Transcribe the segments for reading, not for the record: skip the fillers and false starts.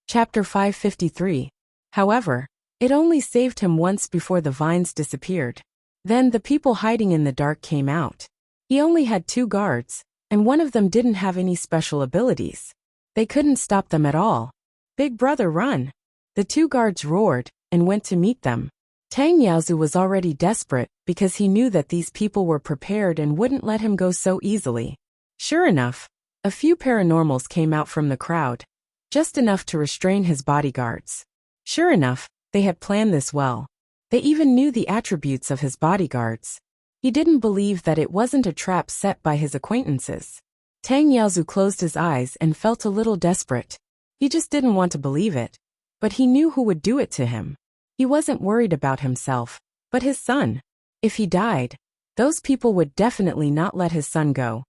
Chapter 553. However, it only saved him once before the vines disappeared. Then the people hiding in the dark came out. He only had 2 guards, and one of them didn't have any special abilities. They couldn't stop them at all. "Big brother, run!" The 2 guards roared and went to meet them. Tang Yaozu was already desperate because he knew that these people were prepared and wouldn't let him go so easily. Sure enough, a few paranormals came out from the crowd, just enough to restrain his bodyguards. Sure enough, they had planned this well. They even knew the attributes of his bodyguards. He didn't believe that it wasn't a trap set by his acquaintances. Tang Yaozu closed his eyes and felt a little desperate. He just didn't want to believe it. But he knew who would do it to him. He wasn't worried about himself, but his son. If he died, those people would definitely not let his son go.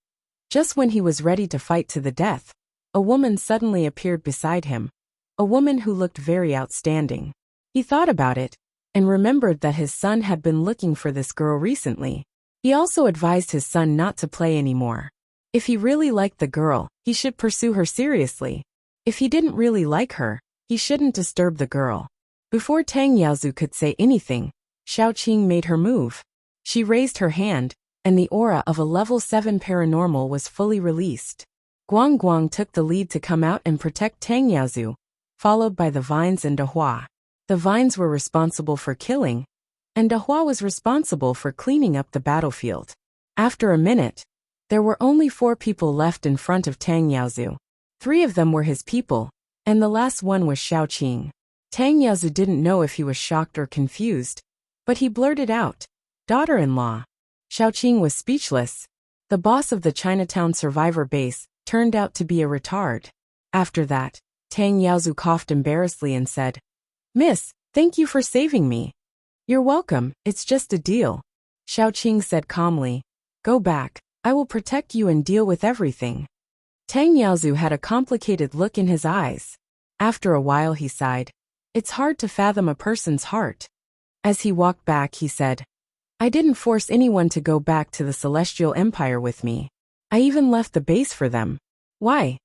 Just when he was ready to fight to the death, a woman suddenly appeared beside him. A woman who looked very outstanding. He thought about it, and remembered that his son had been looking for this girl recently. He also advised his son not to play anymore. If he really liked the girl, he should pursue her seriously. If he didn't really like her, he shouldn't disturb the girl. Before Tang Yaozu could say anything, Xiaoqing made her move. She raised her hand, and the aura of a level 7 paranormal was fully released. Guang Guang took the lead to come out and protect Tang Yaozu, followed by the vines and Dehua. The vines were responsible for killing, and Dehua was responsible for cleaning up the battlefield. After a minute, there were only 4 people left in front of Tang Yaozu. 3 of them were his people, and the last one was Xiaoqing. Tang Yaozu didn't know if he was shocked or confused, but he blurted out, "Daughter-in-law." Xiaoqing was speechless. The boss of the Chinatown survivor base turned out to be a retard. After that, Tang Yaozu coughed embarrassedly and said, "Miss, thank you for saving me." "You're welcome, it's just a deal." Xiaoqing said calmly, "Go back, I will protect you and deal with everything." Tang Yaozu had a complicated look in his eyes. After a while he sighed. It's hard to fathom a person's heart. As he walked back he said, "I didn't force anyone to go back to the Celestial Empire with me. I even left the base for them." "Why?"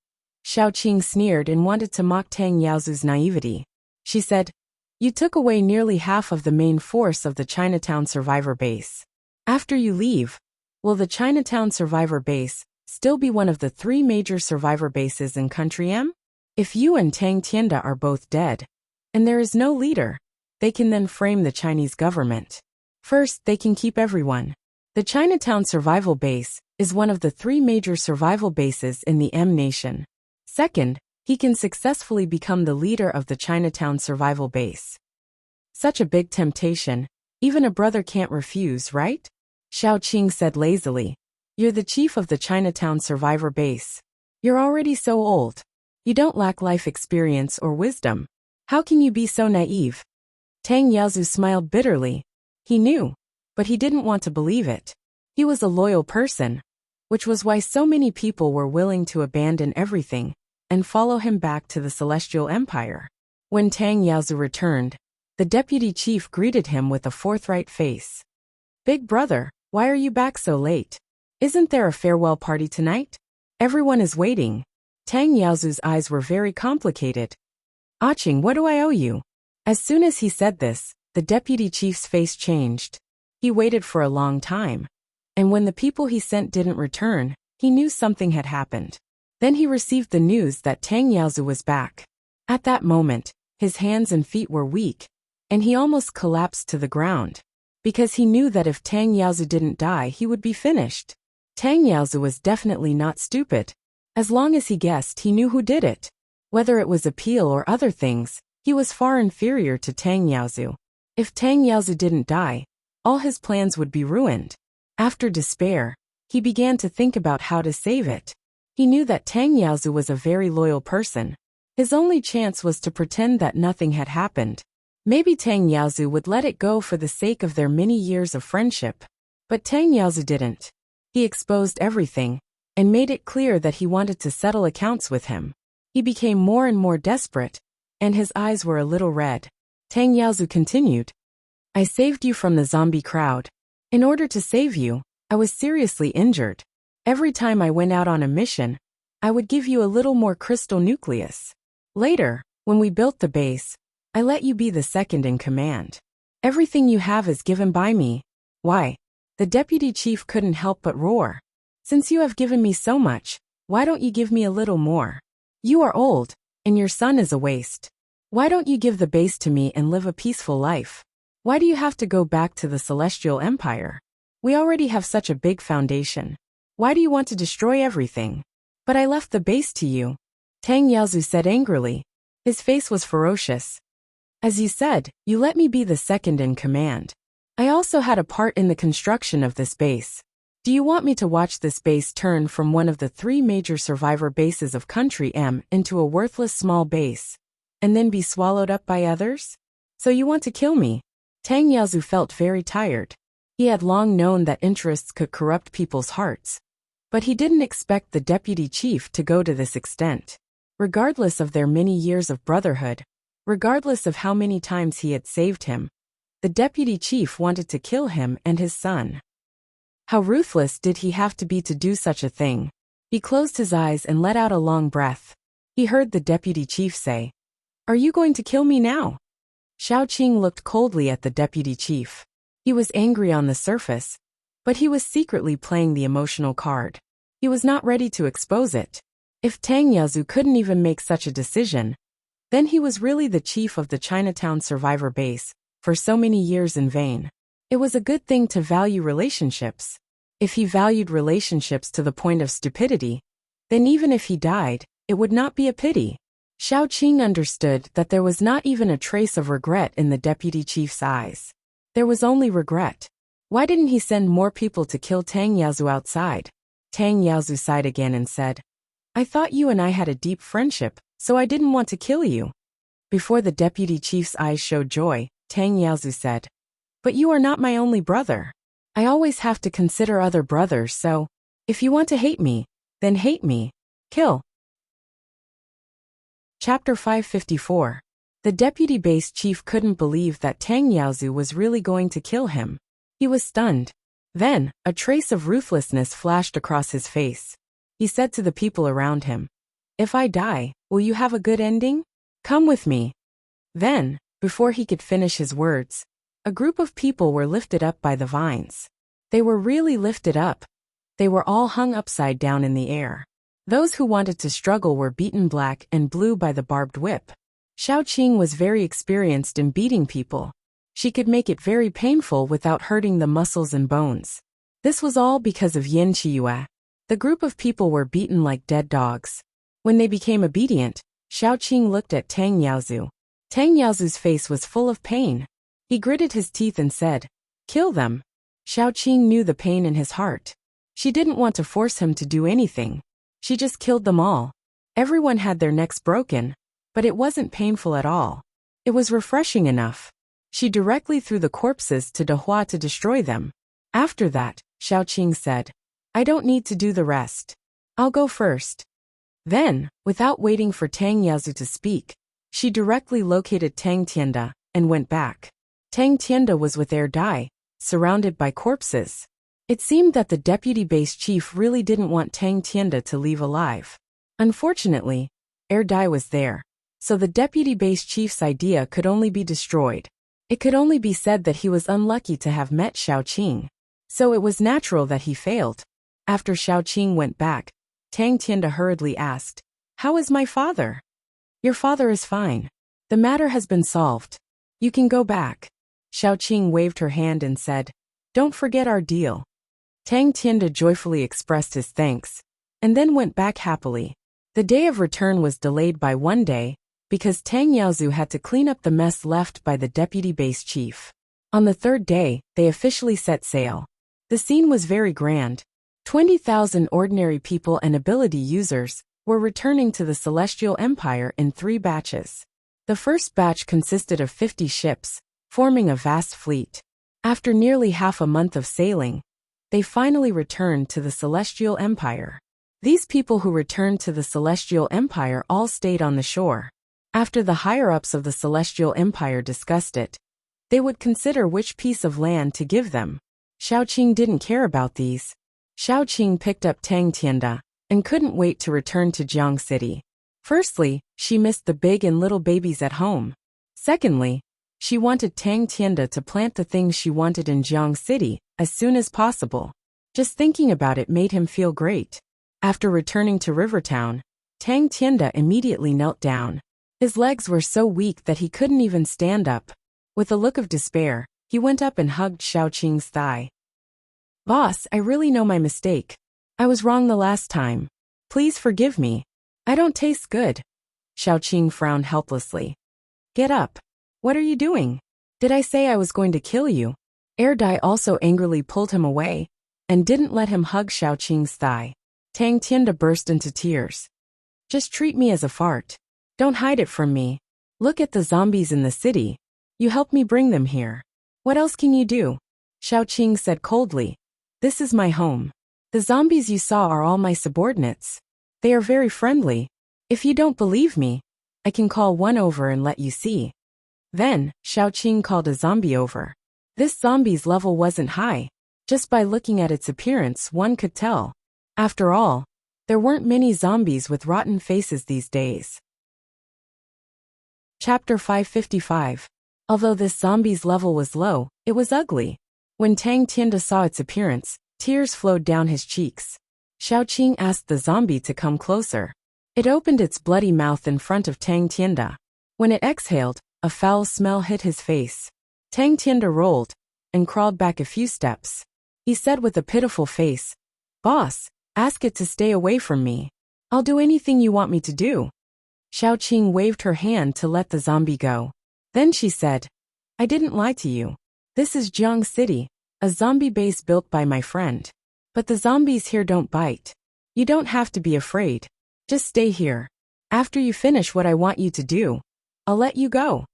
Xiaoqing sneered and wanted to mock Tang Yaozu's naivety. She said, "You took away nearly half of the main force of the Chinatown survivor base. After you leave, will the Chinatown survivor base still be one of the 3 major survivor bases in Country M? If you and Tang Tianda are both dead, and there is no leader, they can then frame the Chinese government. First, they can keep everyone. The Chinatown survival base is one of the 3 major survival bases in the M nation. Second, he can successfully become the leader of the Chinatown survival base. Such a big temptation, even a brother can't refuse, right?" Xiaoqing said lazily. "You're the chief of the Chinatown survivor base. You're already so old. You don't lack life experience or wisdom. How can you be so naive?" Tang Yaozu smiled bitterly. He knew, but he didn't want to believe it. He was a loyal person, which was why so many people were willing to abandon everything and follow him back to the Celestial Empire. When Tang Yaozu returned, the deputy chief greeted him with a forthright face. "Big brother, why are you back so late? Isn't there a farewell party tonight? Everyone is waiting." Tang Yaozu's eyes were very complicated. "Aching, what do I owe you?" As soon as he said this, the deputy chief's face changed. He waited for a long time, and when the people he sent didn't return, he knew something had happened. Then he received the news that Tang Yaozu was back. At that moment, his hands and feet were weak, and he almost collapsed to the ground. Because he knew that if Tang Yaozu didn't die, he would be finished. Tang Yaozu was definitely not stupid. As long as he guessed, he knew who did it. Whether it was appeal or other things, he was far inferior to Tang Yaozu. If Tang Yaozu didn't die, all his plans would be ruined. After despair, he began to think about how to save it. He knew that Tang Yaozu was a very loyal person. His only chance was to pretend that nothing had happened. Maybe Tang Yaozu would let it go for the sake of their many years of friendship. But Tang Yaozu didn't. He exposed everything, and made it clear that he wanted to settle accounts with him. He became more and more desperate, and his eyes were a little red. Tang Yaozu continued, "I saved you from the zombie crowd. In order to save you, I was seriously injured. Every time I went out on a mission, I would give you a little more crystal nucleus. Later, When we built the base, I let you be the second in command. Everything you have is given by me. Why? The deputy chief couldn't help but roar. Since you have given me so much, why don't you give me a little more? You are old, and your son is a waste. Why don't you give the base to me and live a peaceful life? Why do you have to go back to the Celestial Empire? We already have such a big foundation. Why do you want to destroy everything? But I left the base to you, Tang Yaozu said angrily. His face was ferocious. As you said, you let me be the second in command. I also had a part in the construction of this base. Do you want me to watch this base turn from one of the 3 major survivor bases of Country M into a worthless small base, and then be swallowed up by others? So you want to kill me? Tang Yaozu felt very tired. He had long known that interests could corrupt people's hearts, but he didn't expect the deputy chief to go to this extent. Regardless of their many years of brotherhood, regardless of how many times he had saved him, the deputy chief wanted to kill him and his son. How ruthless did he have to be to do such a thing? He closed his eyes and let out a long breath. He heard the deputy chief say, "Are you going to kill me now?" Xiao Qing looked coldly at the deputy chief. He was angry on the surface, but he was secretly playing the emotional card. He was not ready to expose it. If Tang Yaozu couldn't even make such a decision, then he was really the chief of the Chinatown survivor base, for so many years in vain. It was a good thing to value relationships. If he valued relationships to the point of stupidity, then even if he died, it would not be a pity. Xiao Qing understood that there was not even a trace of regret in the deputy chief's eyes. There was only regret. Why didn't he send more people to kill Tang Yaozu outside? Tang Yaozu sighed again and said, "I thought you and I had a deep friendship, so I didn't want to kill you." Before the deputy chief's eyes showed joy, Tang Yaozu said, "But you are not my only brother. I always have to consider other brothers, so, if you want to hate me, then hate me. Kill." Chapter 554. The deputy base chief couldn't believe that Tang Yaozu was really going to kill him. He was stunned. Then, a trace of ruthlessness flashed across his face. He said to the people around him, "If I die, will you have a good ending? Come with me." Then, before he could finish his words, a group of people were lifted up by the vines. They were really lifted up. They were all hung upside down in the air. Those who wanted to struggle were beaten black and blue by the barbed whip. Xiao Qing was very experienced in beating people. She could make it very painful without hurting the muscles and bones. This was all because of Yin Qiuyue. The group of people were beaten like dead dogs. When they became obedient, Xiao Qing looked at Tang Yaozu. Tang Yaozu's face was full of pain. He gritted his teeth and said, "Kill them." Xiao Qing knew the pain in his heart. She didn't want to force him to do anything. She just killed them all. Everyone had their necks broken, but it wasn't painful at all. It was refreshing enough. She directly threw the corpses to Dehua to destroy them. After that, Xiao Qing said, "I don't need to do the rest. I'll go first." Then, without waiting for Tang Yaozu to speak, she directly located Tang Tianda and went back. Tang Tianda was with Air Dai, surrounded by corpses. It seemed that the deputy base chief really didn't want Tang Tianda to leave alive. Unfortunately, Air Dai was there, so the deputy base chief's idea could only be destroyed. It could only be said that he was unlucky to have met Xiao Qing, so it was natural that he failed. After Xiao Qing went back, Tang Tianda hurriedly asked, "How is my father?" "Your father is fine. The matter has been solved. You can go back." Xiao Qing waved her hand and said, "Don't forget our deal." Tang Tianda joyfully expressed his thanks, and then went back happily. The day of return was delayed by 1 day, because Tang Yaozu had to clean up the mess left by the deputy base chief. On the 3rd day, they officially set sail. The scene was very grand. 20,000 ordinary people and ability users were returning to the Celestial Empire in 3 batches. The first batch consisted of 50 ships, forming a vast fleet. After nearly half a month of sailing, they finally returned to the Celestial Empire. These people who returned to the Celestial Empire all stayed on the shore. After the higher-ups of the Celestial Empire discussed it, they would consider which piece of land to give them. Xiao Qing didn't care about these. Xiao Qing picked up Tang Tianda and couldn't wait to return to Jiang City. Firstly, she missed the big and little babies at home. Secondly, she wanted Tang Tianda to plant the things she wanted in Jiang City as soon as possible. Just thinking about it made him feel great. After returning to Rivertown, Tang Tianda immediately knelt down. His legs were so weak that he couldn't even stand up. With a look of despair, he went up and hugged Xiaoqing's thigh. "Boss, I really know my mistake. I was wrong the last time. Please forgive me. I don't taste good." Xiaoqing frowned helplessly. "Get up. What are you doing? Did I say I was going to kill you?" Dai also angrily pulled him away and didn't let him hug Xiaoqing's thigh. Tang Tianda burst into tears. "Just treat me as a fart. Don't hide it from me. Look at the zombies in the city. You helped me bring them here. What else can you do?" Xiaoqing said coldly. "This is my home. The zombies you saw are all my subordinates. They are very friendly. If you don't believe me, I can call one over and let you see." Then, Xiaoqing called a zombie over. This zombie's level wasn't high. Just by looking at its appearance one could tell. After all, there weren't many zombies with rotten faces these days. Chapter 555. Although this zombie's level was low, it was ugly. When Tang Tianda saw its appearance, tears flowed down his cheeks. Xiaoqing asked the zombie to come closer. It opened its bloody mouth in front of Tang Tianda. When it exhaled, a foul smell hit his face. Tang Tianda rolled and crawled back a few steps. He said with a pitiful face, "Boss, ask it to stay away from me. I'll do anything you want me to do." Xiaoqing waved her hand to let the zombie go. Then she said, "I didn't lie to you. This is Jiang City, a zombie base built by my friend. But the zombies here don't bite. You don't have to be afraid. Just stay here. After you finish what I want you to do, I'll let you go."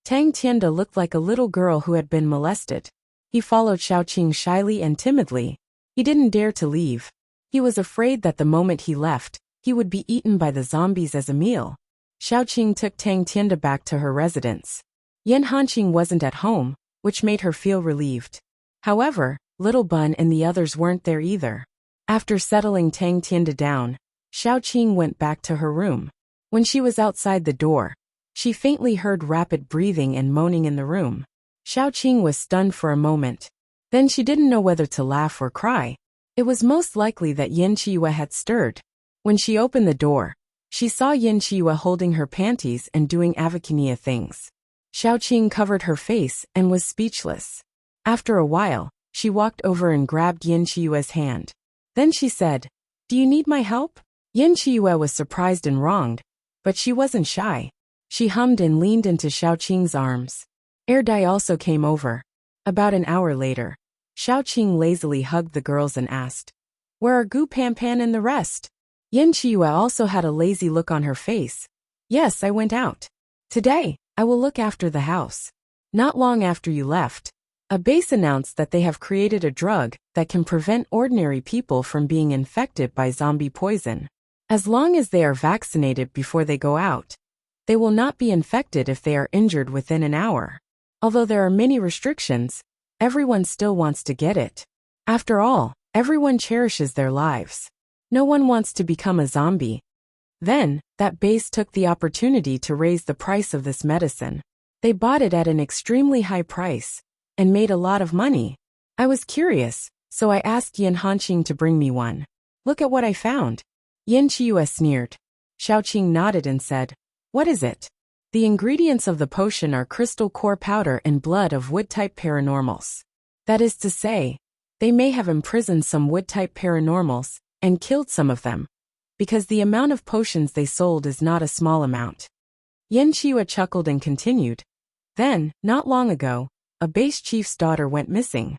Tang Tianda looked like a little girl who had been molested. He followed Xiaoqing shyly and timidly. He didn't dare to leave. He was afraid that the moment he left, he would be eaten by the zombies as a meal. Xiaoqing took Tang Tianda back to her residence. Yan Hanqing wasn't at home, which made her feel relieved. However, Little Bun and the others weren't there either. After settling Tang Tianda down, Xiaoqing went back to her room. When she was outside the door, she faintly heard rapid breathing and moaning in the room. Xiaoqing was stunned for a moment. Then she didn't know whether to laugh or cry. It was most likely that Yin Chiyue had stirred. When she opened the door, she saw Yin Chiyue holding her panties and doing Avakinia things. Xiaoqing covered her face and was speechless. After a while, she walked over and grabbed Yin Chiyue's hand. Then she said, "Do you need my help?" Yin Chiyue was surprised and wronged, but she wasn't shy. She hummed and leaned into Xiaoqing's arms. Dai also came over. About an hour later, Xiaoqing lazily hugged the girls and asked, "Where are Gu Panpan and the rest?" Yin Chiyue also had a lazy look on her face. "Yes, I went out. Today, I will look after the house." Not long after you left, a base announced that they have created a drug that can prevent ordinary people from being infected by zombie poison. As long as they are vaccinated before they go out, they will not be infected if they are injured within an hour. Although there are many restrictions, everyone still wants to get it. After all, everyone cherishes their lives. No one wants to become a zombie. Then, that base took the opportunity to raise the price of this medicine. They bought it at an extremely high price and made a lot of money. I was curious, so I asked Yin Hanqing to bring me one. Look at what I found. Yin Chiyue sneered. Xiaoqing nodded and said, "What is it?" The ingredients of the potion are crystal core powder and blood of wood-type paranormals. That is to say, they may have imprisoned some wood-type paranormals and killed some of them, because the amount of potions they sold is not a small amount. Yin Chiyue chuckled and continued. Then, not long ago, a base chief's daughter went missing.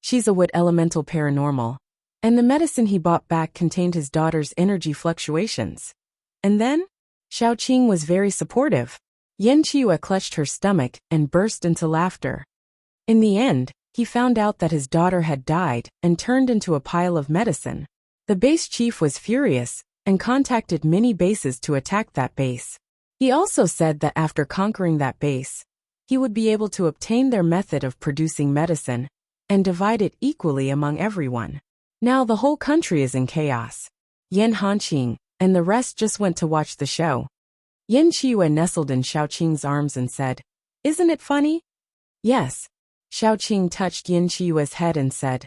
She's a wood elemental paranormal, and the medicine he bought back contained his daughter's energy fluctuations. And then? Xiaoqing was very supportive. Yin Chiyue clutched her stomach and burst into laughter. In the end, he found out that his daughter had died and turned into a pile of medicine. The base chief was furious and contacted many bases to attack that base. He also said that after conquering that base, he would be able to obtain their method of producing medicine and divide it equally among everyone. Now the whole country is in chaos. Yin Hanqing, and the rest just went to watch the show. Yin Qiyu nestled in Xiaoqing's arms and said, "Isn't it funny?" "Yes." Xiaoqing touched Yin Qiyu's head and said,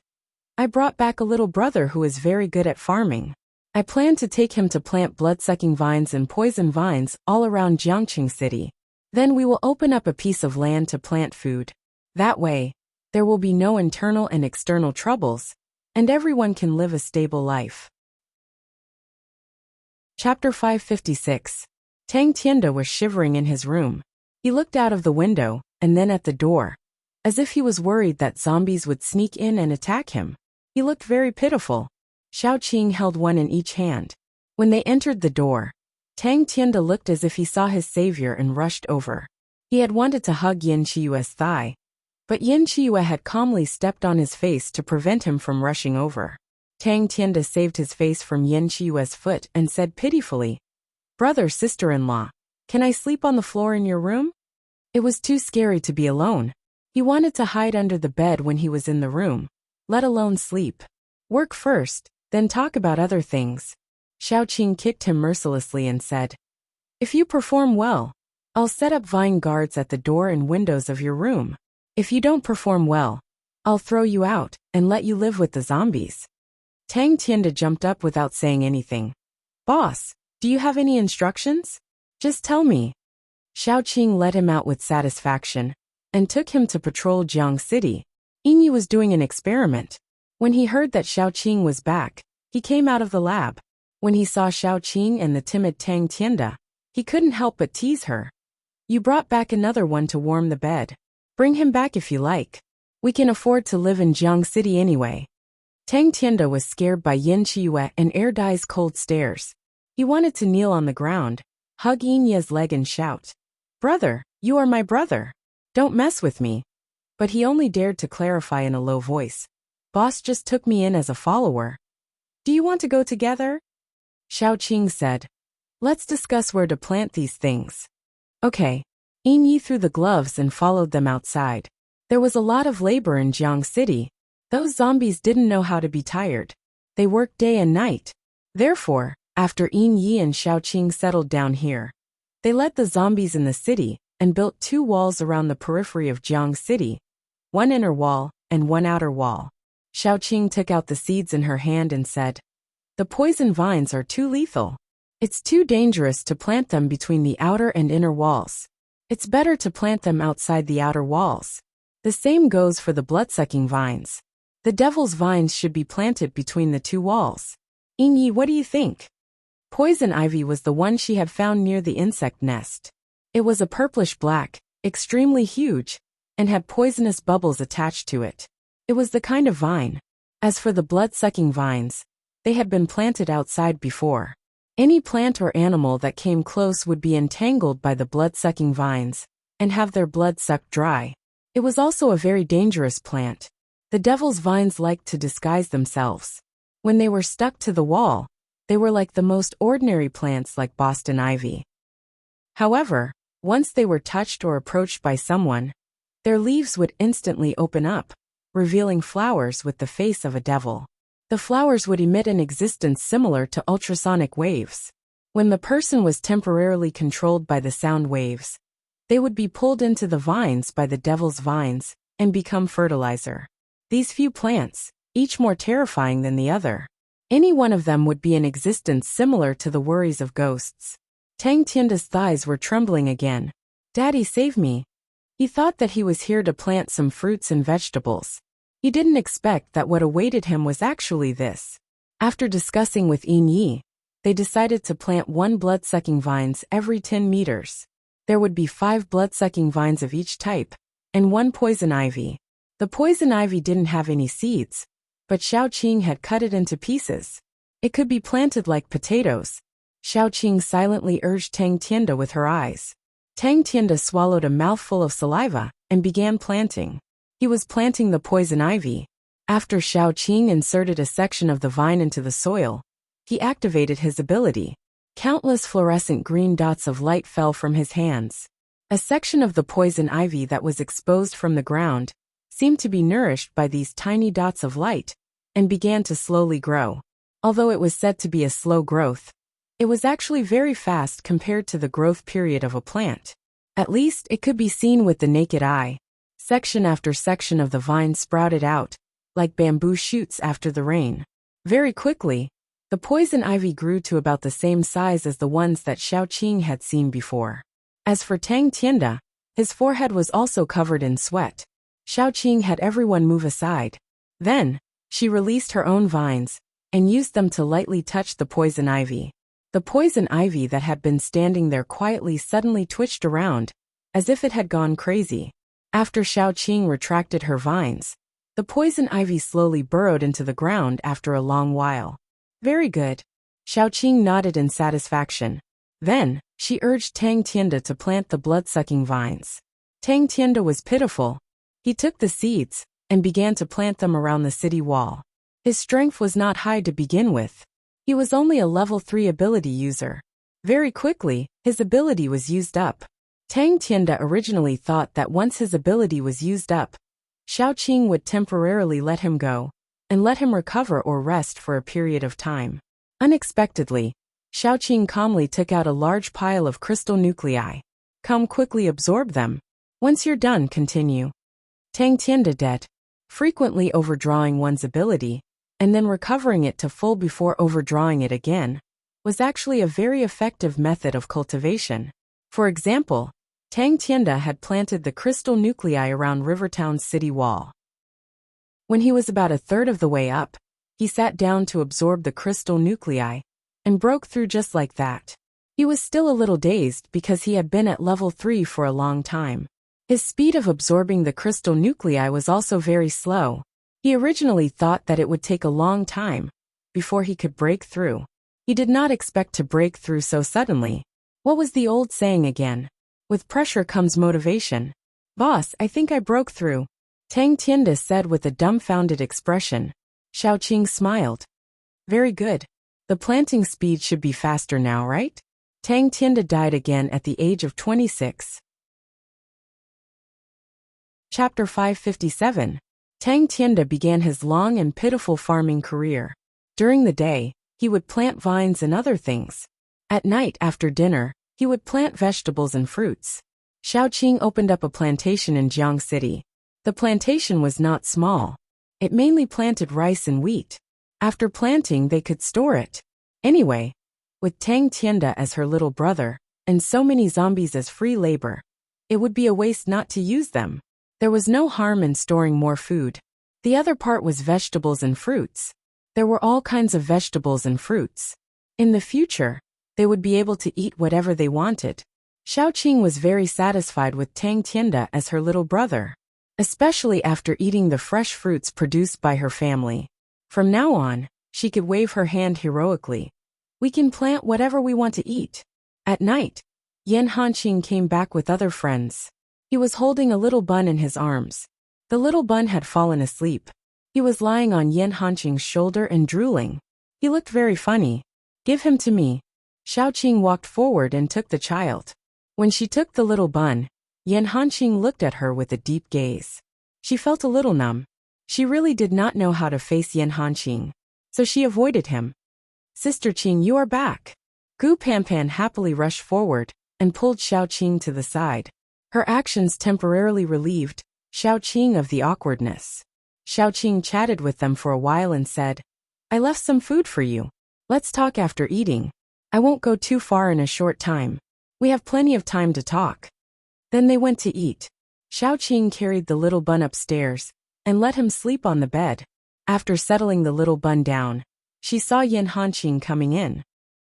"I brought back a little brother who is very good at farming. I plan to take him to plant blood-sucking vines and poison vines all around Jiangqing City. Then we will open up a piece of land to plant food. That way, there will be no internal and external troubles, and everyone can live a stable life." Chapter 556. Tang Tianda was shivering in his room. He looked out of the window, and then at the door, as if he was worried that zombies would sneak in and attack him. He looked very pitiful. Xiaoqing held one in each hand. When they entered the door, Tang Tianda looked as if he saw his savior and rushed over. He had wanted to hug Yin Qiyu's thigh, but Yin Qiyu had calmly stepped on his face to prevent him from rushing over. Tang Tianda saved his face from Yin Qiyu's foot and said pitifully, "Brother, sister-in-law, can I sleep on the floor in your room?" It was too scary to be alone. He wanted to hide under the bed when he was in the room, let alone sleep. Work first, then talk about other things. Xiaoqing kicked him mercilessly and said, "If you perform well, I'll set up vine guards at the door and windows of your room. If you don't perform well, I'll throw you out and let you live with the zombies." Tang Tianda jumped up without saying anything. "Boss, do you have any instructions? Just tell me." Xiaoqing let him out with satisfaction and took him to patrol Jiang City. Yingyi was doing an experiment. When he heard that Xiaoqing was back, he came out of the lab. When he saw Xiaoqing and the timid Tang Tianda, he couldn't help but tease her. "You brought back another one to warm the bed. Bring him back if you like. We can afford to live in Jiang City anyway." Tang Tianda was scared by Yin Qiyu and Erdai's cold stares. He wanted to kneel on the ground, hug Yinya's leg and shout, "Brother, you are my brother. Don't mess with me." But he only dared to clarify in a low voice, "Boss just took me in as a follower. Do you want to go together?" Xiaoqing said, "Let's discuss where to plant these things." "Okay." Yinyi threw the gloves and followed them outside. There was a lot of labor in Jiang City. Those zombies didn't know how to be tired. They worked day and night. Therefore, after Yinyi and Xiaoqing settled down here, they led the zombies in the city and built 2 walls around the periphery of Jiang City, one inner wall and one outer wall. Xiaoqing took out the seeds in her hand and said, "The poison vines are too lethal. It's too dangerous to plant them between the outer and inner walls. It's better to plant them outside the outer walls. The same goes for the blood-sucking vines. The devil's vines should be planted between the 2 walls. Yingyi, what do you think?" Poison ivy was the one she had found near the insect nest. It was a purplish-black, extremely huge, and had poisonous bubbles attached to it. It was the kind of vine. As for the blood-sucking vines, they had been planted outside before. Any plant or animal that came close would be entangled by the blood-sucking vines and have their blood sucked dry. It was also a very dangerous plant. The devil's vines liked to disguise themselves. When they were stuck to the wall, they were like the most ordinary plants like Boston ivy. However, once they were touched or approached by someone, their leaves would instantly open up, revealing flowers with the face of a devil. The flowers would emit an existence similar to ultrasonic waves. When the person was temporarily controlled by the sound waves, they would be pulled into the vines by the devil's vines and become fertilizer. These few plants, each more terrifying than the other, any one of them would be an existence similar to the worries of ghosts. Tang Tianda's thighs were trembling again. "Daddy, save me." He thought that he was here to plant some fruits and vegetables. He didn't expect that what awaited him was actually this. After discussing with Yinyi, they decided to plant 1 blood-sucking vines every 10 meters. There would be 5 blood-sucking vines of each type, and 1 poison ivy. The poison ivy didn't have any seeds, but Xiaoqing had cut it into pieces. It could be planted like potatoes. Xiaoqing silently urged Tang Tianda with her eyes. Tang Tianda swallowed a mouthful of saliva and began planting. He was planting the poison ivy. After Xiaoqing inserted a section of the vine into the soil, he activated his ability. Countless fluorescent green dots of light fell from his hands. A section of the poison ivy that was exposed from the ground seemed to be nourished by these tiny dots of light and began to slowly grow. Although it was said to be a slow growth, It was actually very fast compared to the growth period of a plant. At least, it could be seen with the naked eye. Section after section of the vine sprouted out, like bamboo shoots after the rain. Very quickly, the poison ivy grew to about the same size as the ones that Xiaoqing had seen before. As for Tang Tianda, his forehead was also covered in sweat. Xiaoqing had everyone move aside. Then, she released her own vines, and used them to lightly touch the poison ivy. The poison ivy that had been standing there quietly suddenly twitched around, as if it had gone crazy. After Xiaoqing retracted her vines, the poison ivy slowly burrowed into the ground after a long while. Very good. Xiaoqing nodded in satisfaction. Then, she urged Tang Tianda to plant the blood-sucking vines. Tang Tianda was pitiful. He took the seeds, and began to plant them around the city wall. His strength was not high to begin with. He was only a level 3 ability user. Very quickly, his ability was used up. Tang Tianda originally thought that once his ability was used up, Xiaoqing would temporarily let him go, and let him recover or rest for a period of time. Unexpectedly, Xiaoqing calmly took out a large pile of crystal nuclei. Come quickly absorb them. Once you're done, continue. Tang Tianda did, frequently overdrawing one's ability, and then recovering it to full before overdrawing it again, was actually a very effective method of cultivation. For example, Tang Tianda had planted the crystal nuclei around Rivertown's city wall. When he was about a third of the way up, he sat down to absorb the crystal nuclei, and broke through just like that. He was still a little dazed because he had been at level 3 for a long time. His speed of absorbing the crystal nuclei was also very slow. He originally thought that it would take a long time before he could break through. He did not expect to break through so suddenly. What was the old saying again? With pressure comes motivation. Boss, I think I broke through, Tang Tianda said with a dumbfounded expression. Xiaoqing smiled. Very good. The planting speed should be faster now, right? Tang Tianda died again at the age of 26. Chapter 557. Tang Tianda began his long and pitiful farming career. During the day, he would plant vines and other things. At night after dinner, he would plant vegetables and fruits. Xiaoqing opened up a plantation in Jiang City. The plantation was not small. It mainly planted rice and wheat. After planting, they could store it. Anyway, with Tang Tianda as her little brother, and so many zombies as free labor, it would be a waste not to use them. There was no harm in storing more food. The other part was vegetables and fruits. There were all kinds of vegetables and fruits. In the future, they would be able to eat whatever they wanted. Xiaoqing was very satisfied with Tang Tianda as her little brother, especially after eating the fresh fruits produced by her family. From now on, she could wave her hand heroically. We can plant whatever we want to eat. At night, Yan Hanqing came back with other friends. He was holding a little bun in his arms. The little bun had fallen asleep. He was lying on Yan Hanqing's shoulder and drooling. He looked very funny. Give him to me. Xiaoqing walked forward and took the child. When she took the little bun, Yan Hanqing looked at her with a deep gaze. She felt a little numb. She really did not know how to face Yan Hanqing, so she avoided him. Sister Qing, you are back. Gu Panpan happily rushed forward and pulled Xiaoqing to the side. Her actions temporarily relieved Xiaoqing of the awkwardness. Xiaoqing chatted with them for a while and said, I left some food for you. Let's talk after eating. I won't go too far in a short time. We have plenty of time to talk. Then they went to eat. Xiaoqing carried the little bun upstairs and let him sleep on the bed. After settling the little bun down, she saw Yan Hanqing coming in.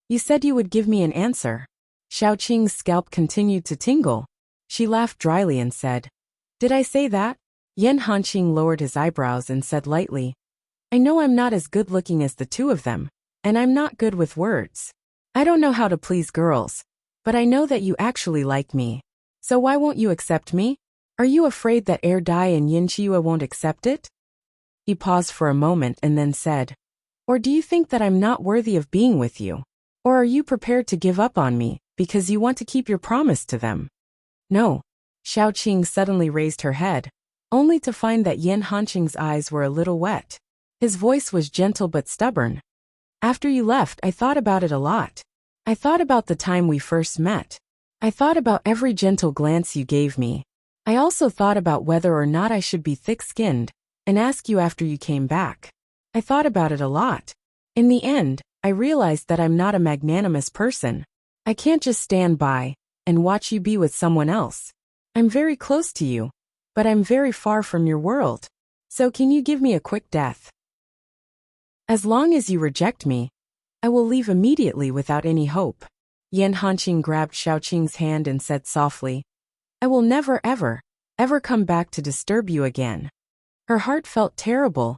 You said you would give me an answer. Xiaoqing's scalp continued to tingle. She laughed dryly and said, Did I say that? Yan Hanqing lowered his eyebrows and said lightly, I know I'm not as good looking as the two of them, and I'm not good with words. I don't know how to please girls, but I know that you actually like me. So why won't you accept me? Are you afraid that Air Dai and Yin Chiwa won't accept it? He paused for a moment and then said, Or do you think that I'm not worthy of being with you? Or are you prepared to give up on me because you want to keep your promise to them? No. Xiaoqing suddenly raised her head, only to find that Yan Hanqing's eyes were a little wet. His voice was gentle but stubborn. After you left, I thought about it a lot. I thought about the time we first met. I thought about every gentle glance you gave me. I also thought about whether or not I should be thick-skinned and ask you after you came back. I thought about it a lot. In the end, I realized that I'm not a magnanimous person. I can't just stand by and watch you be with someone else. I'm very close to you, but I'm very far from your world. So can you give me a quick death? As long as you reject me, I will leave immediately without any hope. Yan Hanqing grabbed Xiaoqing's hand and said softly, I will never ever come back to disturb you again. Her heart felt terrible,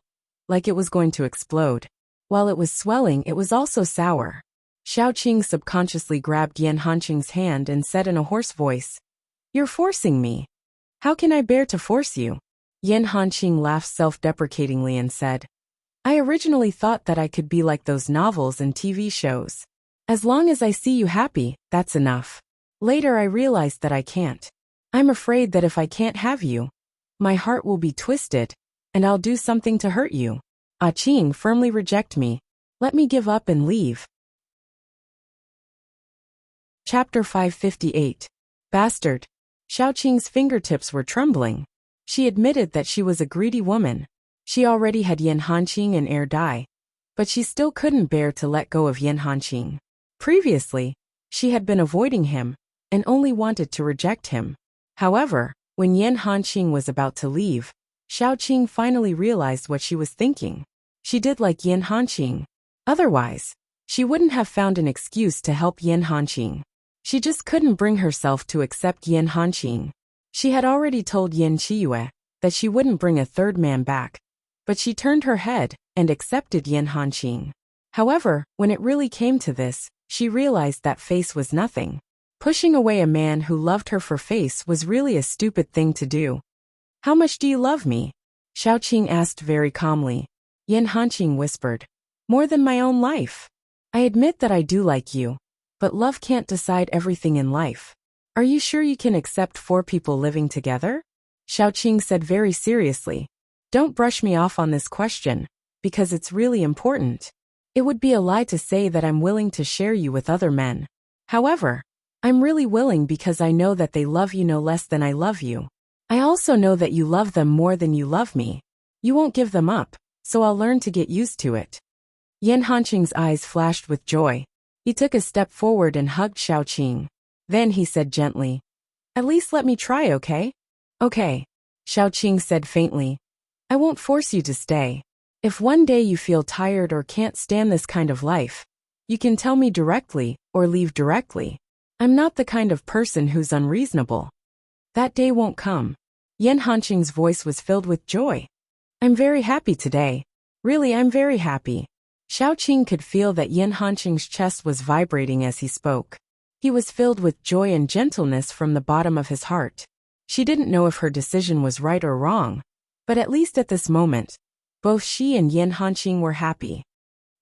like it was going to explode. While it was swelling, it was also sour. Xiaoqing subconsciously grabbed Yan Hanqing's hand and said in a hoarse voice, You're forcing me. How can I bear to force you? Yan Hanqing laughed self-deprecatingly and said, I originally thought that I could be like those novels and TV shows. As long as I see you happy, that's enough. Later I realized that I can't. I'm afraid that if I can't have you, my heart will be twisted, and I'll do something to hurt you. Qing firmly reject me. Let me give up and leave. Chapter 558. Bastard. Xiaoqing's fingertips were trembling. She admitted that she was a greedy woman. She already had Yan Hanqing and Air die, but she still couldn't bear to let go of Yan Hanqing. Previously, she had been avoiding him and only wanted to reject him. However, when Yan Hanqing was about to leave, Xiaoqing finally realized what she was thinking. She did like Yan Hanqing. Otherwise, she wouldn't have found an excuse to help Yan Hanqing. She just couldn't bring herself to accept Yan Hanqing. She had already told Yan Qiyu that she wouldn't bring a third man back, but she turned her head and accepted Yan Hanqing. However, when it really came to this, she realized that face was nothing. Pushing away a man who loved her for face was really a stupid thing to do. How much do you love me? Xiaoqing asked very calmly. Yan Hanqing whispered, More than my own life. I admit that I do like you, but love can't decide everything in life. Are you sure you can accept 4 people living together? Xiaoqing said very seriously. Don't brush me off on this question, because it's really important. It would be a lie to say that I'm willing to share you with other men. However, I'm really willing because I know that they love you no less than I love you. I also know that you love them more than you love me. You won't give them up, so I'll learn to get used to it. Yan Hanqing's eyes flashed with joy. He took a step forward and hugged Xiaoqing. Then he said gently, At least let me try, okay? Okay, Xiaoqing said faintly. I won't force you to stay. If one day you feel tired or can't stand this kind of life, you can tell me directly or leave directly. I'm not the kind of person who's unreasonable. That day won't come. Yan Hanqing's voice was filled with joy. I'm very happy today. Really, I'm very happy. Xiaoqing could feel that Yan Hanqing's chest was vibrating as he spoke. He was filled with joy and gentleness from the bottom of his heart. She didn't know if her decision was right or wrong, but at least at this moment, both she and Yan Hanqing were happy.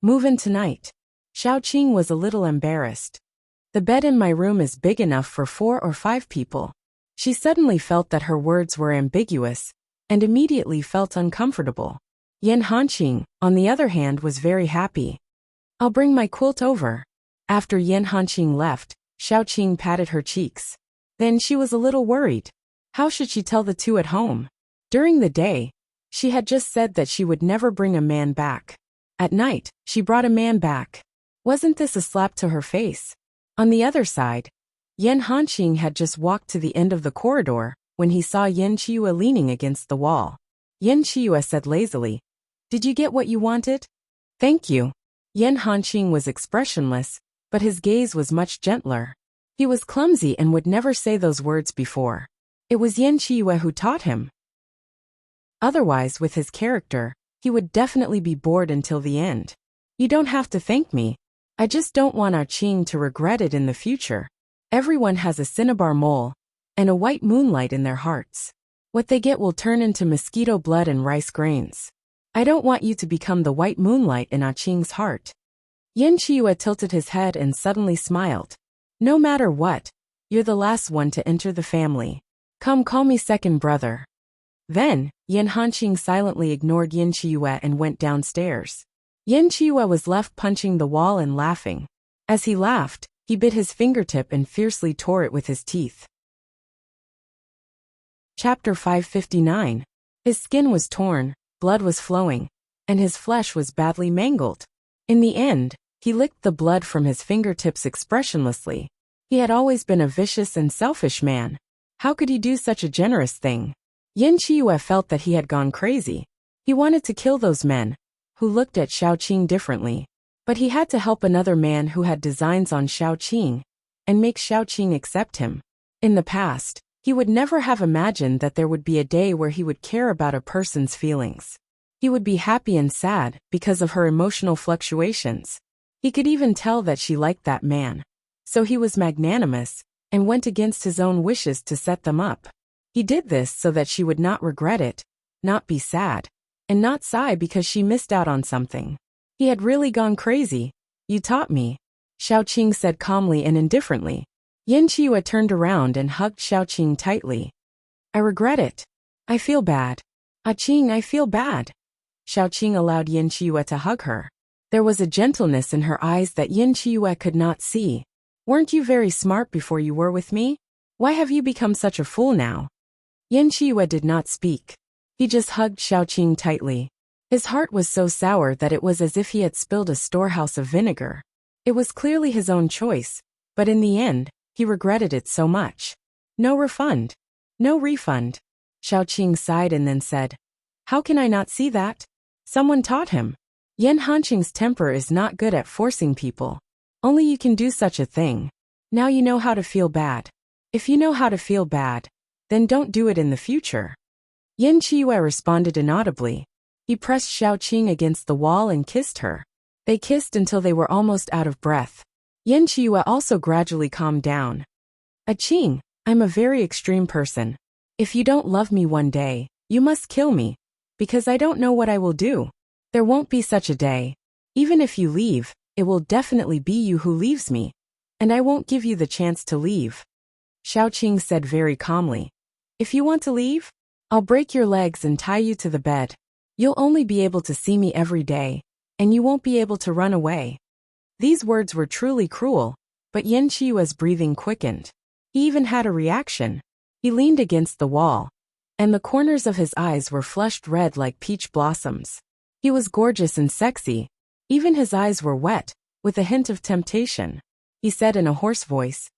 Move in tonight. Xiaoqing was a little embarrassed. The bed in my room is big enough for 4 or 5 people. She suddenly felt that her words were ambiguous, and immediately felt uncomfortable. Yan Hanqing, on the other hand, was very happy. I'll bring my quilt over. After Yan Hanqing left, Xiaoqing patted her cheeks. Then she was a little worried. How should she tell the two at home? During the day, she had just said that she would never bring a man back. At night, she brought a man back. Wasn't this a slap to her face? On the other side, Yan Hanqing had just walked to the end of the corridor when he saw Yan Qiyu leaning against the wall. Yan Qiyu said lazily, Did you get what you wanted? Thank you. Yan Hanqing was expressionless, but his gaze was much gentler. He was clumsy and would never say those words before. It was Yan Qiyu who taught him. Otherwise, with his character, he would definitely be bored until the end. You don't have to thank me. I just don't want our Qing to regret it in the future. Everyone has a cinnabar mole and a white moonlight in their hearts. What they get will turn into mosquito blood and rice grains. I don't want you to become the white moonlight in Ah Qing's heart. Yan Qiyu tilted his head and suddenly smiled. No matter what, you're the last one to enter the family. Come call me second brother. Then, Yan Hanqing silently ignored Yan Qiyu and went downstairs. Yan Qiyu was left punching the wall and laughing. As he laughed, He bit his fingertip and fiercely tore it with his teeth. Chapter 559. His skin was torn, blood was flowing, and his flesh was badly mangled. In the end, he licked the blood from his fingertips expressionlessly. He had always been a vicious and selfish man. How could he do such a generous thing? Yin Qiyu felt that he had gone crazy. He wanted to kill those men, who looked at Xiaoqing differently. But he had to help another man who had designs on Xiaoqing, and make Xiaoqing accept him. In the past, he would never have imagined that there would be a day where he would care about a person's feelings. He would be happy and sad because of her emotional fluctuations. He could even tell that she liked that man. So he was magnanimous, and went against his own wishes to set them up. He did this so that she would not regret it, not be sad, and not sigh because she missed out on something. He had really gone crazy. You taught me, Xiaoqing said calmly and indifferently. Yin Qiyu turned around and hugged Xiaoqing tightly. I regret it. I feel bad. Qing, I feel bad. Xiaoqing allowed Yin Qiyu to hug her. There was a gentleness in her eyes that Yin Qiyu could not see. Weren't you very smart before you were with me? Why have you become such a fool now? Yin Qiyu did not speak. He just hugged Xiaoqing tightly. His heart was so sour that it was as if he had spilled a storehouse of vinegar. It was clearly his own choice, but in the end, he regretted it so much. No refund. No refund. Xiaoqing sighed and then said, How can I not see that? Someone taught him. Yan Hanqing's temper is not good at forcing people. Only you can do such a thing. Now you know how to feel bad. If you know how to feel bad, then don't do it in the future. Yin Qiyu responded inaudibly. He pressed Xiaoqing against the wall and kissed her. They kissed until they were almost out of breath. Yin Qiyu also gradually calmed down. Qing, I'm a very extreme person. If you don't love me one day, you must kill me, because I don't know what I will do. There won't be such a day. Even if you leave, it will definitely be you who leaves me, and I won't give you the chance to leave. Xiaoqing said very calmly. If you want to leave, I'll break your legs and tie you to the bed. You'll only be able to see me every day, and you won't be able to run away. These words were truly cruel, but Yin Qiyu's breathing quickened. He even had a reaction. He leaned against the wall, and the corners of his eyes were flushed red like peach blossoms. He was gorgeous and sexy. Even his eyes were wet, with a hint of temptation. He said in a hoarse voice,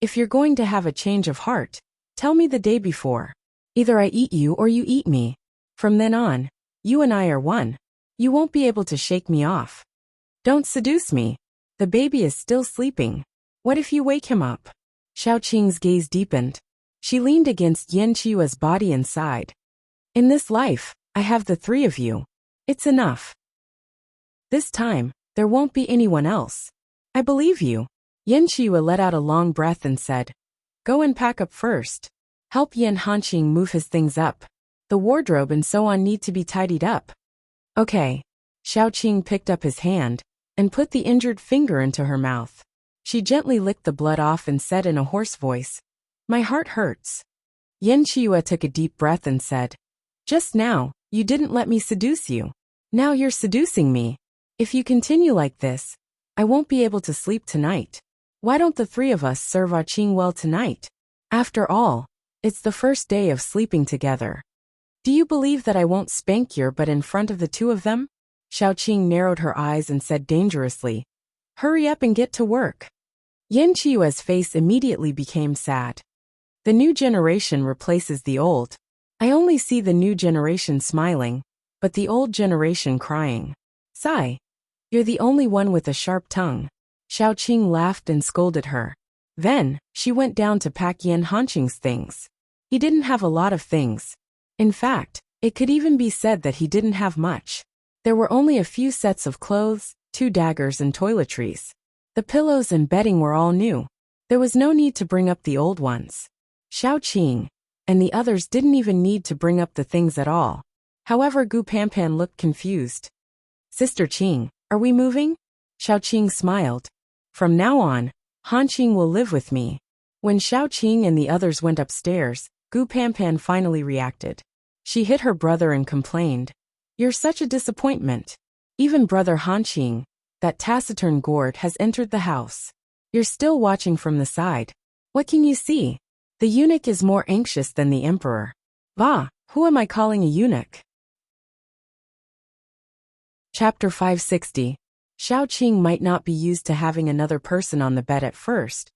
If you're going to have a change of heart, tell me the day before. Either I eat you or you eat me. From then on, you and I are one. You won't be able to shake me off. Don't seduce me. The baby is still sleeping. What if you wake him up? Xiaoqing's gaze deepened. She leaned against Yin Qiyu's body and sighed. In this life, I have the three of you. It's enough. This time, there won't be anyone else. I believe you. Yin Qiyu let out a long breath and said, Go and pack up first. Help Yan Hanqing move his things up. The wardrobe and so on need to be tidied up. Okay. Xiaoqing picked up his hand and put the injured finger into her mouth. She gently licked the blood off and said in a hoarse voice, My heart hurts. Yin Qiyu took a deep breath and said, Just now, you didn't let me seduce you. Now you're seducing me. If you continue like this, I won't be able to sleep tonight. Why don't the three of us serve Qing well tonight? After all, it's the first day of sleeping together. Do you believe that I won't spank your butt in front of the two of them? Xiaoqing narrowed her eyes and said dangerously, Hurry up and get to work. Yin Qiyu's face immediately became sad. The new generation replaces the old. I only see the new generation smiling, but the old generation crying. Sigh. You're the only one with a sharp tongue. Xiaoqing laughed and scolded her. Then, she went down to pack Yan Hanqing's things. He didn't have a lot of things. In fact, it could even be said that he didn't have much. There were only a few sets of clothes, 2 daggers and toiletries. The pillows and bedding were all new. There was no need to bring up the old ones. Xiaoqing and the others didn't even need to bring up the things at all. However, Gu Panpan looked confused. Sister Qing, are we moving? Xiaoqing smiled. From now on, Hanqing will live with me. When Xiaoqing and the others went upstairs, Gu Panpan finally reacted. She hit her brother and complained, You're such a disappointment. Even brother Hanqing, that taciturn gourd, has entered the house. You're still watching from the side. What can you see? The eunuch is more anxious than the emperor. Va, who am I calling a eunuch? Chapter 560. Xiao Qing might not be used to having another person on the bed at first,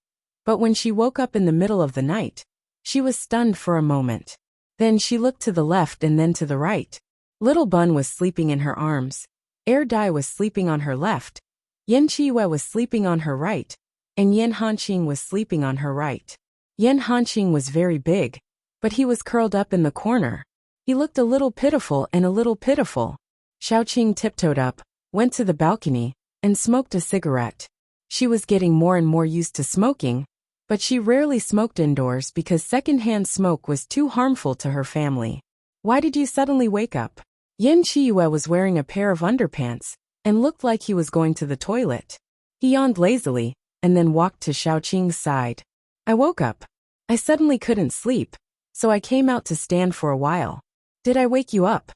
but when she woke up in the middle of the night, she was stunned for a moment. Then she looked to the left and then to the right. Little Bun was sleeping in her arms. Air Dai was sleeping on her left. Yin Qiyue was sleeping on her right, and Yin Hanqing was sleeping on her right. Yin Hanqing was very big, but he was curled up in the corner. He looked a little pitiful and a little pitiful. Xiao Qing tiptoed up, went to the balcony, and smoked a cigarette. She was getting more and more used to smoking, but she rarely smoked indoors because secondhand smoke was too harmful to her family. Why did you suddenly wake up? Yin Qiyue was wearing a pair of underpants and looked like he was going to the toilet. He yawned lazily and then walked to Xiao Qing's side. I woke up. I suddenly couldn't sleep, so I came out to stand for a while. Did I wake you up?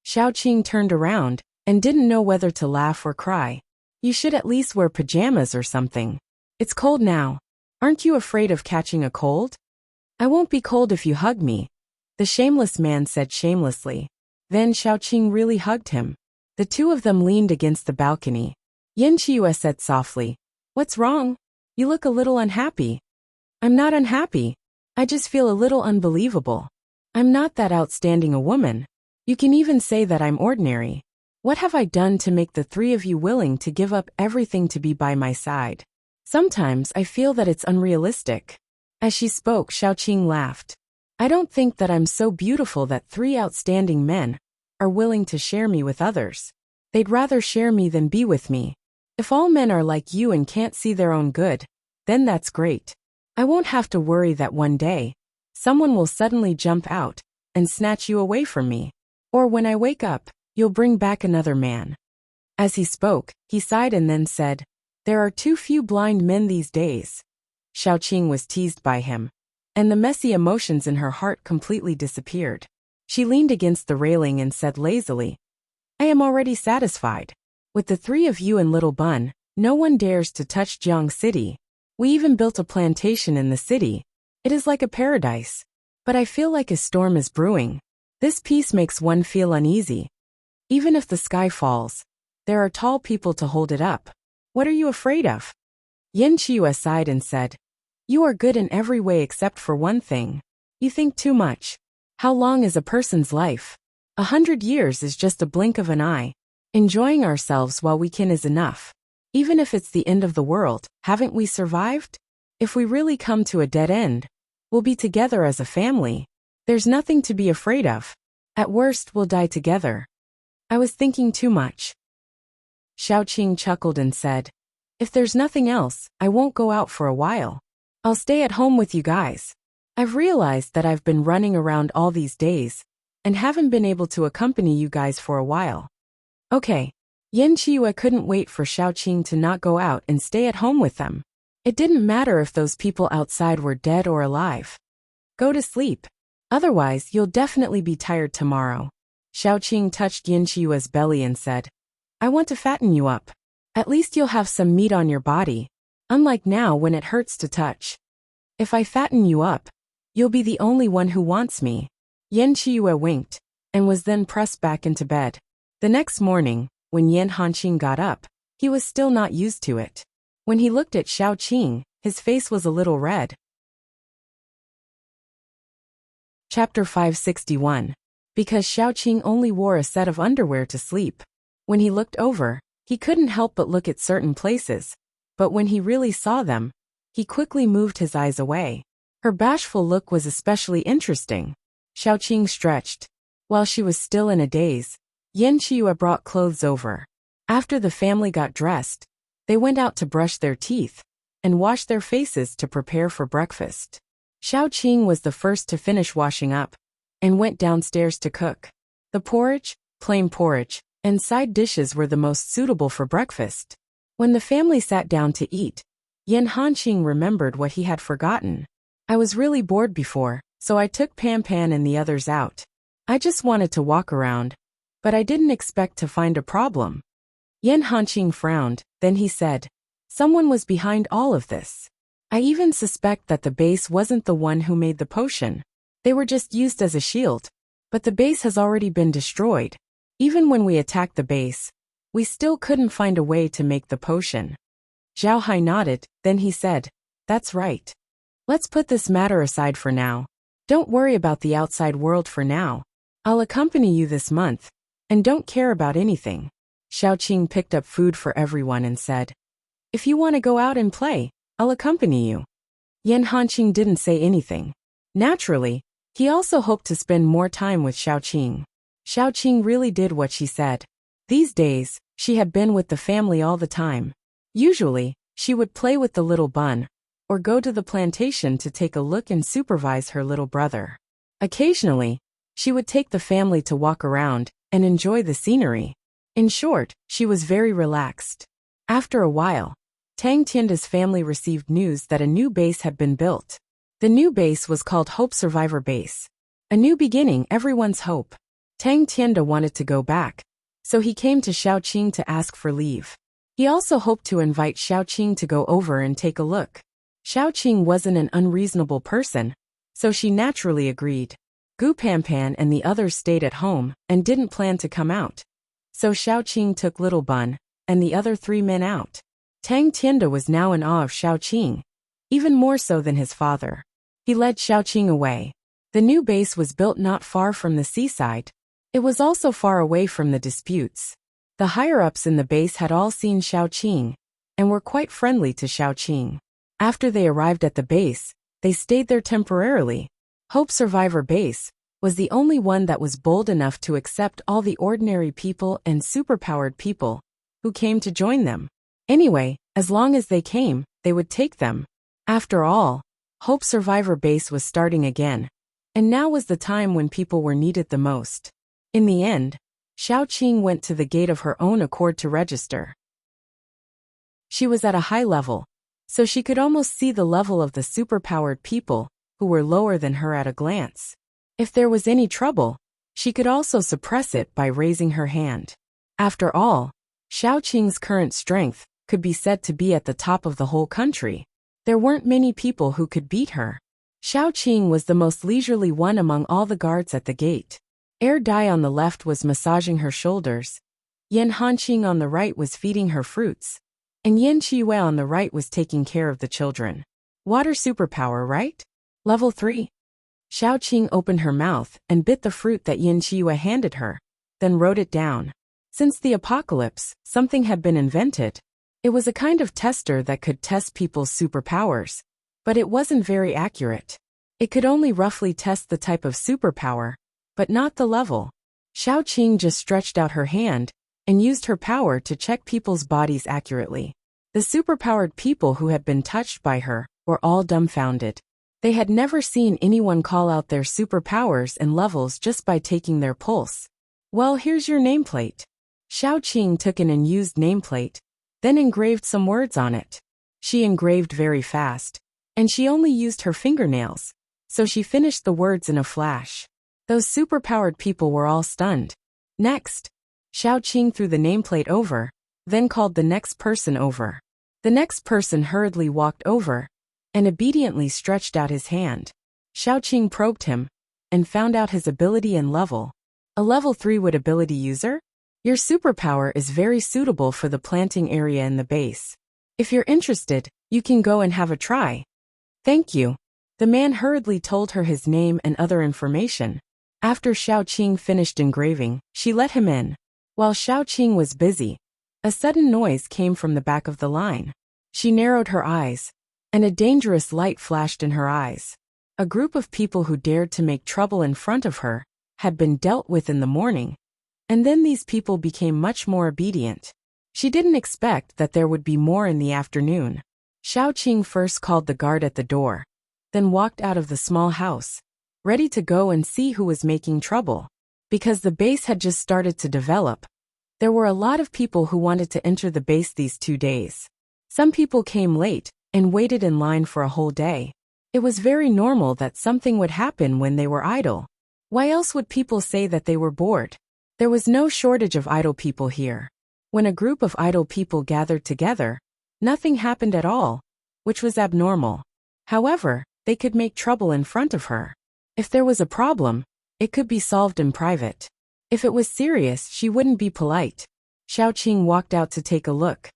Xiao Qing turned around and didn't know whether to laugh or cry. You should at least wear pajamas or something. It's cold now. Aren't you afraid of catching a cold? I won't be cold if you hug me, the shameless man said shamelessly. Then Xiao Qing really hugged him. The two of them leaned against the balcony. Yin Qiyue said softly, What's wrong? You look a little unhappy. I'm not unhappy. I just feel a little unbelievable. I'm not that outstanding a woman. You can even say that I'm ordinary. What have I done to make the three of you willing to give up everything to be by my side? Sometimes I feel that it's unrealistic. As she spoke, Xiao Qing laughed. I don't think that I'm so beautiful that three outstanding men are willing to share me with others. They'd rather share me than be with me. If all men are like you and can't see their own good, then that's great. I won't have to worry that one day someone will suddenly jump out and snatch you away from me. Or when I wake up, you'll bring back another man. As he spoke, he sighed and then said, There are too few blind men these days. Xiao Qing was teased by him, and the messy emotions in her heart completely disappeared. She leaned against the railing and said lazily, I am already satisfied. With the three of you and Little Bun, no one dares to touch Jiang City. We even built a plantation in the city. It is like a paradise. But I feel like a storm is brewing. This peace makes one feel uneasy. Even if the sky falls, there are tall people to hold it up. What are you afraid of? Yin Qiyue sighed and said, You are good in every way except for one thing. You think too much. How long is a person's life? 100 years is just a blink of an eye. Enjoying ourselves while we can is enough. Even if it's the end of the world, haven't we survived? If we really come to a dead end, we'll be together as a family. There's nothing to be afraid of. At worst, we'll die together. I was thinking too much. Xiao Qing chuckled and said, If there's nothing else, I won't go out for a while. I'll stay at home with you guys. I've realized that I've been running around all these days and haven't been able to accompany you guys for a while. Okay. Yin Qiyue couldn't wait for Xiao Qing to not go out and stay at home with them. It didn't matter if those people outside were dead or alive. Go to sleep. Otherwise, you'll definitely be tired tomorrow. Xiao Qing touched Yin Qiyue's belly and said, I want to fatten you up. At least you'll have some meat on your body, unlike now when it hurts to touch. If I fatten you up, you'll be the only one who wants me. Yin Qiyue winked, and was then pressed back into bed. The next morning, when Yin Hanqing got up, he was still not used to it. When he looked at Xiao Qing, his face was a little red. Chapter 561. Because Xiao Qing only wore a set of underwear to sleep. When he looked over, he couldn't help but look at certain places, but when he really saw them, he quickly moved his eyes away. Her bashful look was especially interesting. Xiao Qing stretched. While she was still in a daze, Yin Qiyue brought clothes over. After the family got dressed, they went out to brush their teeth and wash their faces to prepare for breakfast. Xiao Qing was the first to finish washing up and went downstairs to cook. The porridge, plain porridge, and side dishes were the most suitable for breakfast. When the family sat down to eat, Yin Hanqing remembered what he had forgotten. I was really bored before, so I took Pan Pan and the others out. I just wanted to walk around, but I didn't expect to find a problem. Yin Hanqing frowned, then he said, Someone was behind all of this. I even suspect that the base wasn't the one who made the potion. They were just used as a shield. But the base has already been destroyed. Even when we attacked the base, we still couldn't find a way to make the potion. Zhao Hai nodded, then he said, "That's right. Let's put this matter aside for now. Don't worry about the outside world for now. I'll accompany you this month, and don't care about anything." Xiaoqing picked up food for everyone and said, "If you want to go out and play, I'll accompany you." Yan Hanqing didn't say anything. Naturally, he also hoped to spend more time with Xiaoqing. Xiaoqing really did what she said. These days, she had been with the family all the time. Usually, she would play with the little bun, or go to the plantation to take a look and supervise her little brother. Occasionally, she would take the family to walk around and enjoy the scenery. In short, she was very relaxed. After a while, Tang Tianda's family received news that a new base had been built. The new base was called Hope Survivor Base. A new beginning, everyone's hope. Tang Tianda wanted to go back, so he came to Xiaoqing to ask for leave. He also hoped to invite Xiaoqing to go over and take a look. Xiaoqing wasn't an unreasonable person, so she naturally agreed. Gu Panpan and the others stayed at home and didn't plan to come out. So Xiaoqing took Little Bun and the other 3 men out. Tang Tianda was now in awe of Xiaoqing, even more so than his father. He led Xiaoqing away. The new base was built not far from the seaside. It was also far away from the disputes. The higher-ups in the base had all seen Xiaoqing and were quite friendly to Xiaoqing. After they arrived at the base, they stayed there temporarily. Hope Survivor Base was the only one that was bold enough to accept all the ordinary people and superpowered people who came to join them. Anyway, as long as they came, they would take them. After all, Hope Survivor Base was starting again, and now was the time when people were needed the most. In the end, Xiaoqing went to the gate of her own accord to register. She was at a high level, so she could almost see the level of the superpowered people who were lower than her at a glance. If there was any trouble, she could also suppress it by raising her hand. After all, Xiaoqing's current strength could be said to be at the top of the whole country. There weren't many people who could beat her. Xiaoqing was the most leisurely one among all the guards at the gate. Air Dai on the left was massaging her shoulders. Yan Hanqing on the right was feeding her fruits. And Yan Qiyue on the right was taking care of the children. Water superpower, right? Level 3. Xiaoqing opened her mouth and bit the fruit that Yan Qiyue handed her, then wrote it down. Since the apocalypse, something had been invented. It was a kind of tester that could test people's superpowers, but it wasn't very accurate. It could only roughly test the type of superpower, but not the level. Xiaoqing just stretched out her hand and used her power to check people's bodies accurately. The superpowered people who had been touched by her were all dumbfounded. They had never seen anyone call out their superpowers and levels just by taking their pulse. "Well, here's your nameplate." Xiaoqing took an unused nameplate, then engraved some words on it. She engraved very fast, and she only used her fingernails, so she finished the words in a flash. Those superpowered people were all stunned. Next, Xiaoqing threw the nameplate over, then called the next person over. The next person hurriedly walked over and obediently stretched out his hand. Xiaoqing probed him and found out his ability and level. A level 3 wood ability user? Your superpower is very suitable for the planting area in the base. If you're interested, you can go and have a try. Thank you. The man hurriedly told her his name and other information. After Xiaoqing finished engraving, she let him in. While Xiaoqing was busy, a sudden noise came from the back of the line. She narrowed her eyes, and a dangerous light flashed in her eyes. A group of people who dared to make trouble in front of her had been dealt with in the morning, and then these people became much more obedient. She didn't expect that there would be more in the afternoon. Xiaoqing first called the guard at the door, then walked out of the small house, ready to go and see who was making trouble. Because the base had just started to develop, there were a lot of people who wanted to enter the base these 2 days. Some people came late and waited in line for a whole day. It was very normal that something would happen when they were idle. Why else would people say that they were bored? There was no shortage of idle people here. When a group of idle people gathered together, Nothing happened at all, which was abnormal. However, they could make trouble in front of her. If there was a problem, it could be solved in private. If it was serious, she wouldn't be polite. Xiaoqing walked out to take a look.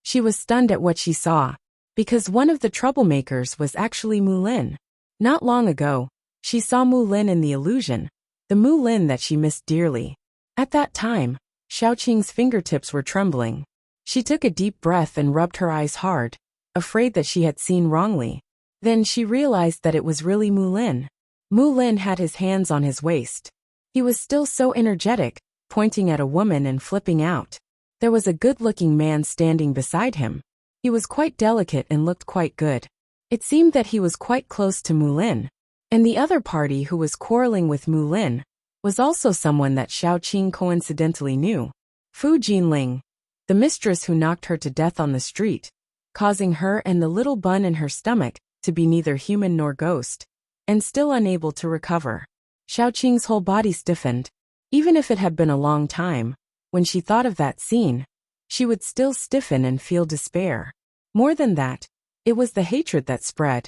She was stunned at what she saw, because one of the troublemakers was actually Mulin. Not long ago, she saw Mulin in the illusion, the Mulin that she missed dearly. At that time, Xiaoqing's fingertips were trembling. She took a deep breath and rubbed her eyes hard, afraid that she had seen wrongly. Then she realized that it was really Mulin. Mulin had his hands on his waist. He was still so energetic, pointing at a woman and flipping out. There was a good-looking man standing beside him. He was quite delicate and looked quite good. It seemed that he was quite close to Mulin. And the other party who was quarreling with Mulin was also someone that Xiaoqing coincidentally knew. Fu Jinling, the mistress who knocked her to death on the street, causing her and the little bun in her stomach to be neither human nor ghost, and still unable to recover. Xiaoqing's whole body stiffened. Even if it had been a long time, when she thought of that scene, she would still stiffen and feel despair. More than that, it was the hatred that spread.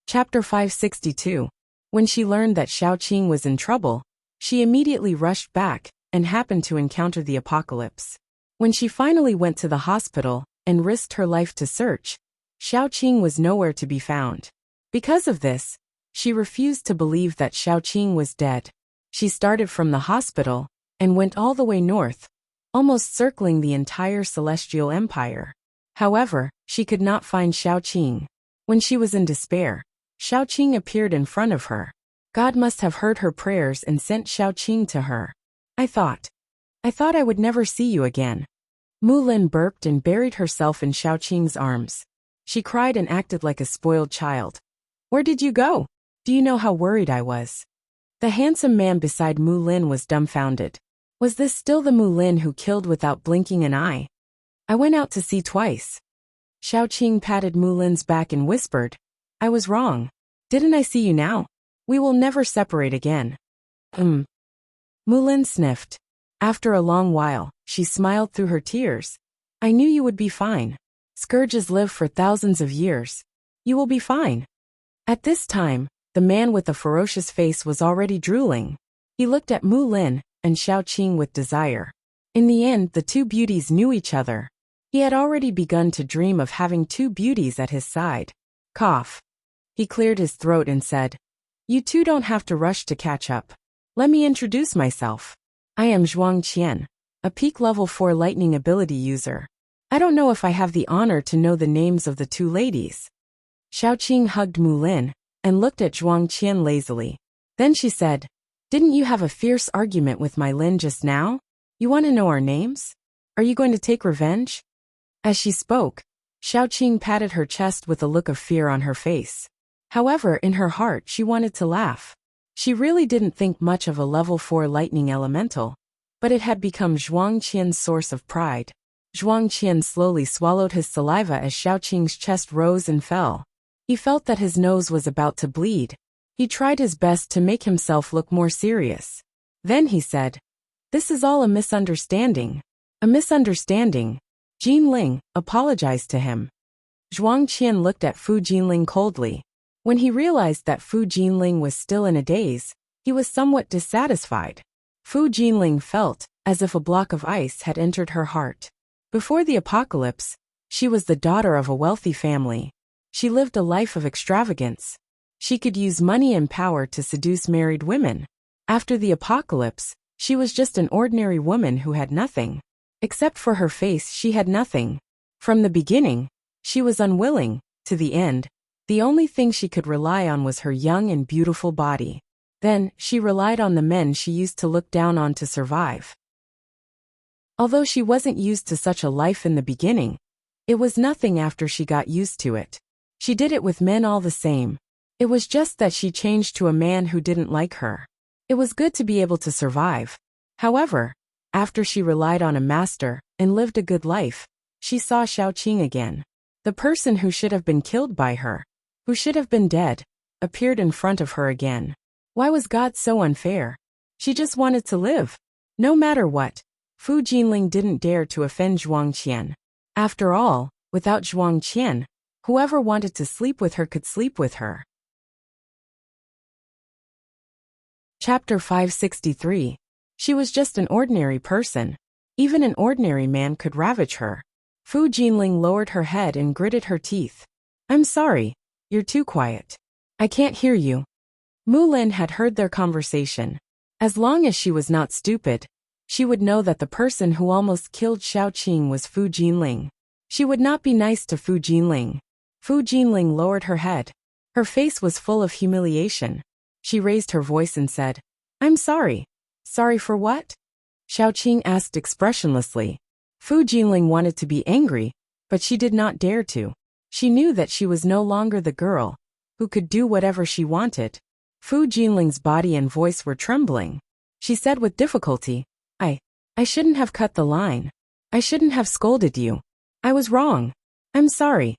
Chapter 562. When she learned that Xiaoqing was in trouble, she immediately rushed back and happened to encounter the apocalypse. When she finally went to the hospital and risked her life to search, Xiaoqing was nowhere to be found. Because of this, she refused to believe that Xiaoqing was dead. She started from the hospital and went all the way north, almost circling the entire celestial empire. However, she could not find Xiaoqing. When she was in despair, Xiaoqing appeared in front of her. God must have heard her prayers and sent Xiaoqing to her. I thought I would never see you again. Mulin burped and buried herself in Xiaoqing's arms. She cried and acted like a spoiled child. Where did you go? Do you know how worried I was? The handsome man beside Mulin was dumbfounded. Was this still the Mulin who killed without blinking an eye? I went out to see twice. Xiaoqing patted Mulin's back and whispered, I was wrong. Didn't I see you now? We will never separate again. Mulin sniffed. After a long while, she smiled through her tears. I knew you would be fine. Scourges live for thousands of years. You will be fine. At this time, the man with the ferocious face was already drooling. He looked at Mulin and Xiaoqing with desire. In the end, the two beauties knew each other. He had already begun to dream of having two beauties at his side. Cough. He cleared his throat and said, You two don't have to rush to catch up. Let me introduce myself. I am Zhuang Qian, a peak level 4 lightning ability user. I don't know if I have the honor to know the names of the two ladies. Xiaoqing hugged Mulin and looked at Zhuang Qian lazily. Then she said, Didn't you have a fierce argument with my Lin just now? You want to know our names? Are you going to take revenge? As she spoke, Xiaoqing patted her chest with a look of fear on her face. However, in her heart she wanted to laugh. She really didn't think much of a level 4 lightning elemental, but it had become Zhuang Qian's source of pride. Zhuang Qian slowly swallowed his saliva as Xiaoqing's chest rose and fell. He felt that his nose was about to bleed. He tried his best to make himself look more serious. Then he said, This is all a misunderstanding. A misunderstanding. Jinling, apologized to him. Zhuang Qian looked at Fu Jinling coldly. When he realized that Fu Jinling was still in a daze, he was somewhat dissatisfied. Fu Jinling felt as if a block of ice had entered her heart. Before the apocalypse, she was the daughter of a wealthy family. She lived a life of extravagance. She could use money and power to seduce married women. After the apocalypse, she was just an ordinary woman who had nothing. Except for her face, she had nothing. From the beginning, she was unwilling. To the end, the only thing she could rely on was her young and beautiful body. Then, she relied on the men she used to look down on to survive. Although she wasn't used to such a life in the beginning, it was nothing after she got used to it. She did it with men all the same. It was just that she changed to a man who didn't like her. It was good to be able to survive. However, after she relied on a master and lived a good life, she saw Xiaoqing again. The person who should have been killed by her, who should have been dead, appeared in front of her again. Why was God so unfair? She just wanted to live. No matter what, Fu Jinling didn't dare to offend Zhuang Qian. After all, without Zhuang Qian, whoever wanted to sleep with her could sleep with her. Chapter 563. She was just an ordinary person. Even an ordinary man could ravage her. Fu Jinling lowered her head and gritted her teeth. I'm sorry, you're too quiet. I can't hear you. Mu Lin had heard their conversation. As long as she was not stupid, she would know that the person who almost killed Xiao Qing was Fu Jinling. She would not be nice to Fu Jinling. Fu Jinling lowered her head. Her face was full of humiliation. She raised her voice and said, I'm sorry. Sorry for what? Xiao Qing asked expressionlessly. Fu Jinling wanted to be angry, but she did not dare to. She knew that she was no longer the girl who could do whatever she wanted. Fu Jinling's body and voice were trembling. She said with difficulty, I shouldn't have cut the line. I shouldn't have scolded you. I was wrong. I'm sorry.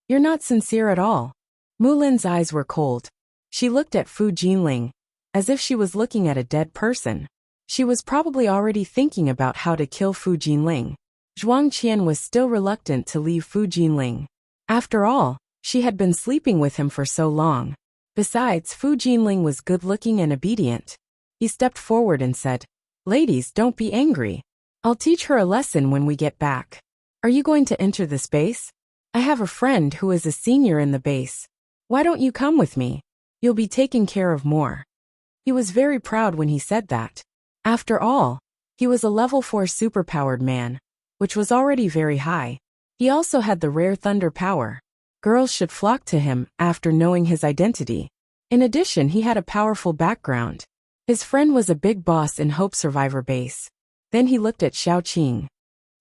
You're not sincere at all. Mu Lin's eyes were cold. She looked at Fu Jinling, as if she was looking at a dead person. She was probably already thinking about how to kill Fu Jinling. Zhuang Qian was still reluctant to leave Fu Jinling. After all, she had been sleeping with him for so long. Besides, Fu Jinling was good-looking and obedient. He stepped forward and said, Ladies, don't be angry. I'll teach her a lesson when we get back. Are you going to enter this base? I have a friend who is a senior in the base. Why don't you come with me? You'll be taken care of more. He was very proud when he said that. After all, he was a level 4 superpowered man, which was already very high. He also had the rare thunder power. Girls should flock to him after knowing his identity. In addition, he had a powerful background. His friend was a big boss in Hope Survivor base. Then he looked at Xiao Qing.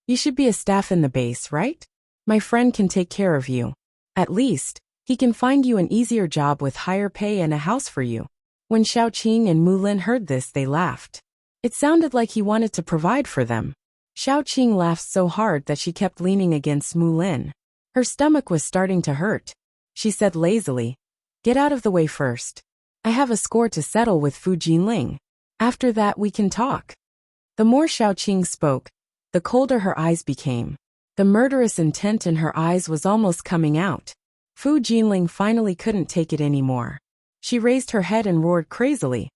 You should be a staff in the base, right? My friend can take care of you. At least, he can find you an easier job with higher pay and a house for you. When Xiao Qing and Mu Lin heard this, they laughed. It sounded like he wanted to provide for them. Xiao Qing laughed so hard that she kept leaning against Mu Lin. Her stomach was starting to hurt. She said lazily, Get out of the way first. I have a score to settle with Fu Jinling. After that we can talk. The more Xiao Qing spoke, the colder her eyes became. The murderous intent in her eyes was almost coming out. Fu Jinling finally couldn't take it anymore. She raised her head and roared crazily.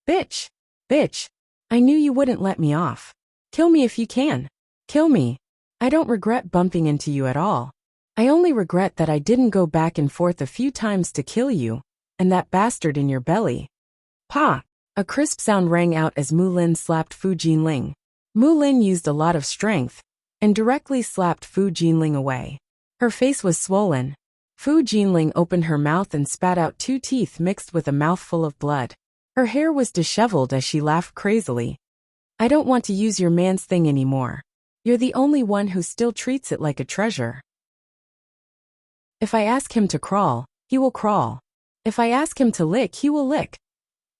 Bitch! Bitch! I knew you wouldn't let me off. Kill me if you can. Kill me. I don't regret bumping into you at all. I only regret that I didn't go back and forth a few times to kill you, and that bastard in your belly. Pa! A crisp sound rang out as Mu Lin slapped Fu Jinling. Mu Lin used a lot of strength, and directly slapped Fu Jinling away. Her face was swollen. Fu Jinling opened her mouth and spat out 2 teeth mixed with a mouthful of blood. Her hair was disheveled as she laughed crazily. I don't want to use your man's thing anymore. You're the only one who still treats it like a treasure. If I ask him to crawl, he will crawl. If I ask him to lick, he will lick.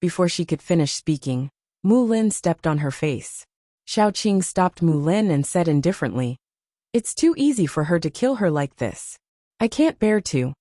Before she could finish speaking, Mu Lin stepped on her face. Xiao Qing stopped Mu Lin and said indifferently, It's too easy for her to kill her like this. I can't bear to.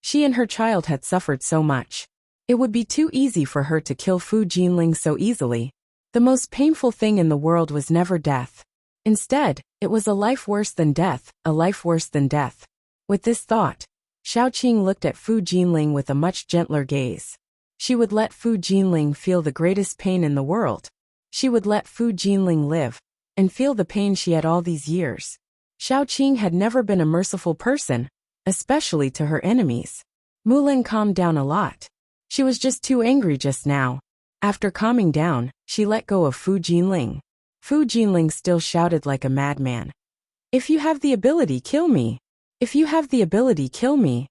She and her child had suffered so much. It would be too easy for her to kill Fu Jinling so easily. The most painful thing in the world was never death. Instead, it was a life worse than death, a life worse than death. With this thought, Xiao Qing looked at Fu Jinling with a much gentler gaze. She would let Fu Jinling feel the greatest pain in the world. She would let Fu Jinling live, and feel the pain she had all these years. Xiao Qing had never been a merciful person, especially to her enemies. Mu Lin calmed down a lot. She was just too angry just now. After calming down, she let go of Fu Jinling. Fu Jinling still shouted like a madman. If you have the ability, kill me. If you have the ability, kill me.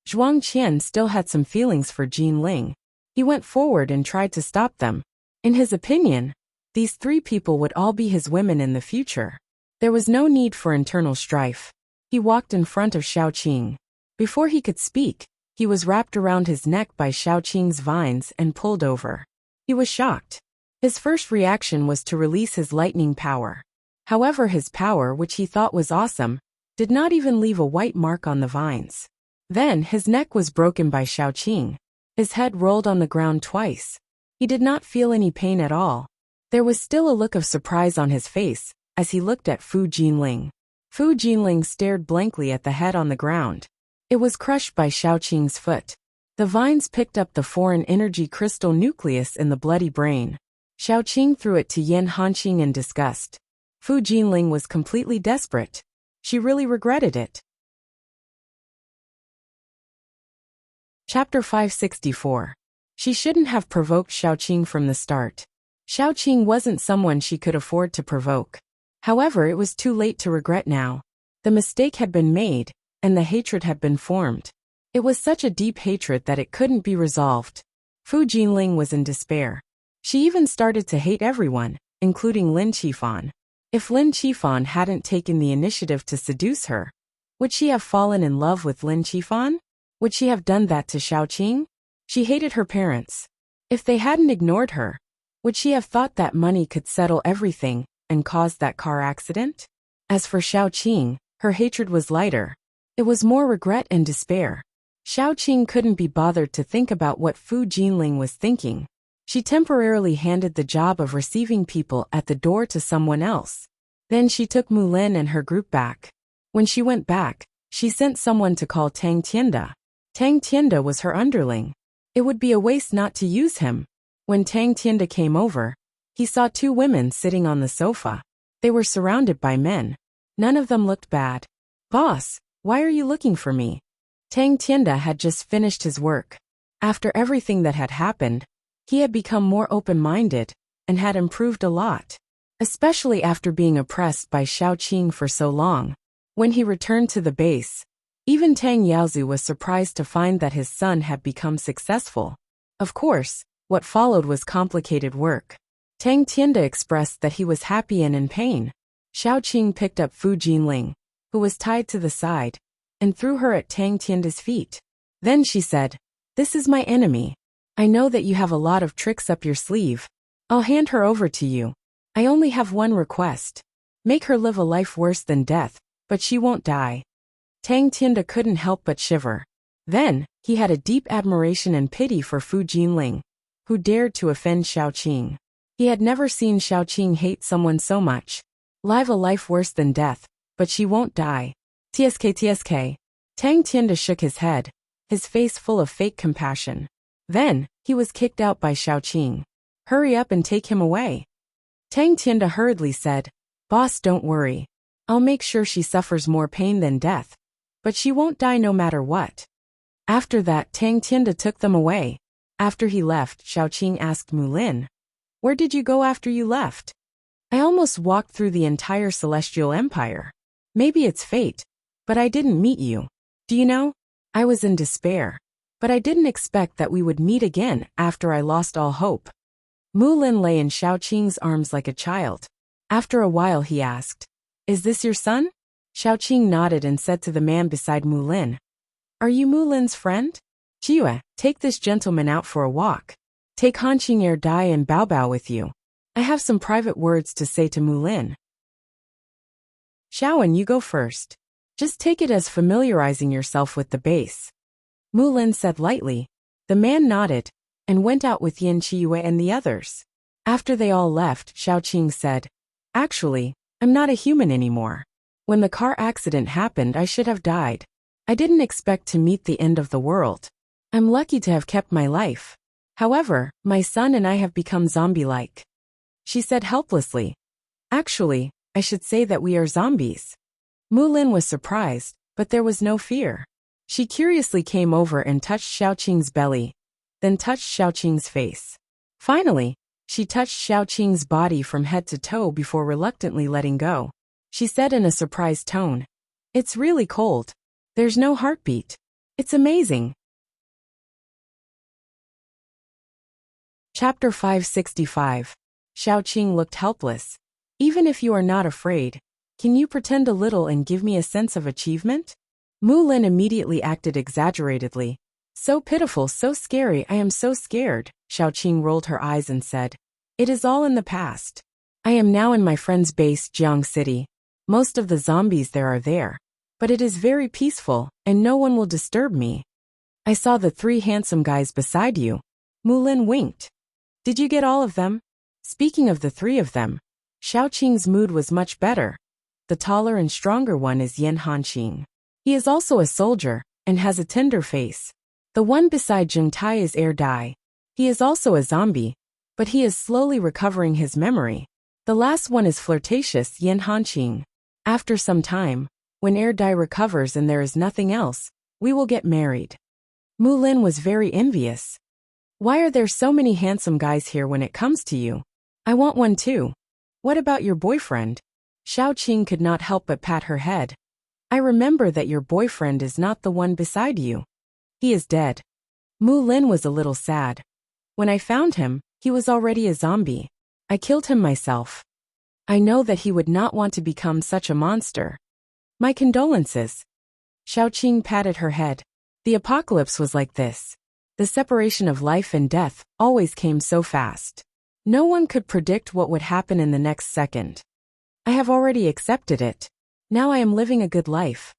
Zhuang Qian still had some feelings for Jinling. He went forward and tried to stop them. In his opinion, these 3 people would all be his women in the future. There was no need for internal strife. He walked in front of Xiao Qing. Before he could speak, he was wrapped around his neck by Xiao Qing's vines and pulled over. He was shocked. His first reaction was to release his lightning power. However, his power, which he thought was awesome, did not even leave a white mark on the vines. Then his neck was broken by Xiao Qing. His head rolled on the ground twice. He did not feel any pain at all. There was still a look of surprise on his face as he looked at Fu Jinling. Fu Jinling stared blankly at the head on the ground. It was crushed by Xiaoqing's foot. The vines picked up the foreign energy crystal nucleus in the bloody brain. Xiaoqing threw it to Yan Hanqing in disgust. Fu Jinling was completely desperate. She really regretted it. Chapter 564. She shouldn't have provoked Xiaoqing from the start. Xiaoqing wasn't someone she could afford to provoke. However, it was too late to regret now. The mistake had been made, and the hatred had been formed. It was such a deep hatred that it couldn't be resolved. Fu Jinling was in despair. She even started to hate everyone, including Lin Qifan. If Lin Qifan hadn't taken the initiative to seduce her, would she have fallen in love with Lin Qifan? Would she have done that to Xiaoqing? She hated her parents. If they hadn't ignored her, would she have thought that money could settle everything and cause that car accident? As for Xiaoqing, her hatred was lighter. It was more regret and despair. Xiaoqing couldn't be bothered to think about what Fu Jinling was thinking. She temporarily handed the job of receiving people at the door to someone else. Then she took Mulin and her group back. When she went back, she sent someone to call Tang Tianda. Tang Tianda was her underling. It would be a waste not to use him. When Tang Tianda came over, he saw two women sitting on the sofa. They were surrounded by men. None of them looked bad. "Boss, why are you looking for me?" Tang Tianda had just finished his work. After everything that had happened, he had become more open-minded and had improved a lot, especially after being oppressed by Xiaoqing for so long. When he returned to the base, even Tang Yaozu was surprised to find that his son had become successful. Of course, what followed was complicated work. Tang Tianda expressed that he was happy and in pain. Xiaoqing picked up Fu Jinling, who was tied to the side, and threw her at Tang Tianda's feet. Then she said, "This is my enemy. I know that you have a lot of tricks up your sleeve. I'll hand her over to you. I only have one request. Make her live a life worse than death, but she won't die." Tang Tianda couldn't help but shiver. Then, he had a deep admiration and pity for Fu Jinling, who dared to offend Xiaoqing. He had never seen Xiaoqing hate someone so much. Live a life worse than death, but she won't die. TSK. Tang Tianda shook his head, his face full of fake compassion. Then, he was kicked out by Xiaoqing. "Hurry up and take him away." Tang Tianda hurriedly said, "Boss, don't worry. I'll make sure she suffers more pain than death. But she won't die no matter what." After that, Tang Tianda took them away. After he left, Xiaoqing asked Mulin, "Where did you go after you left?" "I almost walked through the entire Celestial Empire. Maybe it's fate, but I didn't meet you. Do you know? I was in despair. But I didn't expect that we would meet again after I lost all hope." Mulin lay in Xiaoqing's arms like a child. After a while he asked, "Is this your son?" Xiaoqing nodded and said to the man beside Mulin, "Are you Mulin's friend? Jiue, take this gentleman out for a walk. Take Hanqing Er Dai and Bao Bao with you. I have some private words to say to Mulin." "Xiaowen, you go first. Just take it as familiarizing yourself with the base." Mulin said lightly. The man nodded, and went out with Yin Qiyu and the others. After they all left, Xiaoqing said, "Actually, I'm not a human anymore. When the car accident happened, I should have died. I didn't expect to meet the end of the world. I'm lucky to have kept my life. However, my son and I have become zombie-like." She said helplessly, "Actually, I should say that we are zombies." Mulin was surprised, but there was no fear. She curiously came over and touched Xiaoqing's belly, then touched Xiaoqing's face. Finally, she touched Xiaoqing's body from head to toe before reluctantly letting go. She said in a surprised tone, "It's really cold. There's no heartbeat. It's amazing." Chapter 565. Xiaoqing looked helpless. "Even if you are not afraid, can you pretend a little and give me a sense of achievement?" Mulin immediately acted exaggeratedly. "So pitiful, so scary, I am so scared." Xiaoqing rolled her eyes and said, "It is all in the past. I am now in my friend's base, Jiang City. Most of the zombies there are there. But it is very peaceful, and no one will disturb me. I saw the 3 handsome guys beside you." Mulin winked. "Did you get all of them?" Speaking of the three of them, Xiaoqing's mood was much better. The taller and stronger one is Yan Hanqing. He is also a soldier, and has a tender face. The one beside Zhengtai is Air Dai. He is also a zombie, but he is slowly recovering his memory. The last one is flirtatious Yan Hanqing. After some time, when Air Dai recovers and there is nothing else, we will get married. Mu Lin was very envious. Why are there so many handsome guys here when it comes to you? I want one too. What about your boyfriend? Xiaoqing could not help but pat her head. I remember that your boyfriend is not the one beside you. He is dead. Mu Lin was a little sad. When I found him, he was already a zombie. I killed him myself. I know that he would not want to become such a monster. My condolences. Xiaoqing patted her head. The apocalypse was like this. The separation of life and death always came so fast. No one could predict what would happen in the next second. I have already accepted it. Now I am living a good life.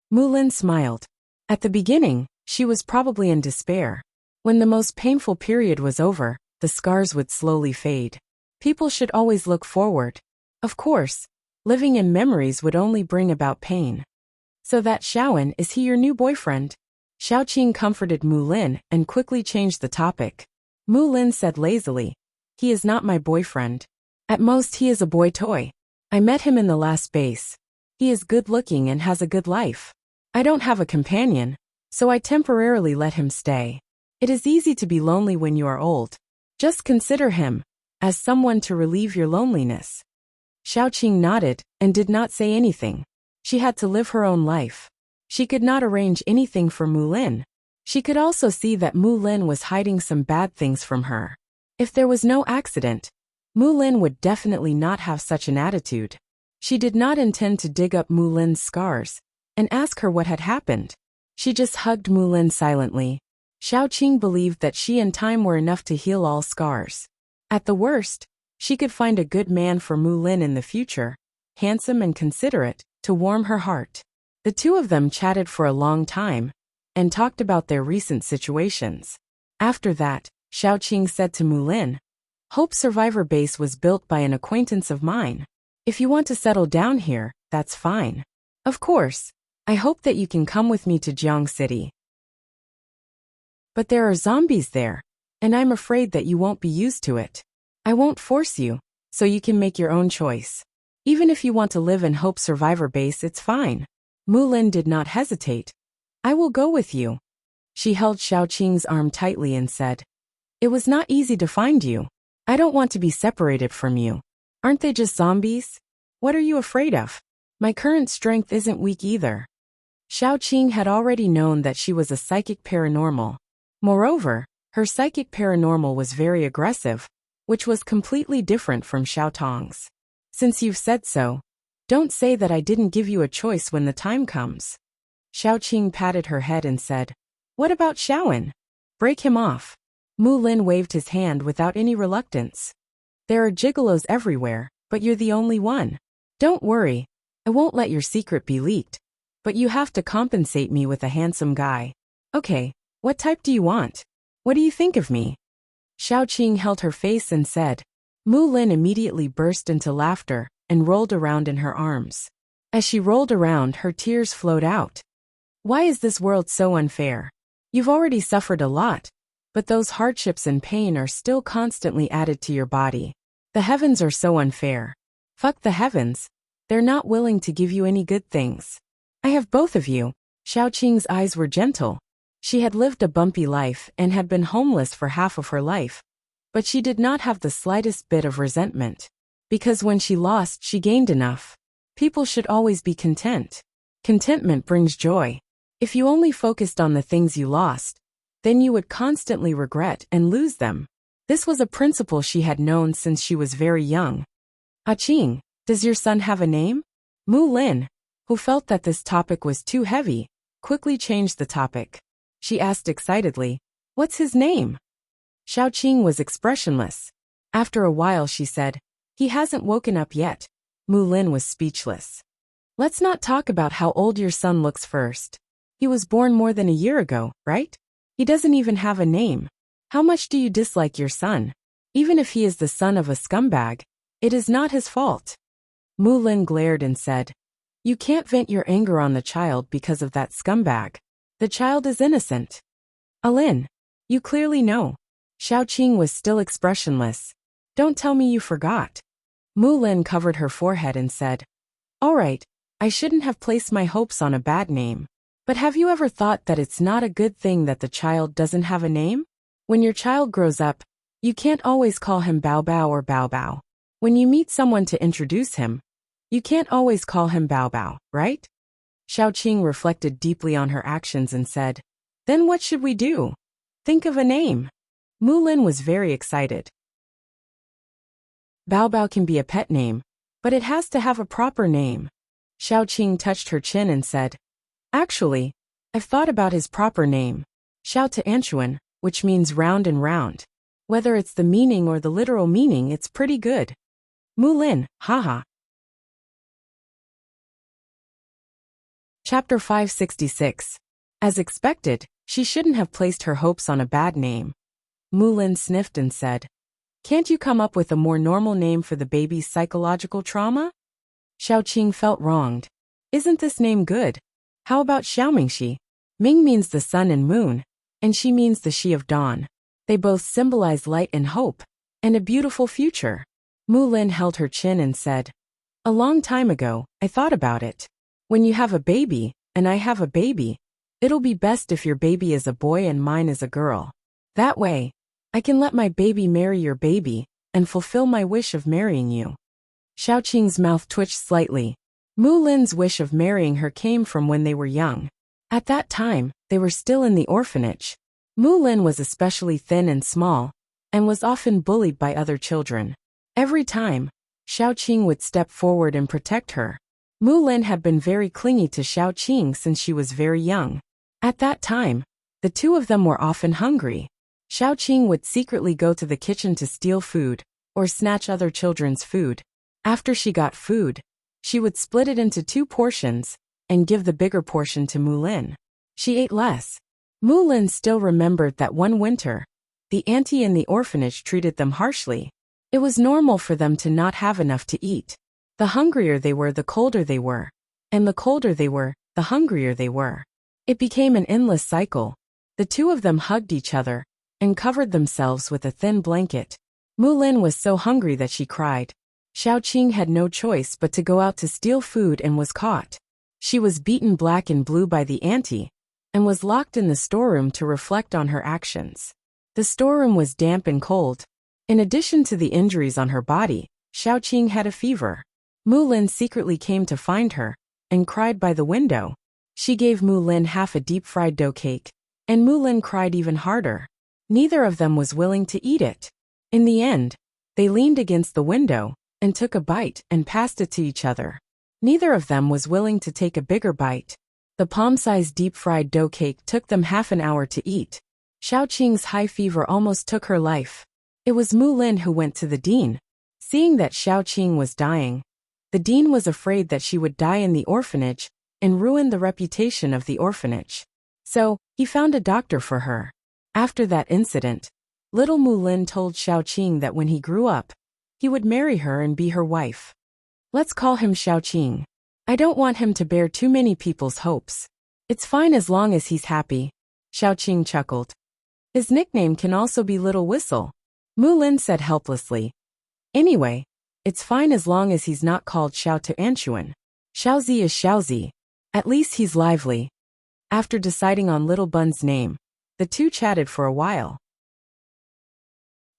Mu Lin smiled. At the beginning, she was probably in despair. When the most painful period was over, the scars would slowly fade. People should always look forward. Of course, living in memories would only bring about pain. So that Xiaowen, is he your new boyfriend? Xiaoqing comforted Mu Lin and quickly changed the topic. Mu Lin said lazily, he is not my boyfriend. At most he is a boy toy. I met him in the last base. He is good looking and has a good life. I don't have a companion, so I temporarily let him stay. It is easy to be lonely when you are old. Just consider him as someone to relieve your loneliness. Xiaoqing nodded and did not say anything. She had to live her own life. She could not arrange anything for Mu Lin. She could also see that Mu Lin was hiding some bad things from her. If there was no accident, Mu Lin would definitely not have such an attitude. She did not intend to dig up Mu Lin's scars and ask her what had happened. She just hugged Mu Lin silently. Xiaoqing believed that she and time were enough to heal all scars. At the worst, she could find a good man for Mu Lin in the future, handsome and considerate, to warm her heart. The two of them chatted for a long time and talked about their recent situations. After that, Xiaoqing said to Mu Lin, Hope Survivor Base was built by an acquaintance of mine. If you want to settle down here, that's fine. Of course, I hope that you can come with me to Jiang City. But there are zombies there, and I'm afraid that you won't be used to it. I won't force you, so you can make your own choice. Even if you want to live in Hope Survivor Base, it's fine. Mu Lin did not hesitate. I will go with you. She held Xiaoqing's arm tightly and said, It was not easy to find you. I don't want to be separated from you. Aren't they just zombies? What are you afraid of? My current strength isn't weak either. Xiaoqing had already known that she was a psychic paranormal. Moreover, her psychic paranormal was very aggressive, which was completely different from Xiaotong's. Since you've said so, don't say that I didn't give you a choice when the time comes. Xiaoqing patted her head and said, What about Xiaowen? Break him off. Mu Lin waved his hand without any reluctance. There are gigolos everywhere, but you're the only one. Don't worry, I won't let your secret be leaked. But you have to compensate me with a handsome guy. Okay, what type do you want? What do you think of me? Xiaoqing held her face and said. Mu Lin immediately burst into laughter and rolled around in her arms. As she rolled around, her tears flowed out. Why is this world so unfair? You've already suffered a lot, but those hardships and pain are still constantly added to your body. The heavens are so unfair. Fuck the heavens. They're not willing to give you any good things. I have both of you. Xiaoqing's eyes were gentle. She had lived a bumpy life and had been homeless for half of her life. But she did not have the slightest bit of resentment. Because when she lost, she gained enough. People should always be content. Contentment brings joy. If you only focused on the things you lost, then you would constantly regret and lose them. This was a principle she had known since she was very young. Qing, does your son have a name? Mu Lin, who felt that this topic was too heavy, quickly changed the topic. She asked excitedly, What's his name? Xiaoqing was expressionless. After a while she said, He hasn't woken up yet. Mu Lin was speechless. Let's not talk about how old your son looks first. He was born more than a year ago, right? He doesn't even have a name. How much do you dislike your son? Even if he is the son of a scumbag, it is not his fault. Mu Lin glared and said, "You can't vent your anger on the child because of that scumbag. The child is innocent." "Alin, you clearly know." Xiaoqing was still expressionless. "Don't tell me you forgot." Mu Lin covered her forehead and said, "All right, I shouldn't have placed my hopes on a bad name. But have you ever thought that it's not a good thing that the child doesn't have a name? When your child grows up, you can't always call him Bao Bao or Bao Bao. When you meet someone to introduce him, you can't always call him Bao Bao, right?" Xiaoqing reflected deeply on her actions and said, "Then what should we do? Think of a name." Mu Lin was very excited. Bao Bao can be a pet name, but it has to have a proper name. Xiaoqing touched her chin and said, "Actually, I've thought about his proper name. Xiao to Anchuan, which means round and round. Whether it's the meaning or the literal meaning, it's pretty good." Mu Lin, haha. Chapter 566. As expected, she shouldn't have placed her hopes on a bad name. Mu Lin sniffed and said, "Can't you come up with a more normal name for the baby's psychological trauma?" Xiaoqing felt wronged. "Isn't this name good? How about Xiaomingxi? Ming means the sun and moon, and Xi means the Xi of dawn. They both symbolize light and hope, and a beautiful future." Mu Lin held her chin and said, "A long time ago, I thought about it. When you have a baby, and I have a baby, it'll be best if your baby is a boy and mine is a girl. That way, I can let my baby marry your baby, and fulfill my wish of marrying you." Xiaoqing's mouth twitched slightly. Mu Lin's wish of marrying her came from when they were young. At that time, they were still in the orphanage. Mu Lin was especially thin and small, and was often bullied by other children. Every time, Xiaoqing would step forward and protect her. Mu Lin had been very clingy to Xiaoqing since she was very young. At that time, the two of them were often hungry. Xiaoqing would secretly go to the kitchen to steal food, or snatch other children's food. After she got food, she would split it into 2 portions, and give the bigger portion to Mu Lin. She ate less. Mu Lin still remembered that one winter, the auntie in the orphanage treated them harshly. It was normal for them to not have enough to eat. The hungrier they were, the colder they were. And the colder they were, the hungrier they were. It became an endless cycle. The two of them hugged each other, and covered themselves with a thin blanket. Mu Lin was so hungry that she cried. Xiaoqing had no choice but to go out to steal food and was caught. She was beaten black and blue by the auntie, and was locked in the storeroom to reflect on her actions. The storeroom was damp and cold. In addition to the injuries on her body, Xiaoqing had a fever. Mu Lin secretly came to find her, and cried by the window. She gave Mu Lin half a deep-fried dough cake, and Mu Lin cried even harder. Neither of them was willing to eat it. In the end, they leaned against the window, and took a bite and passed it to each other. Neither of them was willing to take a bigger bite. The palm-sized deep-fried dough cake took them half an hour to eat. Xiaoqing's high fever almost took her life. It was Mu Lin who went to the dean. Seeing that Xiaoqing was dying, the dean was afraid that she would die in the orphanage and ruin the reputation of the orphanage. So, he found a doctor for her. After that incident, little Mu Lin told Xiaoqing that when he grew up, he would marry her and be her wife. Let's call him Xiaoqing. I don't want him to bear too many people's hopes. It's fine as long as he's happy. Xiaoqing chuckled. His nickname can also be Little Whistle. Mu Lin said helplessly. Anyway, it's fine as long as he's not called Xiao to Anchuan. Xiaozi is Xiaozi. At least he's lively. After deciding on Little Bun's name, the two chatted for a while.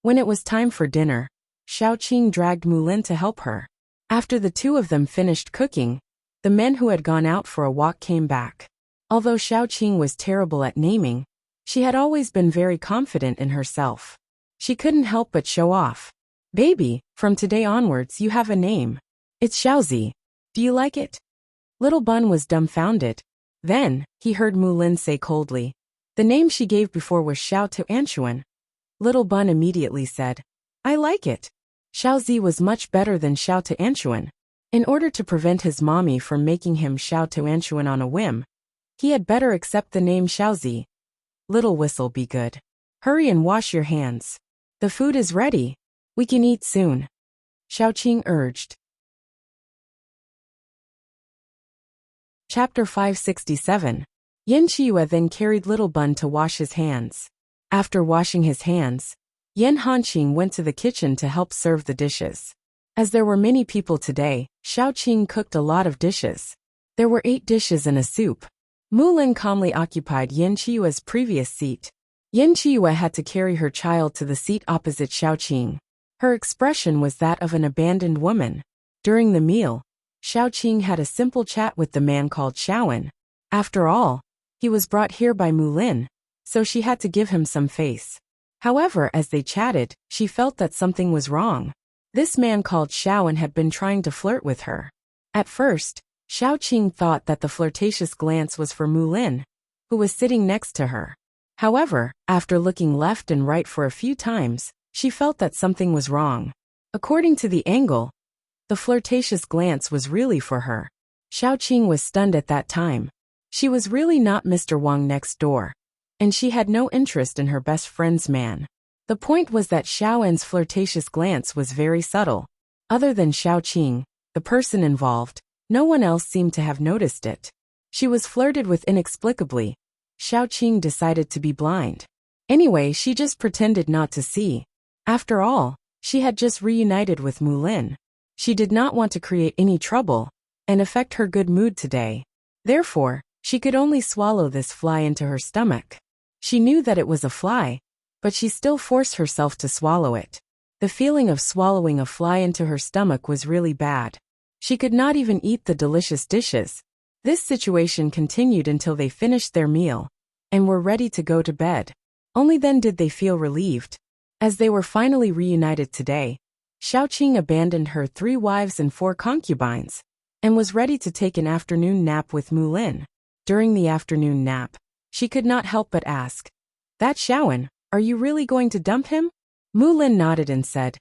When it was time for dinner, Xiaoqing dragged Mu Lin to help her. After the two of them finished cooking, the men who had gone out for a walk came back. Although Xiaoqing was terrible at naming, she had always been very confident in herself. She couldn't help but show off. Baby, from today onwards you have a name. It's Xiaozi. Do you like it? Little Bun was dumbfounded. Then, he heard Mu Lin say coldly. The name she gave before was Xiao to Anchuan. Little Bun immediately said, I like it. Xiaozi was much better than Xiao to Anchuan. In order to prevent his mommy from making him Xiao to Anchuan on a whim, he had better accept the name Xiaozi. Little Whistle, be good. Hurry and wash your hands. The food is ready. We can eat soon, Xiaoqing urged. Chapter 567. Yan Qiyue then carried Little Bun to wash his hands. After washing his hands, Yan Hanqing went to the kitchen to help serve the dishes. As there were many people today, Xiaoqing cooked a lot of dishes. There were 8 dishes and a soup. Mulin calmly occupied Yan Qiyue's previous seat. Yan Qiyue had to carry her child to the seat opposite Xiaoqing. Her expression was that of an abandoned woman. During the meal, Xiaoqing had a simple chat with the man called Xiaowen. After all, he was brought here by Mulin, so she had to give him some face. However, as they chatted, she felt that something was wrong. This man called Xiaowen had been trying to flirt with her. At first, Xiaoqing thought that the flirtatious glance was for Mulin, who was sitting next to her. However, after looking left and right for a few times, she felt that something was wrong. According to the angle, the flirtatious glance was really for her. Xiaoqing was stunned at that time. She was really not Mr. Wang next door, and she had no interest in her best friend's man. The point was that Xiaowen's flirtatious glance was very subtle. Other than Xiaoqing, the person involved, no one else seemed to have noticed it. She was flirted with inexplicably. Xiaoqing decided to be blind. Anyway, she just pretended not to see. After all, she had just reunited with Mulin. She did not want to create any trouble and affect her good mood today. Therefore, she could only swallow this fly into her stomach. She knew that it was a fly, but she still forced herself to swallow it. The feeling of swallowing a fly into her stomach was really bad. She could not even eat the delicious dishes. This situation continued until they finished their meal and were ready to go to bed. Only then did they feel relieved. As they were finally reunited today, Xiaoqing abandoned her 3 wives and 4 concubines and was ready to take an afternoon nap with Mulin. During the afternoon nap, she could not help but ask, "That Xiaowen, are you really going to dump him?" Mulin nodded and said,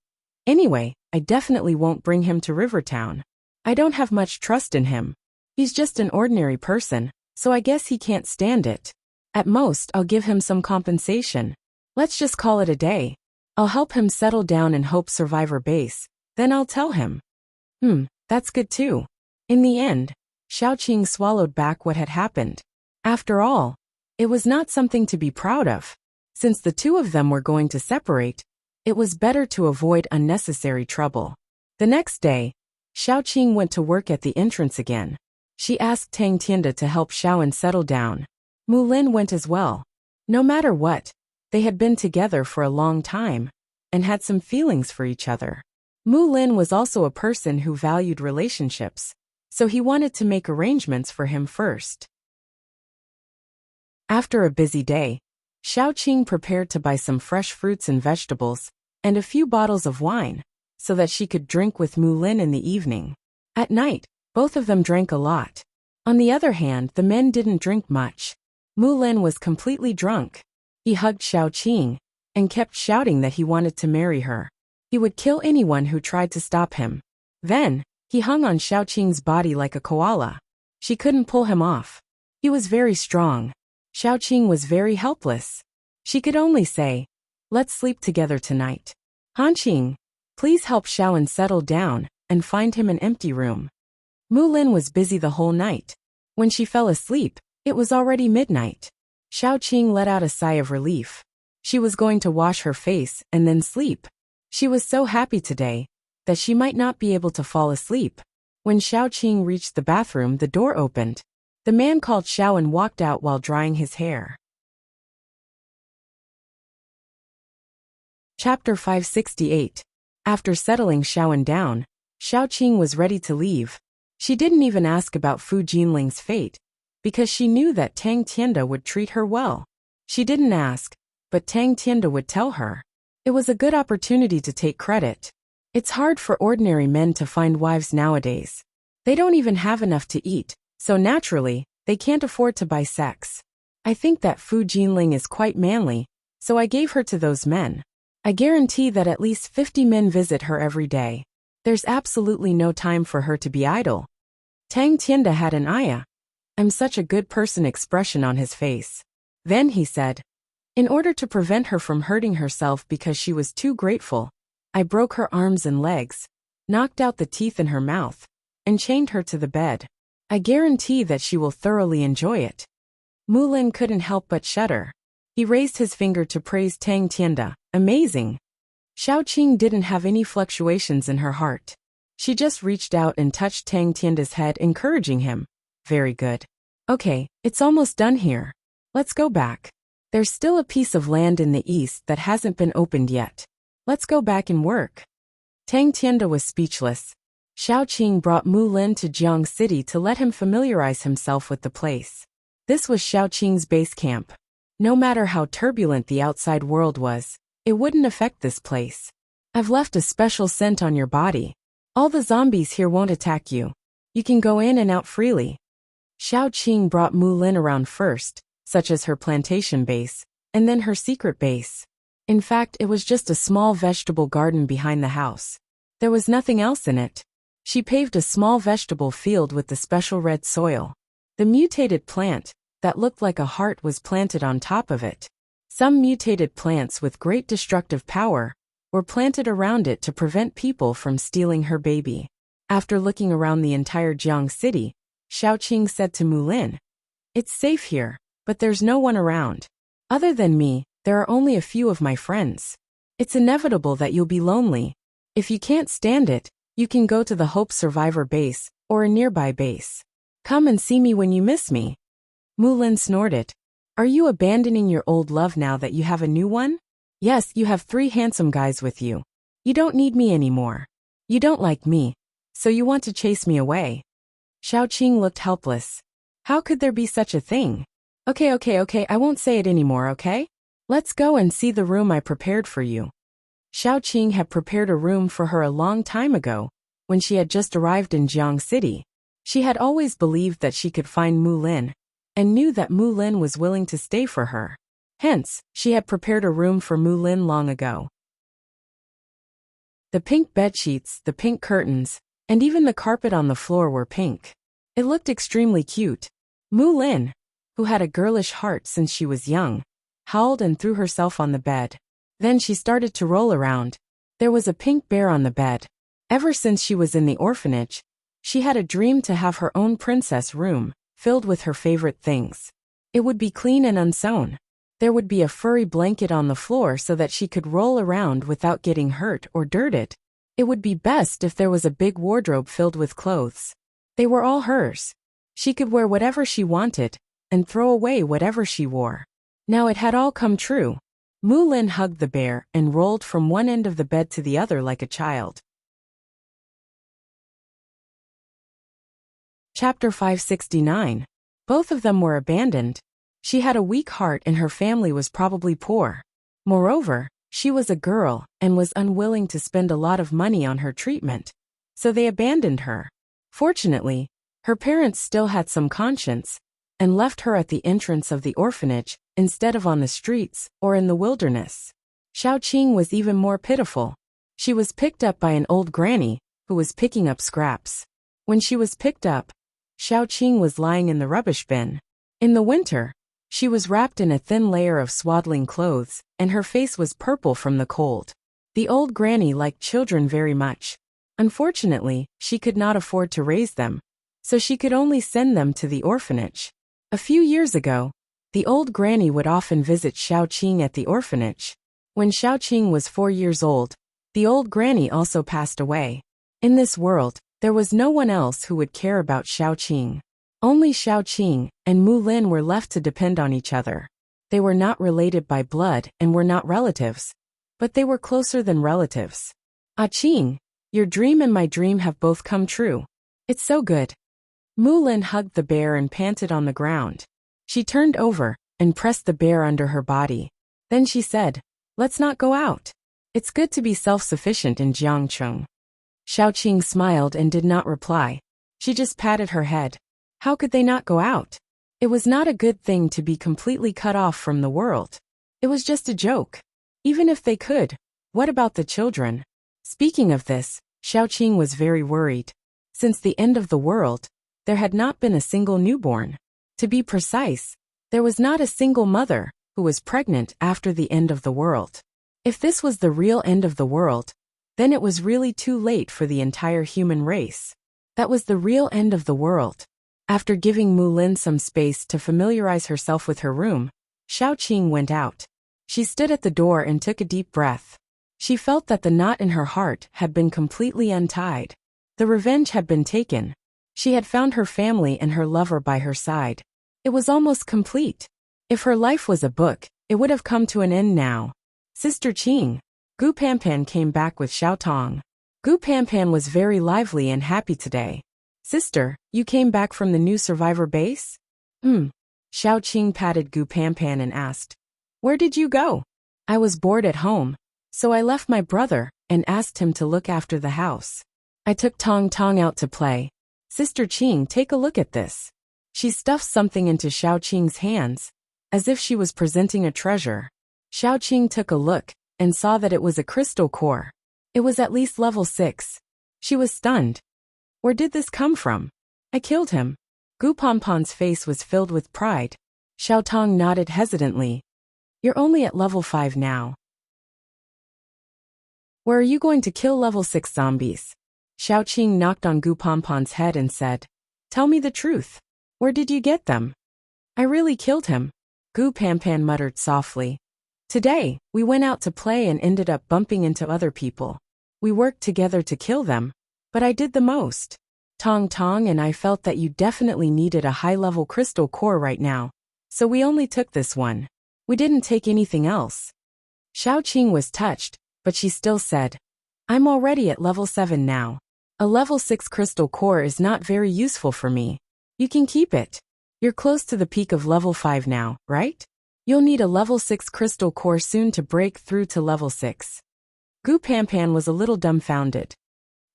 "Anyway, I definitely won't bring him to Rivertown. I don't have much trust in him. He's just an ordinary person, so I guess he can't stand it. At most, I'll give him some compensation. Let's just call it a day. I'll help him settle down in Hope Survivor Base, then I'll tell him." That's good too. In the end, Xiaoqing swallowed back what had happened. After all, it was not something to be proud of. Since the 2 of them were going to separate, it was better to avoid unnecessary trouble. The next day, Xiaoqing went to work at the entrance again. She asked Tang Tianda to help Xiaowen settle down. Mulin went as well. No matter what, they had been together for a long time and had some feelings for each other. Mulin was also a person who valued relationships, so he wanted to make arrangements for him first. After a busy day, Xiaoqing prepared to buy some fresh fruits and vegetables and a few bottles of wine so that she could drink with Mulin in the evening. At night, both of them drank a lot. On the other hand, the men didn't drink much. Mulin was completely drunk. He hugged Xiaoqing and kept shouting that he wanted to marry her. He would kill anyone who tried to stop him. Then, he hung on Xiaoqing's body like a koala. She couldn't pull him off. He was very strong. Xiaoqing was very helpless. She could only say, "Let's sleep together tonight. Hanqing, please help Xiaowen settle down and find him an empty room." Mulin was busy the whole night. When she fell asleep, it was already midnight. Xiaoqing let out a sigh of relief. She was going to wash her face and then sleep. She was so happy today that she might not be able to fall asleep. When Xiaoqing reached the bathroom, the door opened. The man called Xiaowen walked out while drying his hair. Chapter 568. After settling Xiaowen down, Xiaoqing was ready to leave. She didn't even ask about Fu Jinling's fate, because she knew that Tang Tianda would treat her well. She didn't ask, but Tang Tianda would tell her. It was a good opportunity to take credit. It's hard for ordinary men to find wives nowadays. They don't even have enough to eat, so naturally, they can't afford to buy sex. I think that Fu Jinling is quite manly, so I gave her to those men. I guarantee that at least 50 men visit her every day. There's absolutely no time for her to be idle. Tang Tianda had an I'm such a good person expression on his face. Then he said, in order to prevent her from hurting herself because she was too grateful, I broke her arms and legs, knocked out the teeth in her mouth, and chained her to the bed. I guarantee that she will thoroughly enjoy it. Mulin couldn't help but shudder. He raised his finger to praise Tang Tianda. Amazing. Xiaoqing didn't have any fluctuations in her heart. She just reached out and touched Tang Tianda's head, encouraging him. Very good. Okay, it's almost done here. Let's go back. There's still a piece of land in the east that hasn't been opened yet. Let's go back and work. Tang Tianda was speechless. Xiaoqing brought Mulin to Jiang City to let him familiarize himself with the place. This was Xiaoqing's base camp. No matter how turbulent the outside world was, it wouldn't affect this place. I've left a special scent on your body. All the zombies here won't attack you. You can go in and out freely. Xiaoqing brought Mulin around first, such as her plantation base, and then her secret base. In fact, it was just a small vegetable garden behind the house. There was nothing else in it. She paved a small vegetable field with the special red soil. The mutated plant, that looked like a heart, was planted on top of it. Some mutated plants with great destructive power were planted around it to prevent people from stealing her baby. After looking around the entire Jiang City, Xiaoqing said to Mulin, "It's safe here, but there's no one around. Other than me, there are only a few of my friends. It's inevitable that you'll be lonely. If you can't stand it, you can go to the Hope Survivor base or a nearby base. Come and see me when you miss me." Mulin snorted. "Are you abandoning your old love now that you have a new one? Yes, you have 3 handsome guys with you. You don't need me anymore. You don't like me, so you want to chase me away." Xiaoqing looked helpless. How could there be such a thing? Okay, I won't say it anymore, okay? Let's go and see the room I prepared for you. Xiaoqing had prepared a room for her a long time ago, when she had just arrived in Jiang City. She had always believed that she could find Mulin, and knew that Mulin was willing to stay for her. Hence, she had prepared a room for Mulin long ago. The pink bedsheets, the pink curtains, and even the carpet on the floor were pink. It looked extremely cute. Mulin, who had a girlish heart since she was young, howled and threw herself on the bed. Then she started to roll around. There was a pink bear on the bed. Ever since she was in the orphanage, she had a dream to have her own princess room, filled with her favorite things. It would be clean and unsewn. There would be a furry blanket on the floor so that she could roll around without getting hurt or dirted. It would be best if there was a big wardrobe filled with clothes. They were all hers. She could wear whatever she wanted, and throw away whatever she wore. Now it had all come true. Mulin hugged the bear and rolled from one end of the bed to the other like a child. Chapter 569. Both of them were abandoned. She had a weak heart and her family was probably poor. Moreover, she was a girl and was unwilling to spend a lot of money on her treatment. So they abandoned her. Fortunately, her parents still had some conscience, and left her at the entrance of the orphanage, instead of on the streets or in the wilderness. Xiaoqing was even more pitiful. She was picked up by an old granny, who was picking up scraps. When she was picked up, Xiaoqing was lying in the rubbish bin. In the winter, she was wrapped in a thin layer of swaddling clothes, and her face was purple from the cold. The old granny liked children very much. Unfortunately, she could not afford to raise them, so she could only send them to the orphanage. A few years ago, the old granny would often visit Xiaoqing at the orphanage. When Xiaoqing was 4 years old, the old granny also passed away. In this world, there was no one else who would care about Xiaoqing. Only Xiaoqing and Mulin were left to depend on each other. They were not related by blood and were not relatives, but they were closer than relatives. Ah Qing, your dream and my dream have both come true. It's so good. Mulin hugged the bear and panted on the ground. She turned over and pressed the bear under her body. Then she said, "Let's not go out. It's good to be self-sufficient in Jiangcheng." Xiaoqing smiled and did not reply. She just patted her head. How could they not go out? It was not a good thing to be completely cut off from the world. It was just a joke. Even if they could, what about the children? Speaking of this, Xiaoqing was very worried. Since the end of the world, there had not been a single newborn. To be precise, there was not a single mother who was pregnant after the end of the world. If this was the real end of the world, then it was really too late for the entire human race. That was the real end of the world. After giving Mulin some space to familiarize herself with her room, Xiaoqing went out. She stood at the door and took a deep breath. She felt that the knot in her heart had been completely untied. The revenge had been taken. She had found her family and her lover by her side. It was almost complete. If her life was a book, it would have come to an end now. Sister Qing. Gu Panpan came back with Xiaotong. Gu Panpan was very lively and happy today. Sister, you came back from the new survivor base? Xiaoqing patted Gu Panpan and asked, "Where did you go?" "I was bored at home, so I left my brother and asked him to look after the house. I took Tong Tong out to play. Sister Qing, take a look at this." She stuffed something into Xiaoqing's hands, as if she was presenting a treasure. Xiaoqing took a look and saw that it was a crystal core. It was at least level 6. She was stunned. "Where did this come from?" "I killed him." Gu Panpan's face was filled with pride. Xiaotong nodded hesitantly. "You're only at level 5 now. Where are you going to kill level 6 zombies?" Xiaoqing knocked on Gu Panpan's head and said, "Tell me the truth. Where did you get them?" "I really killed him," Gu Panpan muttered softly. "Today, we went out to play and ended up bumping into other people. We worked together to kill them, but I did the most. Tong Tong and I felt that you definitely needed a high-level crystal core right now, so we only took this one. We didn't take anything else." Xiaoqing was touched, but she still said, "I'm already at level 7 now. A level 6 crystal core is not very useful for me. You can keep it. You're close to the peak of level 5 now, right? You'll need a level 6 crystal core soon to break through to level 6. Gu Panpan was a little dumbfounded.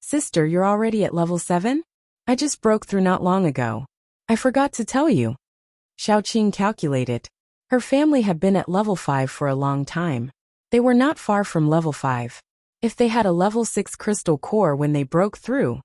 "Sister, you're already at level 7? I just broke through not long ago. I forgot to tell you." Xiaoqing calculated. Her family had been at level 5 for a long time. They were not far from level 5. If they had a level 6 crystal core when they broke through,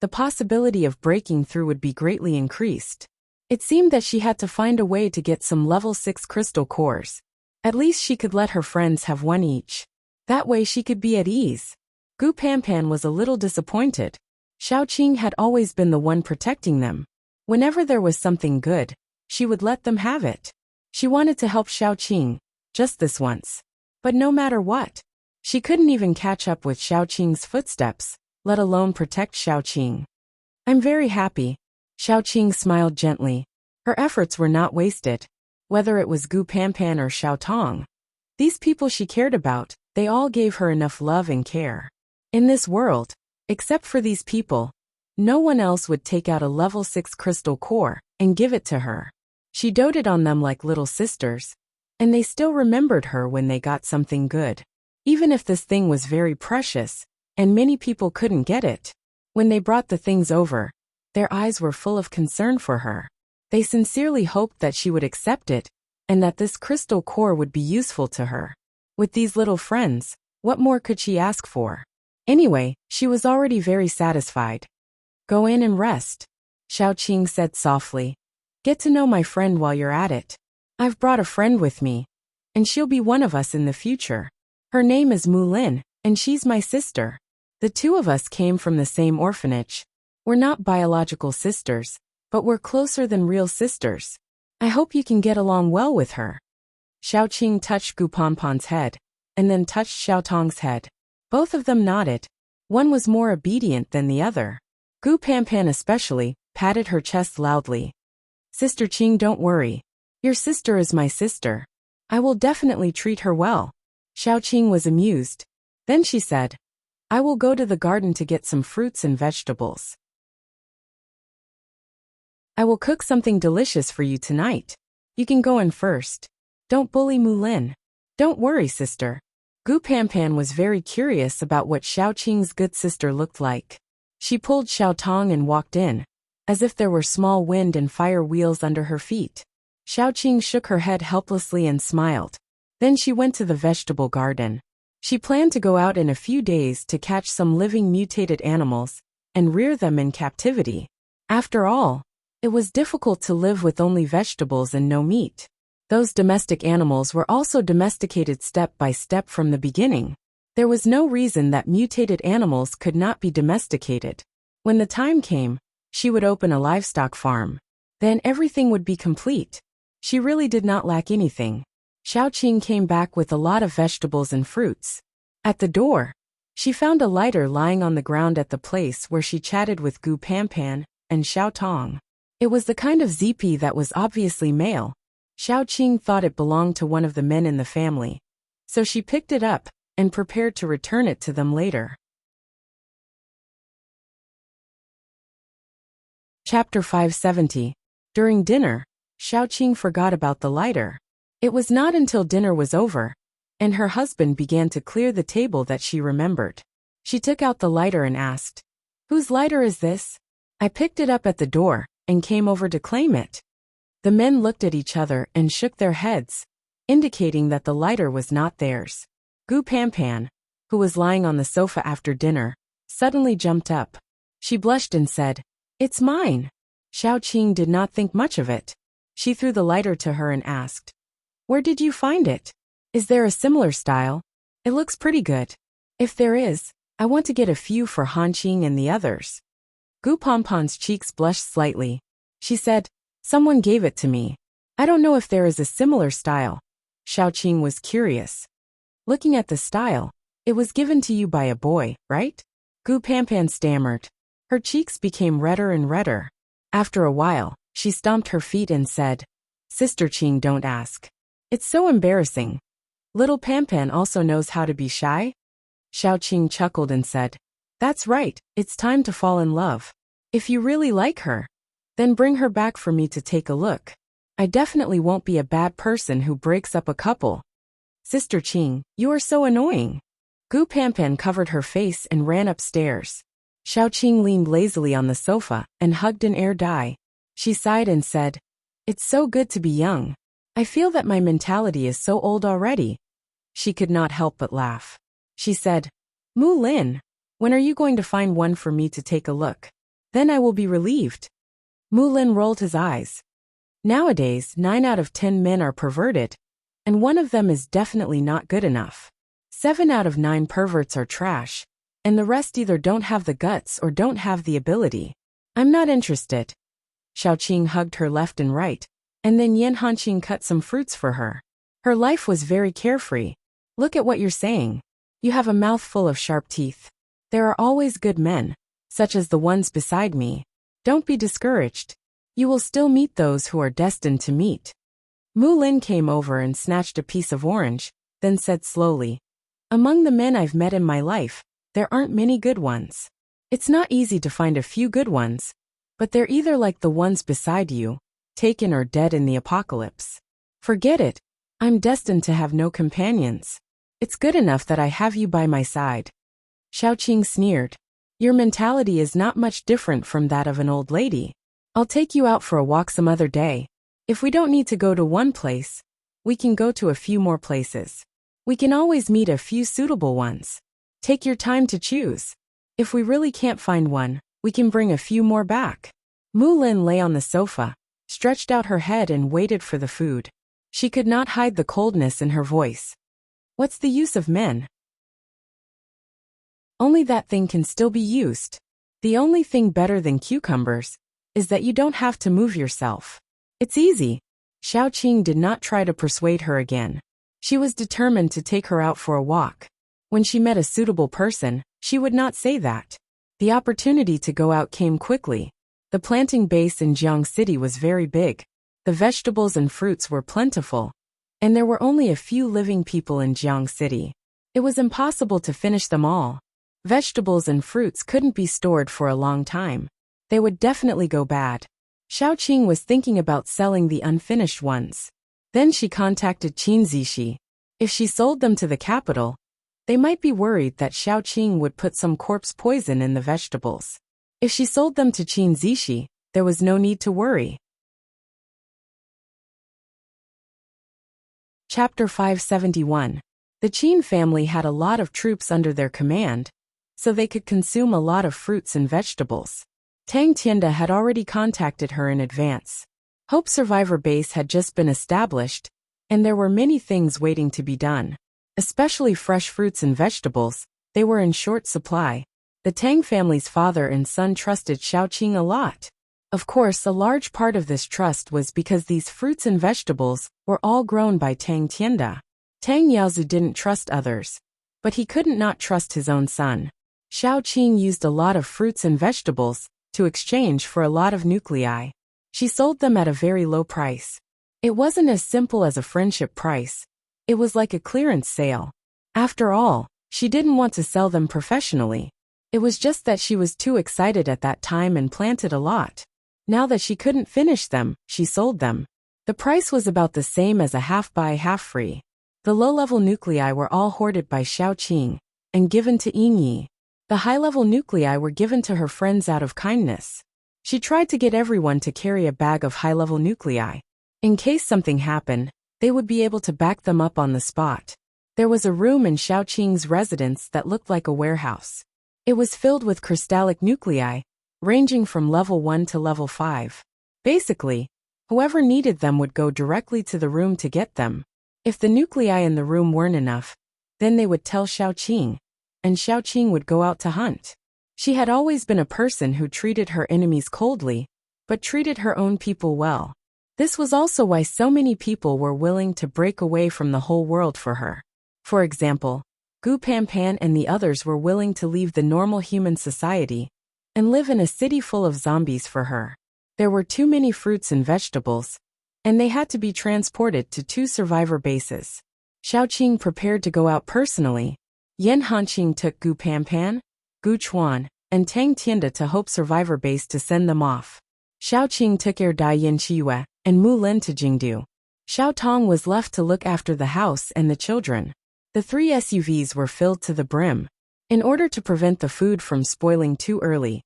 the possibility of breaking through would be greatly increased. It seemed that she had to find a way to get some level 6 crystal cores. At least she could let her friends have one each. That way she could be at ease. Gu Panpan was a little disappointed. Xiaoqing had always been the one protecting them. Whenever there was something good, she would let them have it. She wanted to help Xiaoqing, just this once. But no matter what, she couldn't even catch up with Xiaoqing's footsteps, let alone protect Xiaoqing. "I'm very happy." Xiaoqing smiled gently. Her efforts were not wasted. Whether it was Gu Panpan or Xiaotong, these people she cared about, they all gave her enough love and care. In this world, except for these people, no one else would take out a level 6 crystal core and give it to her. She doted on them like little sisters, and they still remembered her when they got something good. Even if this thing was very precious, and many people couldn't get it. When they brought the things over, their eyes were full of concern for her. They sincerely hoped that she would accept it, and that this crystal core would be useful to her. With these little friends, what more could she ask for? Anyway, she was already very satisfied. "Go in and rest," Xiaoqing said softly. "Get to know my friend while you're at it. I've brought a friend with me, and she'll be one of us in the future. Her name is Mulin, and she's my sister. The two of us came from the same orphanage. We're not biological sisters, but we're closer than real sisters. I hope you can get along well with her." Xiaoqing touched Gu Panpan's head, and then touched Xiaotong's head. Both of them nodded. One was more obedient than the other. Gu Panpan especially patted her chest loudly. "Sister Qing, don't worry. Your sister is my sister. I will definitely treat her well." Xiaoqing was amused. Then she said, "I will go to the garden to get some fruits and vegetables. I will cook something delicious for you tonight. You can go in first. Don't bully Mulin." "Don't worry, sister." Gu Panpan was very curious about what Xiaoqing's good sister looked like. She pulled Xiaotong and walked in, as if there were small wind and fire wheels under her feet. Xiaoqing shook her head helplessly and smiled. Then she went to the vegetable garden. She planned to go out in a few days to catch some living mutated animals and rear them in captivity. After all, it was difficult to live with only vegetables and no meat. Those domestic animals were also domesticated step by step from the beginning. There was no reason that mutated animals could not be domesticated. When the time came, she would open a livestock farm. Then everything would be complete. She really did not lack anything. Xiaoqing came back with a lot of vegetables and fruits. At the door, she found a lighter lying on the ground at the place where she chatted with Gu Panpan and Xiao Tong. It was the kind of zipi that was obviously male. Xiaoqing thought it belonged to one of the men in the family, so she picked it up and prepared to return it to them later. Chapter 570. During dinner, Xiaoqing forgot about the lighter. It was not until dinner was over, and her husband began to clear the table that she remembered. She took out the lighter and asked, "Whose lighter is this? I picked it up at the door and came over to claim it." The men looked at each other and shook their heads, indicating that the lighter was not theirs. Gu Panpan, who was lying on the sofa after dinner, suddenly jumped up. She blushed and said, "It's mine." Xiaoqing did not think much of it. She threw the lighter to her and asked, "Where did you find it? Is there a similar style? It looks pretty good. If there is, I want to get a few for Hanqing and the others." Gu Panpan's cheeks blushed slightly. She said, "Someone gave it to me. I don't know if there is a similar style." Xiaoqing was curious. "Looking at the style, it was given to you by a boy, right?" Gu Panpan stammered. Her cheeks became redder and redder. After a while, she stomped her feet and said, "Sister Qing, don't ask. It's so embarrassing. Little Panpan also knows how to be shy." Xiaoqing chuckled and said, "That's right, it's time to fall in love. If you really like her, then bring her back for me to take a look. I definitely won't be a bad person who breaks up a couple." "Sister Qing, you are so annoying." Gu Panpan covered her face and ran upstairs. Xiaoqing leaned lazily on the sofa and hugged an air dye. She sighed and said, "It's so good to be young. I feel that my mentality is so old already." She could not help but laugh. She said, "Mu Lin, when are you going to find one for me to take a look? Then I will be relieved." Mu Lin rolled his eyes. Nowadays, 9 out of 10 men are perverted, and one of them is definitely not good enough. 7 out of 9 perverts are trash, and the rest either don't have the guts or don't have the ability. I'm not interested. Xiaoqing hugged her left and right, and then Yan Hanqing cut some fruits for her. Her life was very carefree. "Look at what you're saying. You have a mouth full of sharp teeth. There are always good men, such as the ones beside me. Don't be discouraged. You will still meet those who are destined to meet." Mu Lin came over and snatched a piece of orange, then said slowly, "Among the men I've met in my life, there aren't many good ones. It's not easy to find a few good ones, but they're either like the ones beside you, taken or dead in the apocalypse. Forget it. I'm destined to have no companions. It's good enough that I have you by my side." Xiaoqing sneered. "Your mentality is not much different from that of an old lady. I'll take you out for a walk some other day. If we don't need to go to one place, we can go to a few more places. We can always meet a few suitable ones. Take your time to choose. If we really can't find one, we can bring a few more back." Mu Lin lay on the sofa, stretched out her head and waited for the food. She could not hide the coldness in her voice. "What's the use of men? Only that thing can still be used. The only thing better than cucumbers is that you don't have to move yourself. It's easy." Xiaoqing did not try to persuade her again. She was determined to take her out for a walk. When she met a suitable person, she would not say that. The opportunity to go out came quickly. The planting base in Jiang City was very big. The vegetables and fruits were plentiful, and there were only a few living people in Jiang City. It was impossible to finish them all. Vegetables and fruits couldn't be stored for a long time. They would definitely go bad. Xiaoqing was thinking about selling the unfinished ones. Then she contacted Qin Zishi. If she sold them to the capital, they might be worried that Xiaoqing would put some corpse poison in the vegetables. If she sold them to Qin Zishi, there was no need to worry. Chapter 571. The Qin family had a lot of troops under their command, so they could consume a lot of fruits and vegetables. Tang Tianda had already contacted her in advance. Hope Survivor Base had just been established, and there were many things waiting to be done. especially fresh fruits and vegetables. They were in short supply. The Tang family's father and son trusted Xiaoqing a lot. Of course, a large part of this trust was because these fruits and vegetables were all grown by Tang Tianda. Tang Yaozu didn't trust others, but he couldn't not trust his own son. Xiaoqing used a lot of fruits and vegetables to exchange for a lot of nuclei. She sold them at a very low price. It wasn't as simple as a friendship price. It was like a clearance sale. After all, she didn't want to sell them professionally. It was just that she was too excited at that time and planted a lot. Now that she couldn't finish them, she sold them. The price was about the same as a half-buy half-free. The low-level nuclei were all hoarded by Xiaoqing and given to Yingyi. The high-level nuclei were given to her friends out of kindness. She tried to get everyone to carry a bag of high-level nuclei. In case something happened, they would be able to back them up on the spot. There was a room in Xiaoqing's residence that looked like a warehouse. It was filled with crystallic nuclei, ranging from level 1 to level 5. Basically, whoever needed them would go directly to the room to get them. If the nuclei in the room weren't enough, then they would tell Xiaoqing, and Xiaoqing would go out to hunt. She had always been a person who treated her enemies coldly, but treated her own people well. This was also why so many people were willing to break away from the whole world for her. For example, Gu Panpan and the others were willing to leave the normal human society and live in a city full of zombies for her. There were too many fruits and vegetables, and they had to be transported to 2 survivor bases. Xiaoqing prepared to go out personally. Yan Hanqing took Gu Panpan, Gu Chuan, and Tang Tianda to Hope Survivor Base to send them off. Xiaoqing took Dai Yin Chiyue and Mu Lin to Jingdu. Xiao Tong was left to look after the house and the children. The 3 SUVs were filled to the brim. In order to prevent the food from spoiling too early,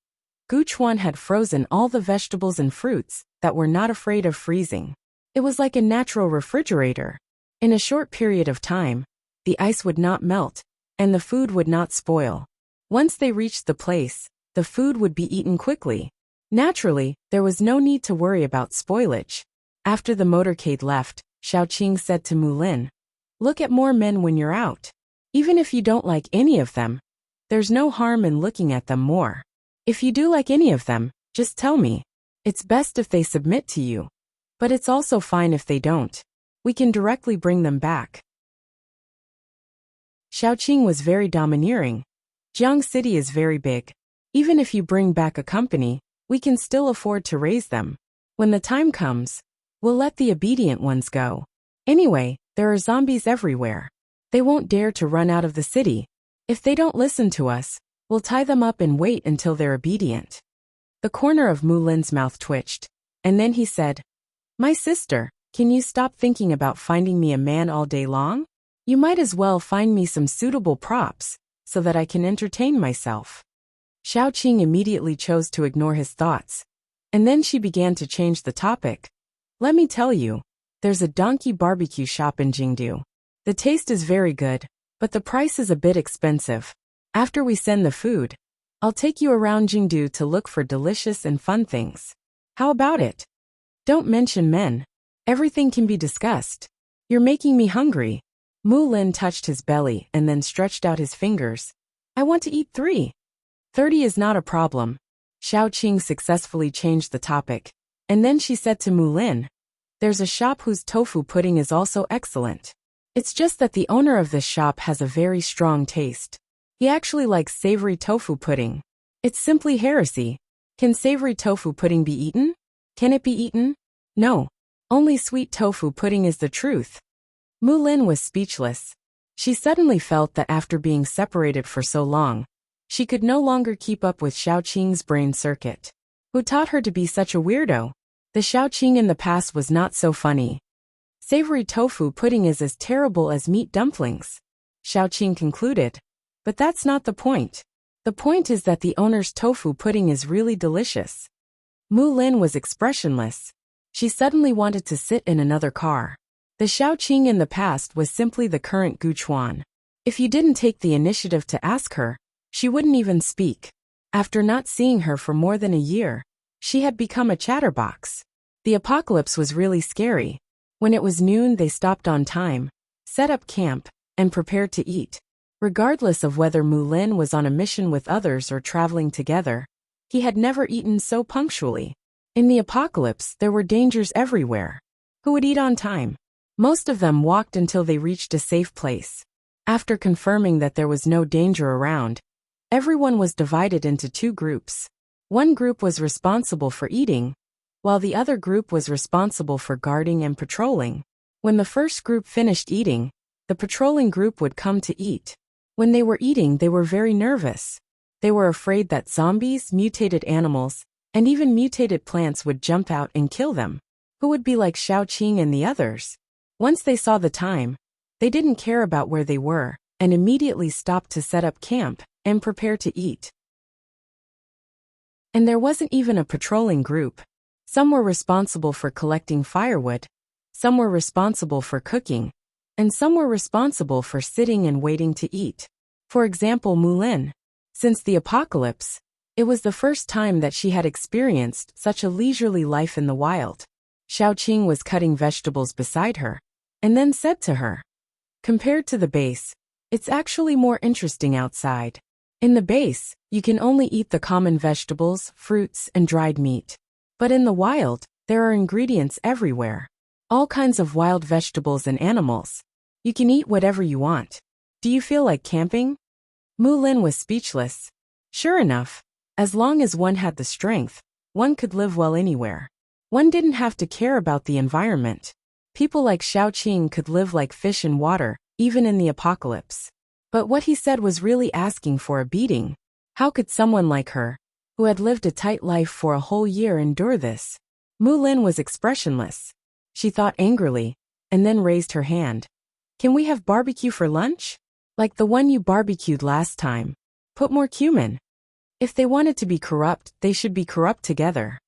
Gu Chuan had frozen all the vegetables and fruits that were not afraid of freezing. It was like a natural refrigerator. In a short period of time, the ice would not melt, and the food would not spoil. Once they reached the place, the food would be eaten quickly. Naturally, there was no need to worry about spoilage. After the motorcade left, Xiaoqing said to Mu Lin, "Look at more men when you're out. Even if you don't like any of them, there's no harm in looking at them more. If you do like any of them, just tell me. It's best if they submit to you. But it's also fine if they don't. We can directly bring them back." Xiaoqing was very domineering. Jiang City is very big. Even if you bring back a company, we can still afford to raise them. When the time comes, we'll let the obedient ones go. Anyway, there are zombies everywhere. They won't dare to run out of the city. If they don't listen to us, we'll tie them up and wait until they're obedient. The corner of Mu Lin's mouth twitched, and then he said, "My sister, can you stop thinking about finding me a man all day long? You might as well find me some suitable props, so that I can entertain myself." Xiaoqing immediately chose to ignore his thoughts, and then she began to change the topic. "Let me tell you, there's a donkey barbecue shop in Jingdu. The taste is very good, but the price is a bit expensive. After we send the food, I'll take you around Jingdu to look for delicious and fun things. How about it? Don't mention men. Everything can be discussed. You're making me hungry." Mu Lin touched his belly and then stretched out his fingers. "I want to eat 3. 30 is not a problem." Xiaoqing successfully changed the topic, and then she said to Mu Lin, "There's a shop whose tofu pudding is also excellent. It's just that the owner of this shop has a very strong taste. He actually likes savory tofu pudding. It's simply heresy. Can savory tofu pudding be eaten? Can it be eaten? No. Only sweet tofu pudding is the truth." Mu Lin was speechless. She suddenly felt that after being separated for so long, she could no longer keep up with Xiaoqing's brain circuit. Who taught her to be such a weirdo? The Xiaoqing in the past was not so funny. Savory tofu pudding is as terrible as meat dumplings, Xiaoqing concluded. But that's not the point. The point is that the owner's tofu pudding is really delicious. Mu Lin was expressionless. She suddenly wanted to sit in another car. The Xiaoqing in the past was simply the current Gu Chuan. If you didn't take the initiative to ask her, she wouldn't even speak. After not seeing her for more than a year, she had become a chatterbox. The apocalypse was really scary. When it was noon, they stopped on time, set up camp, and prepared to eat. Regardless of whether Mulin was on a mission with others or traveling together, he had never eaten so punctually. In the apocalypse, there were dangers everywhere. Who would eat on time? Most of them walked until they reached a safe place. After confirming that there was no danger around, everyone was divided into two groups. One group was responsible for eating, while the other group was responsible for guarding and patrolling. When the first group finished eating, the patrolling group would come to eat. When they were eating, they were very nervous. They were afraid that zombies, mutated animals, and even mutated plants would jump out and kill them. Who would be like Xiaoqing and the others? Once they saw the time, they didn't care about where they were, and immediately stopped to set up camp and prepare to eat. And there wasn't even a patrolling group. Some were responsible for collecting firewood, some were responsible for cooking, and some were responsible for sitting and waiting to eat. For example, Mulin. Since the apocalypse, it was the first time that she had experienced such a leisurely life in the wild. Xiaoqing was cutting vegetables beside her, and then said to her, "Compared to the base, it's actually more interesting outside. In the base, you can only eat the common vegetables, fruits, and dried meat. But in the wild, there are ingredients everywhere. All kinds of wild vegetables and animals. You can eat whatever you want. Do you feel like camping?" Mulin was speechless. Sure enough, as long as one had the strength, one could live well anywhere. One didn't have to care about the environment. People like Xiaoqing could live like fish in water, even in the apocalypse. But what he said was really asking for a beating. How could someone like her, who had lived a tight life for a whole year, endure this? Mulin was expressionless. She thought angrily, and then raised her hand. "Can we have barbecue for lunch? Like the one you barbecued last time. Put more cumin." If they wanted to be corrupt, they should be corrupt together.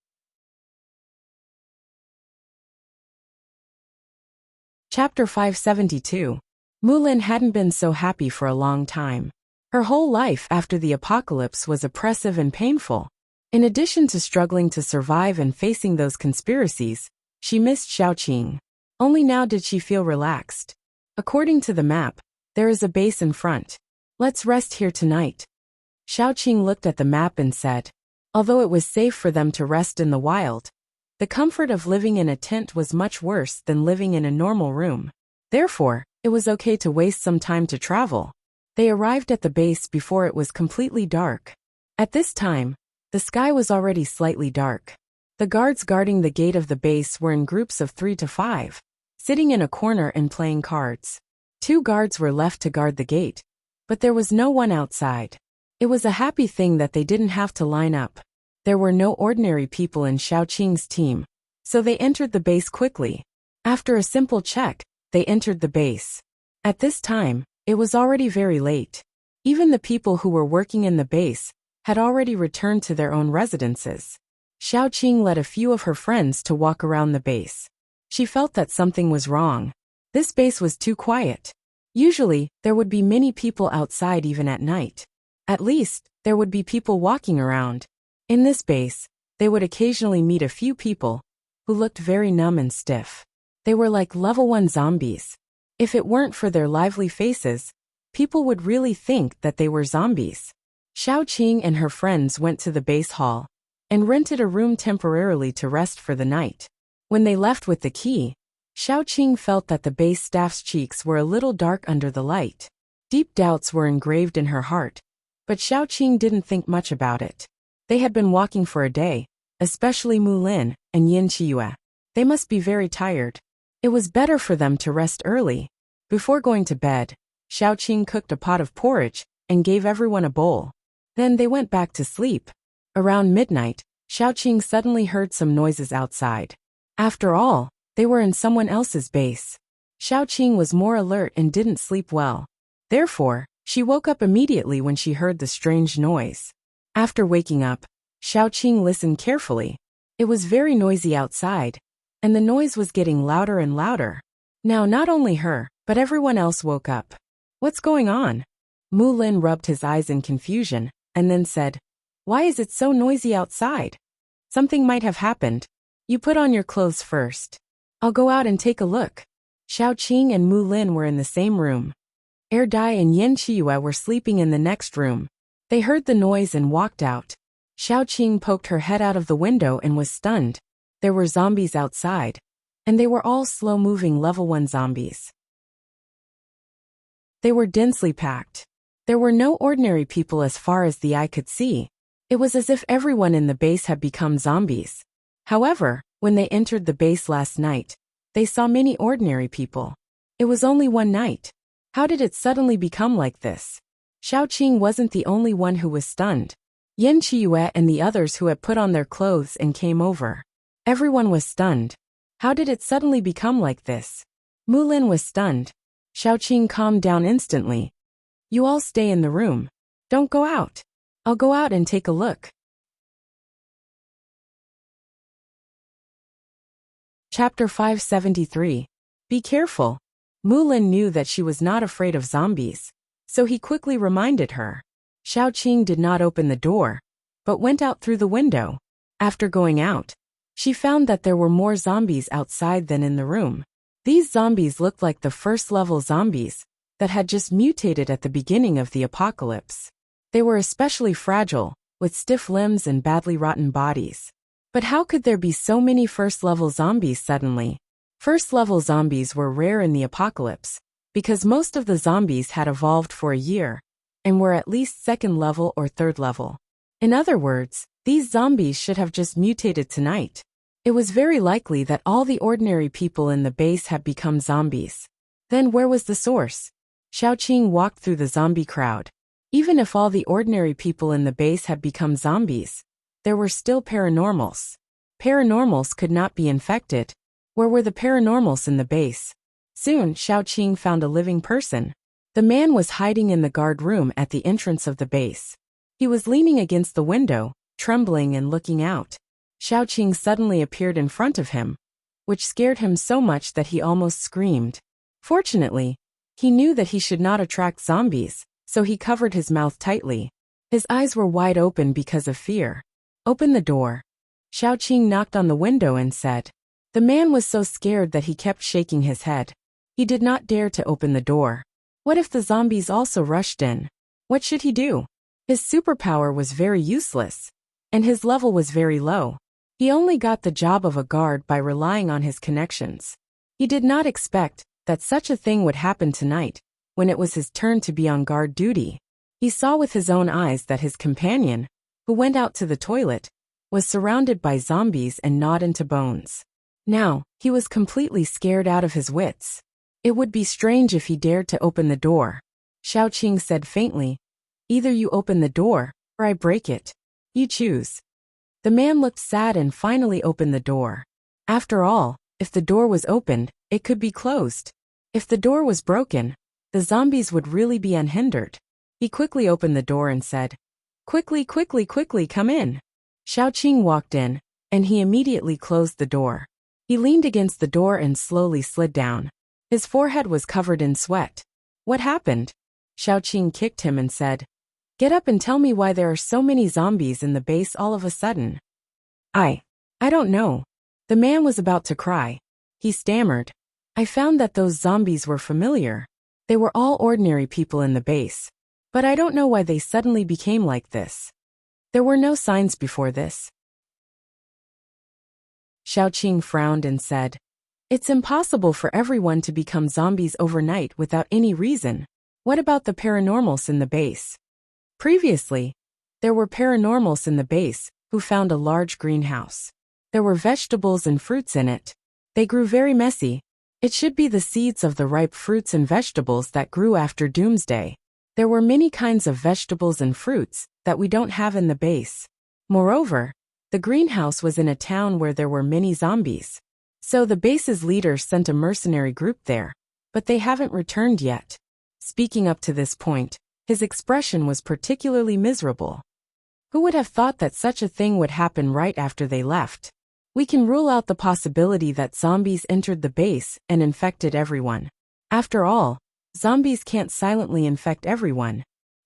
Chapter 572. Mulin hadn't been so happy for a long time. Her whole life after the apocalypse was oppressive and painful. In addition to struggling to survive and facing those conspiracies, she missed Xiaoqing. Only now did she feel relaxed. According to the map, there is a base in front. Let's rest here tonight. Xiaoqing looked at the map and said, although it was safe for them to rest in the wild, the comfort of living in a tent was much worse than living in a normal room. Therefore, it was okay to waste some time to travel. They arrived at the base before it was completely dark. At this time, the sky was already slightly dark. The guards guarding the gate of the base were in groups of 3 to 5, sitting in a corner and playing cards. 2 guards were left to guard the gate, but there was no one outside. It was a happy thing that they didn't have to line up. There were no ordinary people in Xiaoqing's team, so they entered the base quickly. After a simple check, they entered the base. At this time, it was already very late. Even the people who were working in the base had already returned to their own residences. Xiaoqing led a few of her friends to walk around the base. She felt that something was wrong. This base was too quiet. Usually, there would be many people outside even at night. At least, there would be people walking around. In this base, they would occasionally meet a few people who looked very numb and stiff. They were like level 1 zombies. If it weren't for their lively faces, people would really think that they were zombies. Xiaoqing and her friends went to the base hall and rented a room temporarily to rest for the night. When they left with the key, Xiaoqing felt that the base staff's cheeks were a little dark under the light. Deep doubts were engraved in her heart, but Xiaoqing didn't think much about it. They had been walking for a day, especially Mulin and Yin Qiue. They must be very tired. It was better for them to rest early. Before going to bed, Xiaoqing cooked a pot of porridge and gave everyone a bowl. Then they went back to sleep. Around midnight, Xiaoqing suddenly heard some noises outside. After all, they were in someone else's base. Xiaoqing was more alert and didn't sleep well. Therefore, she woke up immediately when she heard the strange noise. After waking up, Xiaoqing listened carefully. It was very noisy outside, and the noise was getting louder and louder. Now not only her, but everyone else woke up. What's going on? Mulin rubbed his eyes in confusion, and then said, "Why is it so noisy outside? Something might have happened. You put on your clothes first. I'll go out and take a look." Xiaoqing and Mulin were in the same room. Er Dai and Yin Chiyue were sleeping in the next room. They heard the noise and walked out. Xiao Qing poked her head out of the window and was stunned. There were zombies outside. And they were all slow-moving level 1 zombies. They were densely packed. There were no ordinary people as far as the eye could see. It was as if everyone in the base had become zombies. However, when they entered the base last night, they saw many ordinary people. It was only one night. How did it suddenly become like this? Xiao Qing wasn't the only one who was stunned. Yin Chiyue and the others who had put on their clothes and came over. Everyone was stunned. How did it suddenly become like this? Mulin was stunned. Xiao Qing calmed down instantly. You all stay in the room. Don't go out. I'll go out and take a look. Chapter 573. Be careful. Mulin knew that she was not afraid of zombies, so he quickly reminded her. Xiao Qing did not open the door, but went out through the window. After going out, she found that there were more zombies outside than in the room. These zombies looked like the first-level zombies that had just mutated at the beginning of the apocalypse. They were especially fragile, with stiff limbs and badly rotten bodies. But how could there be so many first-level zombies suddenly? First-level zombies were rare in the apocalypse, because most of the zombies had evolved for a year, and were at least second-level or third-level. In other words, these zombies should have just mutated tonight. It was very likely that all the ordinary people in the base had become zombies. Then where was the source? Xiao Qing walked through the zombie crowd. Even if all the ordinary people in the base had become zombies, there were still paranormals. Paranormals could not be infected. Where were the paranormals in the base? Soon, Xiao Qing found a living person. The man was hiding in the guard room at the entrance of the base. He was leaning against the window, trembling and looking out. Xiao Qing suddenly appeared in front of him, which scared him so much that he almost screamed. Fortunately, he knew that he should not attract zombies, so he covered his mouth tightly. His eyes were wide open because of fear. Open the door. Xiao Qing knocked on the window and said. The man was so scared that he kept shaking his head. He did not dare to open the door. What if the zombies also rushed in? What should he do? His superpower was very useless, and his level was very low. He only got the job of a guard by relying on his connections. He did not expect that such a thing would happen tonight, when it was his turn to be on guard duty. He saw with his own eyes that his companion, who went out to the toilet, was surrounded by zombies and gnawed into bones. Now, he was completely scared out of his wits. It would be strange if he dared to open the door. Xiao Qing said faintly, either you open the door, or I break it. You choose. The man looked sad and finally opened the door. After all, if the door was opened, it could be closed. If the door was broken, the zombies would really be unhindered. He quickly opened the door and said, quickly, quickly, quickly, come in. Xiao Qing walked in, and he immediately closed the door. He leaned against the door and slowly slid down. His forehead was covered in sweat. What happened? Xiao Qing kicked him and said, get up and tell me why there are so many zombies in the base all of a sudden. I don't know. The man was about to cry. He stammered. I found that those zombies were familiar. They were all ordinary people in the base. But I don't know why they suddenly became like this. There were no signs before this. Xiao Qing frowned and said, it's impossible for everyone to become zombies overnight without any reason. What about the paranormals in the base? Previously, there were paranormals in the base who found a large greenhouse. There were vegetables and fruits in it. They grew very messy. It should be the seeds of the ripe fruits and vegetables that grew after Doomsday. There were many kinds of vegetables and fruits that we don't have in the base. Moreover, the greenhouse was in a town where there were many zombies. So the base's leader sent a mercenary group there, but they haven't returned yet. Speaking up to this point, his expression was particularly miserable. Who would have thought that such a thing would happen right after they left? We can rule out the possibility that zombies entered the base and infected everyone. After all, zombies can't silently infect everyone.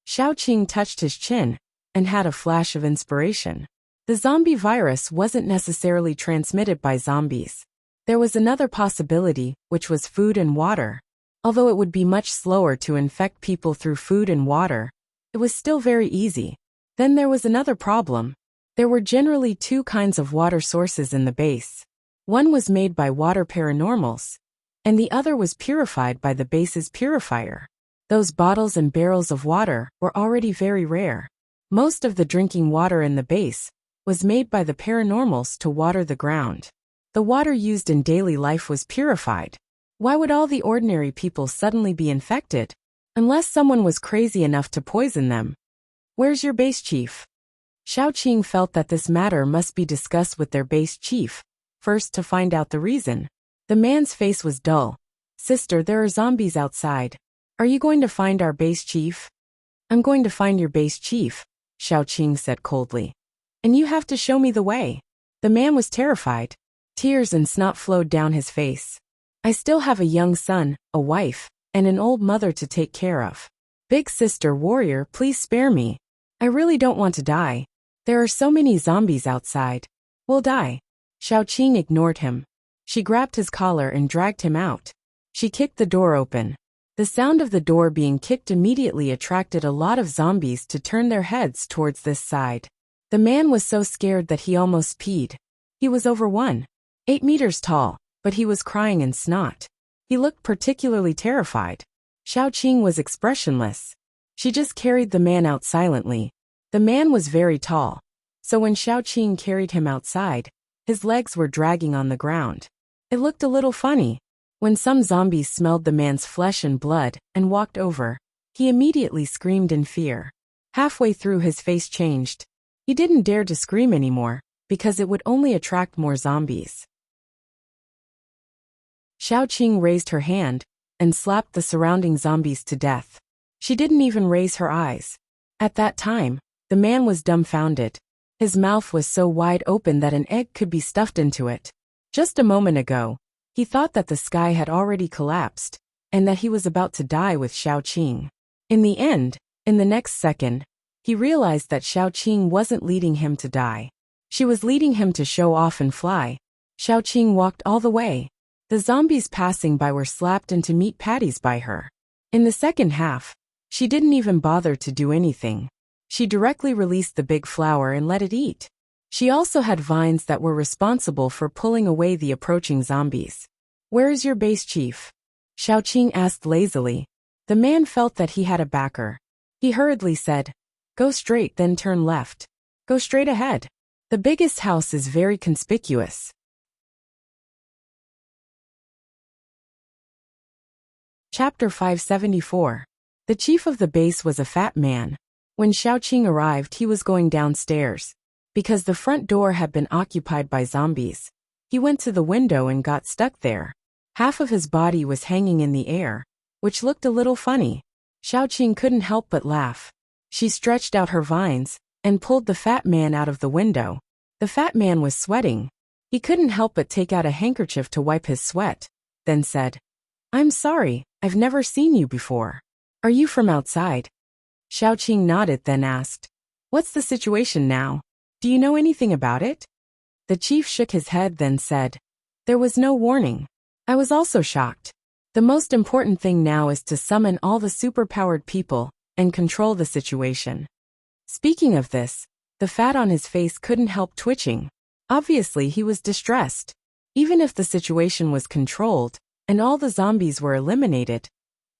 Xiao Qing touched his chin and had a flash of inspiration. The zombie virus wasn't necessarily transmitted by zombies. There was another possibility, which was food and water. Although it would be much slower to infect people through food and water, it was still very easy. Then there was another problem. There were generally two kinds of water sources in the base. One was made by water paranormals, and the other was purified by the base's purifier. Those bottles and barrels of water were already very rare. Most of the drinking water in the base was made by the paranormals to water the ground. The water used in daily life was purified. Why would all the ordinary people suddenly be infected? Unless someone was crazy enough to poison them. Where's your base chief? Xiaoqing felt that this matter must be discussed with their base chief, first to find out the reason. The man's face was dull. Sister, there are zombies outside. Are you going to find our base chief? I'm going to find your base chief, Xiaoqing said coldly. And you have to show me the way. The man was terrified. Tears and snot flowed down his face. I still have a young son, a wife, and an old mother to take care of. Big sister warrior, please spare me. I really don't want to die. There are so many zombies outside. We'll die. Xiaoqing ignored him. She grabbed his collar and dragged him out. She kicked the door open. The sound of the door being kicked immediately attracted a lot of zombies to turn their heads towards this side. The man was so scared that he almost peed. He was over 1.8 meters tall, but he was crying in snot. He looked particularly terrified. Xiaoqing was expressionless. She just carried the man out silently. The man was very tall, so when Xiaoqing carried him outside, his legs were dragging on the ground. It looked a little funny. When some zombies smelled the man's flesh and blood and walked over, he immediately screamed in fear. Halfway through, his face changed. He didn't dare to scream anymore, because it would only attract more zombies. Xiaoqing raised her hand and slapped the surrounding zombies to death. She didn't even raise her eyes. At that time, the man was dumbfounded. His mouth was so wide open that an egg could be stuffed into it. Just a moment ago, he thought that the sky had already collapsed, and that he was about to die with Xiaoqing. In the end, in the next second, he realized that Xiaoqing wasn't leading him to die. She was leading him to show off and fly. Xiaoqing walked all the way. The zombies passing by were slapped into meat patties by her. In the second half, she didn't even bother to do anything. She directly released the big flower and let it eat. She also had vines that were responsible for pulling away the approaching zombies. Where is your base chief? Xiaoqing asked lazily. The man felt that he had a backer. He hurriedly said, Go straight, then turn left. Go straight ahead. The biggest house is very conspicuous. Chapter 574. The chief of the base was a fat man. When Xiaoqing arrived, he was going downstairs. Because the front door had been occupied by zombies, he went to the window and got stuck there. Half of his body was hanging in the air, which looked a little funny. Xiaoqing couldn't help but laugh. She stretched out her vines and pulled the fat man out of the window. The fat man was sweating. He couldn't help but take out a handkerchief to wipe his sweat, then said, I'm sorry, I've never seen you before. Are you from outside? Xiaoqing nodded, then asked, What's the situation now? Do you know anything about it? The chief shook his head, then said, There was no warning. I was also shocked. The most important thing now is to summon all the superpowered people and control the situation. Speaking of this, the fat on his face couldn't help twitching. Obviously, he was distressed. Even if the situation was controlled and all the zombies were eliminated,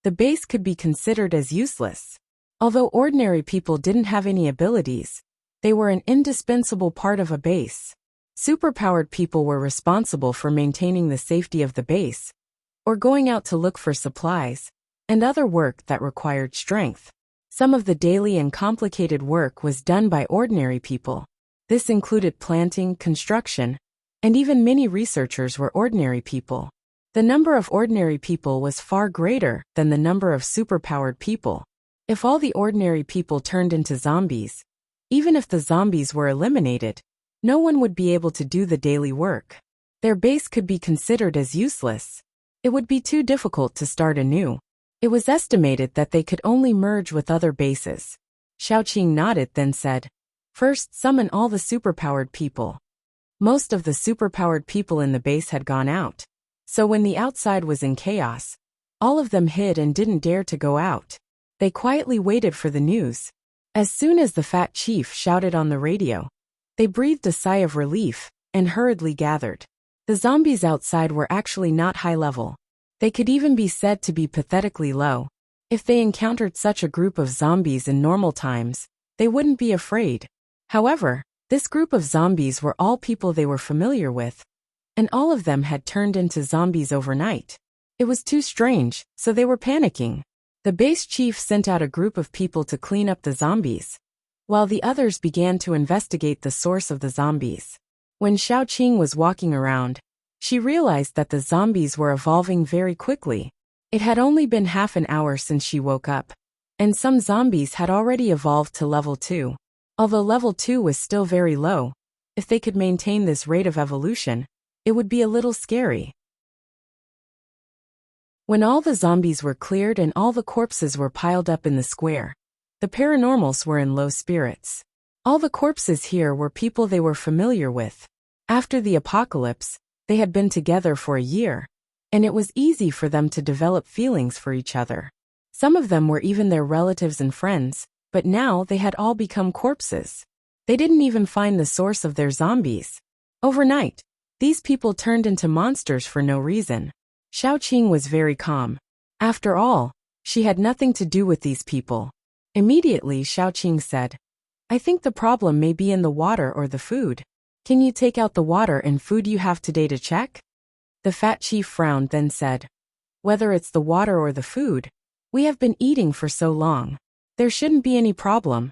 the base could be considered as useless. Although ordinary people didn't have any abilities, they were an indispensable part of a base. Superpowered people were responsible for maintaining the safety of the base, or going out to look for supplies, and other work that required strength. Some of the daily and complicated work was done by ordinary people. This included planting, construction, and even many researchers were ordinary people. The number of ordinary people was far greater than the number of superpowered people. If all the ordinary people turned into zombies, even if the zombies were eliminated, no one would be able to do the daily work. Their base could be considered as useless. It would be too difficult to start anew. It was estimated that they could only merge with other bases. Xiaoqing nodded, then said, First, summon all the superpowered people. Most of the superpowered people in the base had gone out. So when the outside was in chaos, All of them hid and didn't dare to go out. They quietly waited for the news. As soon as the fat chief shouted on the radio, they breathed a sigh of relief and hurriedly gathered. The zombies outside were actually not high level. They could even be said to be pathetically low. If they encountered such a group of zombies in normal times, they wouldn't be afraid. However, this group of zombies were all people they were familiar with, and all of them had turned into zombies overnight. It was too strange, so they were panicking. The base chief sent out a group of people to clean up the zombies, while the others began to investigate the source of the zombies. When Xiaoqing was walking around, she realized that the zombies were evolving very quickly. It had only been half an hour since she woke up, and some zombies had already evolved to level 2. Although level 2 was still very low, if they could maintain this rate of evolution, it would be a little scary. When all the zombies were cleared and all the corpses were piled up in the square, the paranormals were in low spirits. All the corpses here were people they were familiar with. After the apocalypse, they had been together for a year, and it was easy for them to develop feelings for each other. Some of them were even their relatives and friends, but now they had all become corpses. They didn't even find the source of their zombies. Overnight, these people turned into monsters for no reason. Xiaoqing was very calm. After all, she had nothing to do with these people. Immediately Xiaoqing said, "I think the problem may be in the water or the food. Can you take out the water and food you have today to check?" The fat chief frowned, then said, "Whether it's the water or the food, we have been eating for so long. There shouldn't be any problem."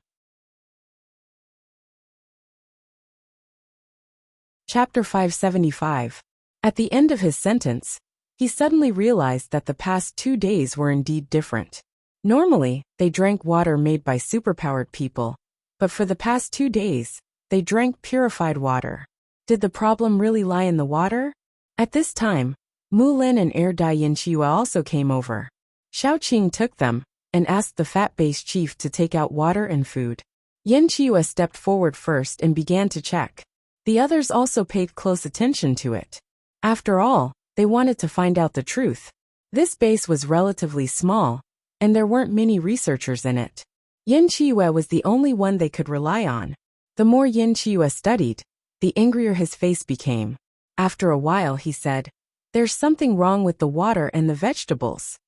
Chapter 575. At the end of his sentence, he suddenly realized that the past 2 days were indeed different. Normally, they drank water made by superpowered people, but for the past 2 days, they drank purified water. Did the problem really lie in the water? At this time, Mu Lin and Heir Dai Yanqiwa also came over. Xiaoqing took them and asked the fat base chief to take out water and food. Yanqiwa stepped forward first and began to check. The others also paid close attention to it. After all, they wanted to find out the truth. This base was relatively small, and there weren't many researchers in it. Yanqiwa was the only one they could rely on. The more Yanqiwa studied, the angrier his face became. After a while he said, "There's something wrong with the water and the vegetables."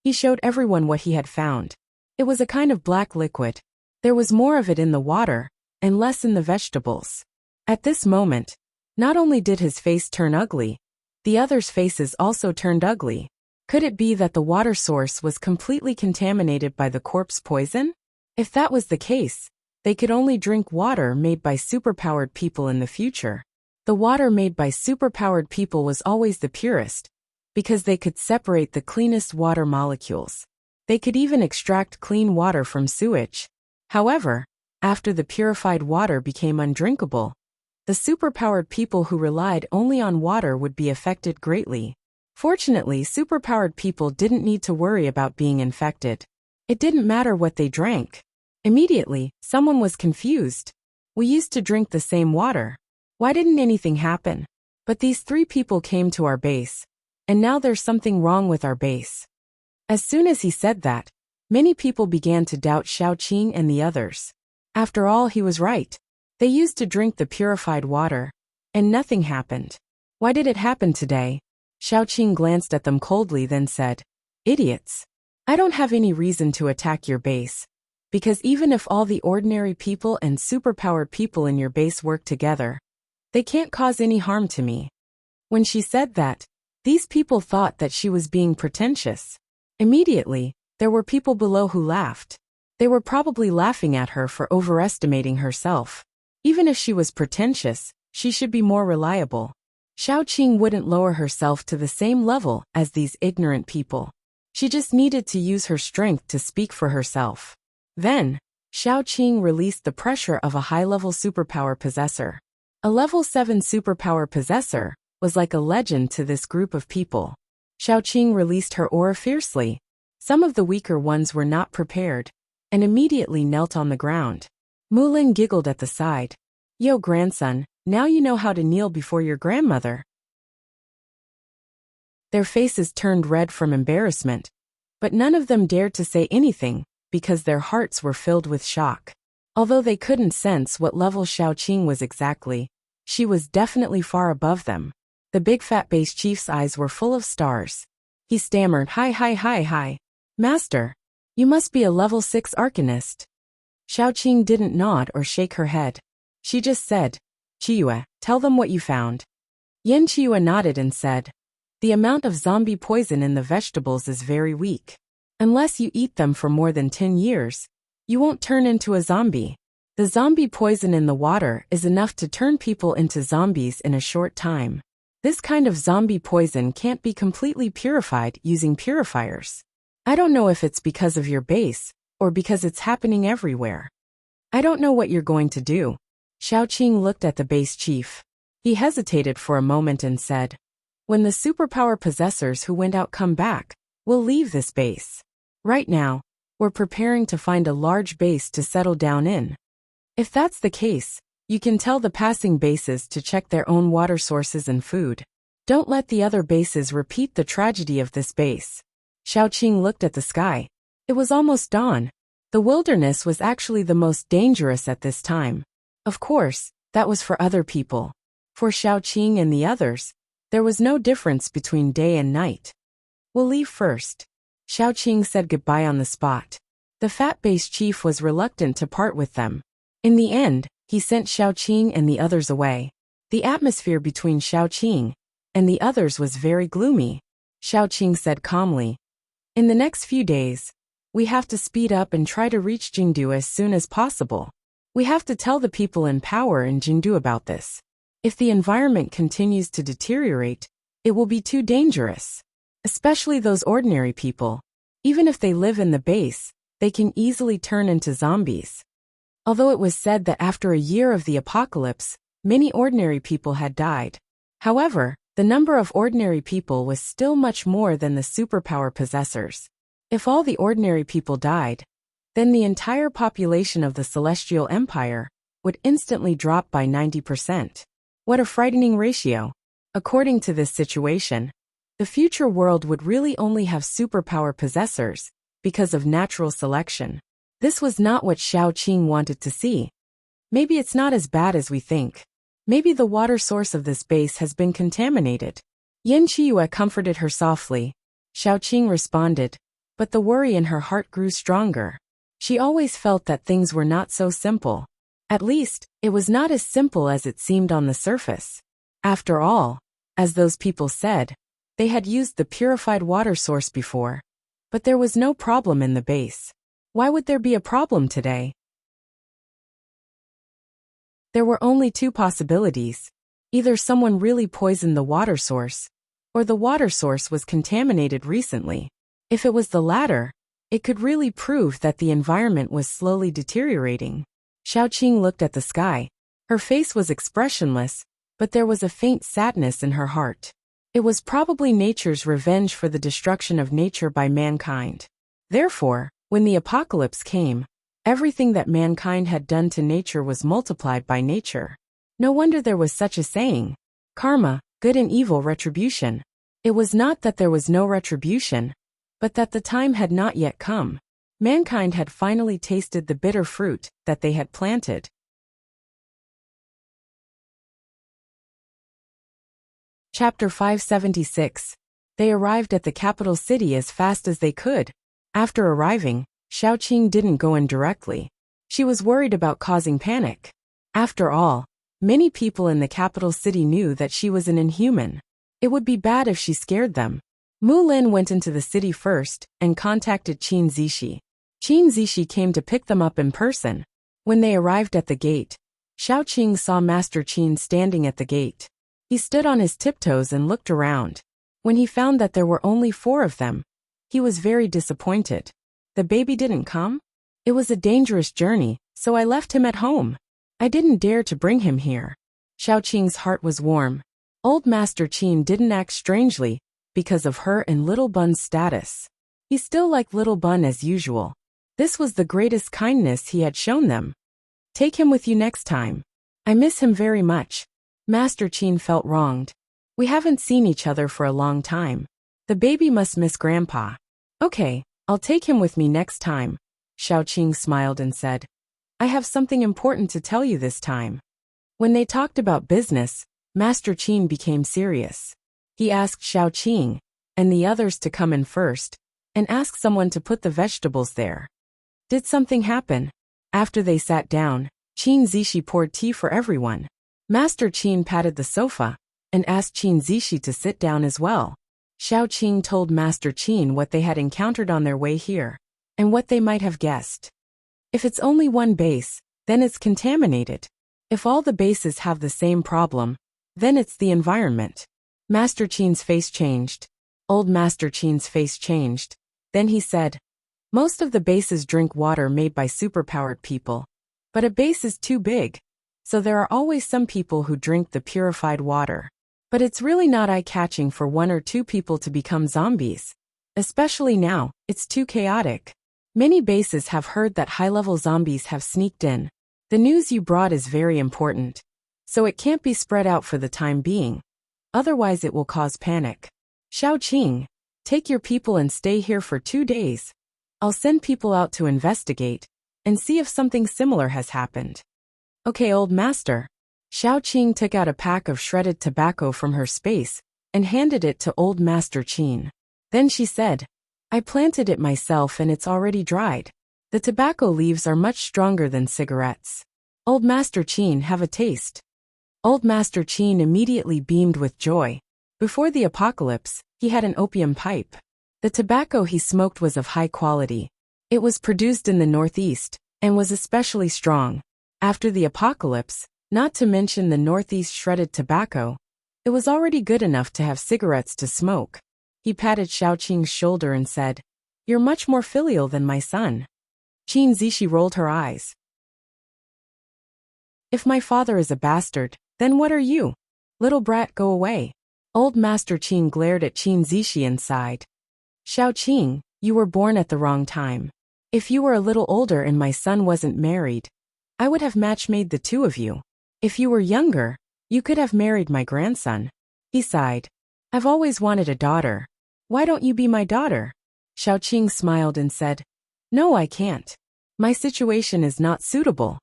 He showed everyone what he had found. It was a kind of black liquid. There was more of it in the water, and less in the vegetables. At this moment, not only did his face turn ugly, the others' faces also turned ugly. Could it be that the water source was completely contaminated by the corpse poison? If that was the case, they could only drink water made by superpowered people in the future. The water made by superpowered people was always the purest, because they could separate the cleanest water molecules. They could even extract clean water from sewage. However, after the purified water became undrinkable, the superpowered people who relied only on water would be affected greatly. Fortunately, superpowered people didn't need to worry about being infected. It didn't matter what they drank. Immediately, someone was confused. "We used to drink the same water. Why didn't anything happen? But these 3 people came to our base, and now there's something wrong with our base." As soon as he said that, many people began to doubt Xiaoqing and the others. After all, he was right. They used to drink the purified water, and nothing happened. Why did it happen today? Xiaoqing glanced at them coldly, then said, "Idiots. I don't have any reason to attack your base, because even if all the ordinary people and superpowered people in your base work together, they can't cause any harm to me." When she said that, these people thought that she was being pretentious. Immediately, there were people below who laughed. They were probably laughing at her for overestimating herself. Even if she was pretentious, she should be more reliable. Xiaoqing wouldn't lower herself to the same level as these ignorant people. She just needed to use her strength to speak for herself. Then, Xiaoqing released the pressure of a high-level superpower possessor. A level 7 superpower possessor was like a legend to this group of people. Xiaoqing released her aura fiercely. Some of the weaker ones were not prepared, and immediately knelt on the ground. Mu Lin giggled at the side. "Yo, grandson, now you know how to kneel before your grandmother." Their faces turned red from embarrassment, But none of them dared to say anything, because their hearts were filled with shock. Although they couldn't sense what level Xiaoqing was exactly, she was definitely far above them. The big fat base chief's eyes were full of stars. He stammered, Hi. Master, you must be a level 6 arcanist. Xiaoqing didn't nod or shake her head. She just said, Chiyue, tell them what you found. Yin Chiyue nodded and said, the amount of zombie poison in the vegetables is very weak. Unless you eat them for more than 10 years, you won't turn into a zombie. The zombie poison in the water is enough to turn people into zombies in a short time. This kind of zombie poison can't be completely purified using purifiers. I don't know if it's because of your base, or because it's happening everywhere. I don't know what you're going to do. Xiaoqing looked at the base chief. He hesitated for a moment and said, when the superpower possessors who went out come back, we'll leave this base. Right now, we're preparing to find a large base to settle down in. If that's the case, you can tell the passing bases to check their own water sources and food. Don't let the other bases repeat the tragedy of this base. Xiaoqing looked at the sky. It was almost dawn. The wilderness was actually the most dangerous at this time. Of course, that was for other people. For Xiaoqing and the others, there was no difference between day and night. We'll leave first. Xiaoqing said goodbye on the spot. The fat base chief was reluctant to part with them. In the end, he sent Xiaoqing and the others away. The atmosphere between Xiaoqing and the others was very gloomy. Xiaoqing said calmly, in the next few days, we have to speed up and try to reach Jingdu as soon as possible. We have to tell the people in power in Jingdu about this. If the environment continues to deteriorate, it will be too dangerous. Especially those ordinary people. Even if they live in the base, they can easily turn into zombies. Although it was said that after a year of the apocalypse, many ordinary people had died. However, the number of ordinary people was still much more than the superpower possessors. If all the ordinary people died, then the entire population of the Celestial Empire would instantly drop by 90%. What a frightening ratio. According to this situation, the future world would really only have superpower possessors because of natural selection. This was not what Xiaoqing wanted to see. Maybe it's not as bad as we think. Maybe the water source of this base has been contaminated. Yin Chiyue comforted her softly. Xiaoqing responded, but the worry in her heart grew stronger. She always felt that things were not so simple. At least, it was not as simple as it seemed on the surface. After all, as those people said, they had used the purified water source before. But there was no problem in the base. Why would there be a problem today? There were only two possibilities. Either someone really poisoned the water source, or the water source was contaminated recently. If it was the latter, it could really prove that the environment was slowly deteriorating. Xiaoqing looked at the sky. Her face was expressionless, but there was a faint sadness in her heart. It was probably nature's revenge for the destruction of nature by mankind. Therefore, when the apocalypse came, everything that mankind had done to nature was multiplied by nature. No wonder there was such a saying. Karma, good and evil retribution. It was not that there was no retribution, but that the time had not yet come. Mankind had finally tasted the bitter fruit that they had planted. Chapter 576. They arrived at the capital city as fast as they could. After arriving, Xiaoqing didn't go in directly. She was worried about causing panic. After all, many people in the capital city knew that she was an inhuman. It would be bad if she scared them. Mu Lin went into the city first and contacted Qin Zishi. Qin Zishi came to pick them up in person. When they arrived at the gate, Xiaoqing saw Master Qin standing at the gate. He stood on his tiptoes and looked around. When he found that there were only 4 of them, he was very disappointed. The baby didn't come? It was a dangerous journey, so I left him at home. I didn't dare to bring him here. Xiaoqing's heart was warm. Old Master Qin didn't act strangely because of her and Little Bun's status. He still liked Little Bun as usual. This was the greatest kindness he had shown them. Take him with you next time. I miss him very much. Master Qin felt wronged. We haven't seen each other for a long time. The baby must miss Grandpa. Okay, I'll take him with me next time. Xiaoqing smiled and said, I have something important to tell you this time. When they talked about business, Master Qin became serious. He asked Xiaoqing and the others to come in first and ask someone to put the vegetables there. Did something happen? After they sat down, Qin Zishi poured tea for everyone. Master Qin patted the sofa and asked Qin Zishi to sit down as well. Xiaoqing told Master Qin what they had encountered on their way here and what they might have guessed. If it's only one base, then it's contaminated. If all the bases have the same problem, then it's the environment. Master Qin's face changed. Old Master Qin's face changed. Then he said, most of the bases drink water made by superpowered people. But a base is too big. So there are always some people who drink the purified water. But it's really not eye-catching for one or two people to become zombies. Especially now, it's too chaotic. Many bases have heard that high-level zombies have sneaked in. The news you brought is very important. So it can't be spread out for the time being. Otherwise it will cause panic. Xiaoqing, take your people and stay here for 2 days. I'll send people out to investigate and see if something similar has happened. Okay, old master. Xiaoqing took out a pack of shredded tobacco from her space and handed it to old Master Qin. Then she said, I planted it myself and it's already dried. The tobacco leaves are much stronger than cigarettes. Old Master Qin, have a taste. Old Master Qin immediately beamed with joy. Before the apocalypse, he had an opium pipe. The tobacco he smoked was of high quality. It was produced in the Northeast and was especially strong. After the apocalypse, not to mention the Northeast shredded tobacco, it was already good enough to have cigarettes to smoke. He patted Xiaoqing's shoulder and said, You're much more filial than my son. Qin Zishi rolled her eyes. If my father is a bastard, then what are you? Little brat, go away. Old Master Qin glared at Qin Zishi and sighed. Xiaoqing, you were born at the wrong time. If you were a little older and my son wasn't married, I would have match-made the two of you. If you were younger, you could have married my grandson. He sighed. I've always wanted a daughter. Why don't you be my daughter? Xiaoqing smiled and said, No, I can't. My situation is not suitable.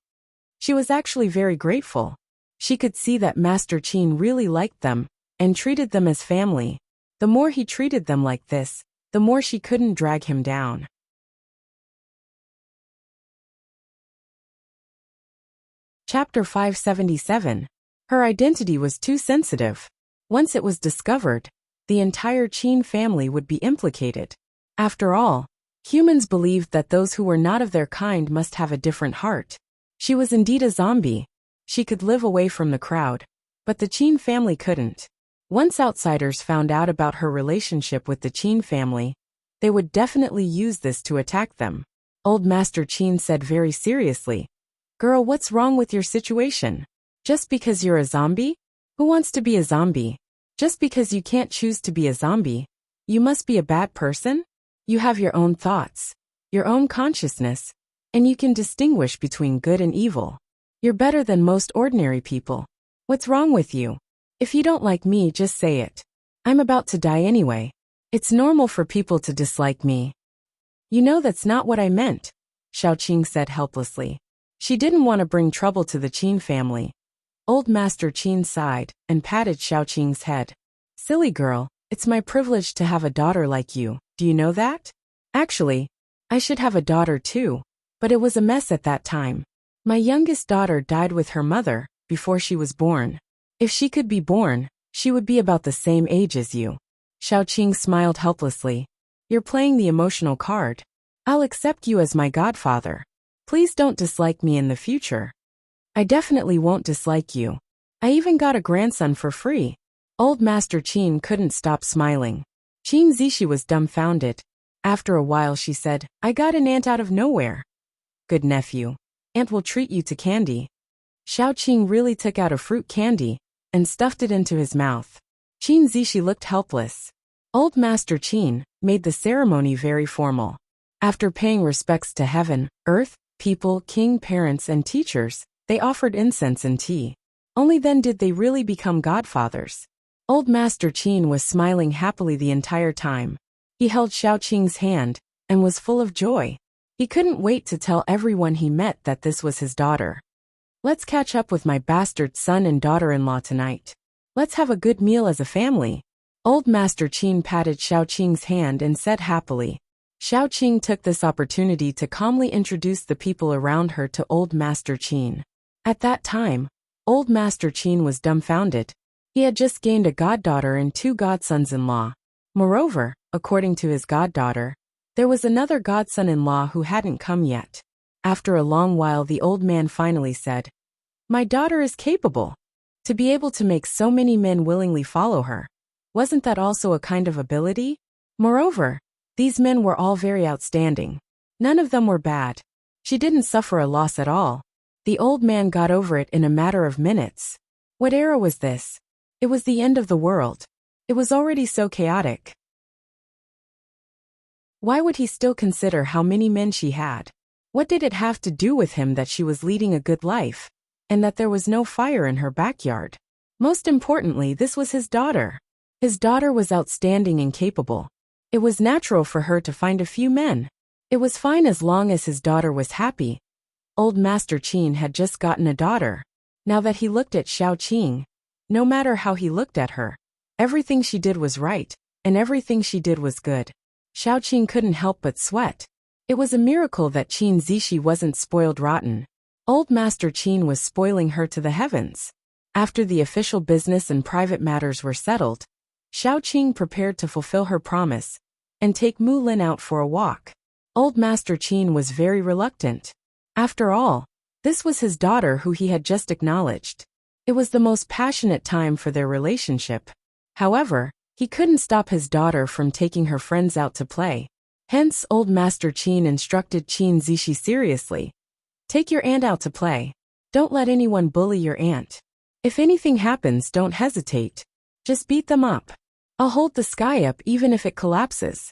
She was actually very grateful. She could see that Master Qin really liked them and treated them as family. The more he treated them like this, the more she couldn't drag him down. Chapter 577. Her identity was too sensitive. Once it was discovered, the entire Qin family would be implicated. After all, humans believed that those who were not of their kind must have a different heart. She was indeed a zombie. She could live away from the crowd, but the Qin family couldn't. Once outsiders found out about her relationship with the Qin family, they would definitely use this to attack them. Old Master Qin said very seriously, Girl, what's wrong with your situation? Just because you're a zombie? Who wants to be a zombie? Just because you can't choose to be a zombie, you must be a bad person? You have your own thoughts, your own consciousness, and you can distinguish between good and evil. You're better than most ordinary people. What's wrong with you? If you don't like me, just say it. I'm about to die anyway. It's normal for people to dislike me. You know that's not what I meant, Xiaoqing said helplessly. She didn't want to bring trouble to the Qin family. Old Master Qin sighed and patted Xiaoqing's head. Silly girl, it's my privilege to have a daughter like you, do you know that? Actually, I should have a daughter too, but it was a mess at that time. My youngest daughter died with her mother before she was born. If she could be born, she would be about the same age as you. Xiaoqing smiled helplessly. You're playing the emotional card. I'll accept you as my godfather. Please don't dislike me in the future. I definitely won't dislike you. I even got a grandson for free. Old Master Qin couldn't stop smiling. Qin Zishi was dumbfounded. After a while she said, I got an aunt out of nowhere. Good nephew. Aunt will treat you to candy. Xiaoqing really took out a fruit candy and stuffed it into his mouth. Qin Zishi looked helpless. Old Master Qin made the ceremony very formal. After paying respects to heaven, earth, people, king, parents, and teachers, they offered incense and tea. Only then did they really become godfathers. Old Master Qin was smiling happily the entire time. He held Xiaoqing's hand and was full of joy. He couldn't wait to tell everyone he met that this was his daughter. Let's catch up with my bastard son and daughter-in-law tonight. Let's have a good meal as a family. Old Master Qin patted Xiaoqing's hand and said happily. Xiaoqing took this opportunity to calmly introduce the people around her to Old Master Qin. At that time, Old Master Qin was dumbfounded. He had just gained a goddaughter and 2 godsons-in-law. Moreover, according to his goddaughter, there was another godson-in-law who hadn't come yet. After a long while, the old man finally said, "My daughter is capable. To be able to make so many men willingly follow her. Wasn't that also a kind of ability? Moreover, these men were all very outstanding. None of them were bad. She didn't suffer a loss at all. The old man got over it in a matter of minutes. What era was this? It was the end of the world. It was already so chaotic. Why would he still consider how many men she had? What did it have to do with him that she was leading a good life, and that there was no fire in her backyard? Most importantly, this was his daughter. His daughter was outstanding and capable. It was natural for her to find a few men. It was fine as long as his daughter was happy. Old Master Qin had just gotten a daughter. Now that he looked at Xiaoqing, no matter how he looked at her, everything she did was right, and everything she did was good. Xiaoqing couldn't help but sweat. It was a miracle that Qin Zishi wasn't spoiled rotten. Old Master Qin was spoiling her to the heavens. After the official business and private matters were settled, Xiaoqing prepared to fulfill her promise and take Mu Lin out for a walk. Old Master Qin was very reluctant. After all, this was his daughter who he had just acknowledged. It was the most passionate time for their relationship. However, he couldn't stop his daughter from taking her friends out to play. Hence, Old Master Qin instructed Qin Zishi seriously. Take your aunt out to play. Don't let anyone bully your aunt. If anything happens, don't hesitate. Just beat them up. I'll hold the sky up even if it collapses.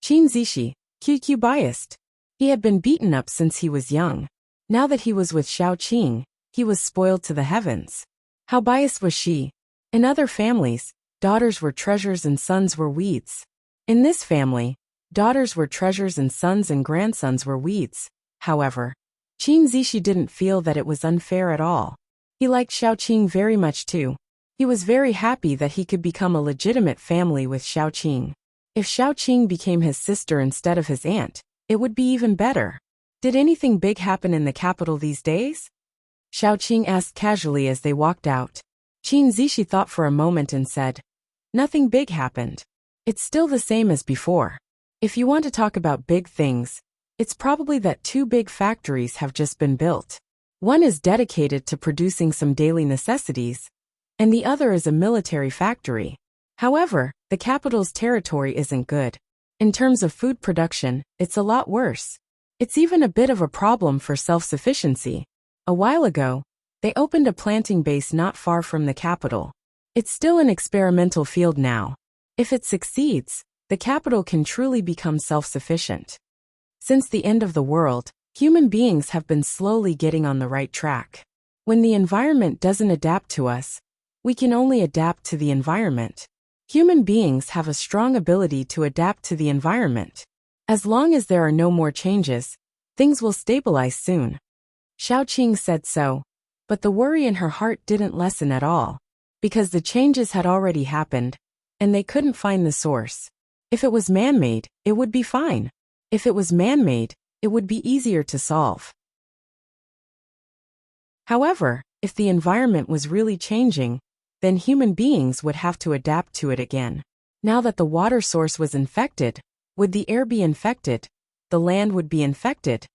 Qin Zishi, QQ biased. He had been beaten up since he was young. Now that he was with Xiaoqing, he was spoiled to the heavens. How biased was she? In other families, daughters were treasures and sons were weeds. In this family, daughters were treasures and sons and grandsons were weeds. However, Qin Zishi didn't feel that it was unfair at all. He liked Xiaoqing very much too. He was very happy that he could become a legitimate family with Xiaoqing. If Xiaoqing became his sister instead of his aunt, it would be even better. Did anything big happen in the capital these days? Xiaoqing asked casually as they walked out. Qin Zishi thought for a moment and said, "Nothing big happened. It's still the same as before. If you want to talk about big things, it's probably that 2 big factories have just been built. One is dedicated to producing some daily necessities, and the other is a military factory. However, the capital's territory isn't good. In terms of food production, it's a lot worse. It's even a bit of a problem for self-sufficiency. A while ago, they opened a planting base not far from the capital. It's still an experimental field now. If it succeeds, the capital can truly become self-sufficient. Since the end of the world, human beings have been slowly getting on the right track. When the environment doesn't adapt to us, we can only adapt to the environment. Human beings have a strong ability to adapt to the environment. As long as there are no more changes, things will stabilize soon." Xiaoqing said so, but the worry in her heart didn't lessen at all, because the changes had already happened, and they couldn't find the source. If it was man-made, it would be fine. If it was man-made, it would be easier to solve. However, if the environment was really changing, then human beings would have to adapt to it again. Now that the water source was infected, would the air be infected, the land would be infected,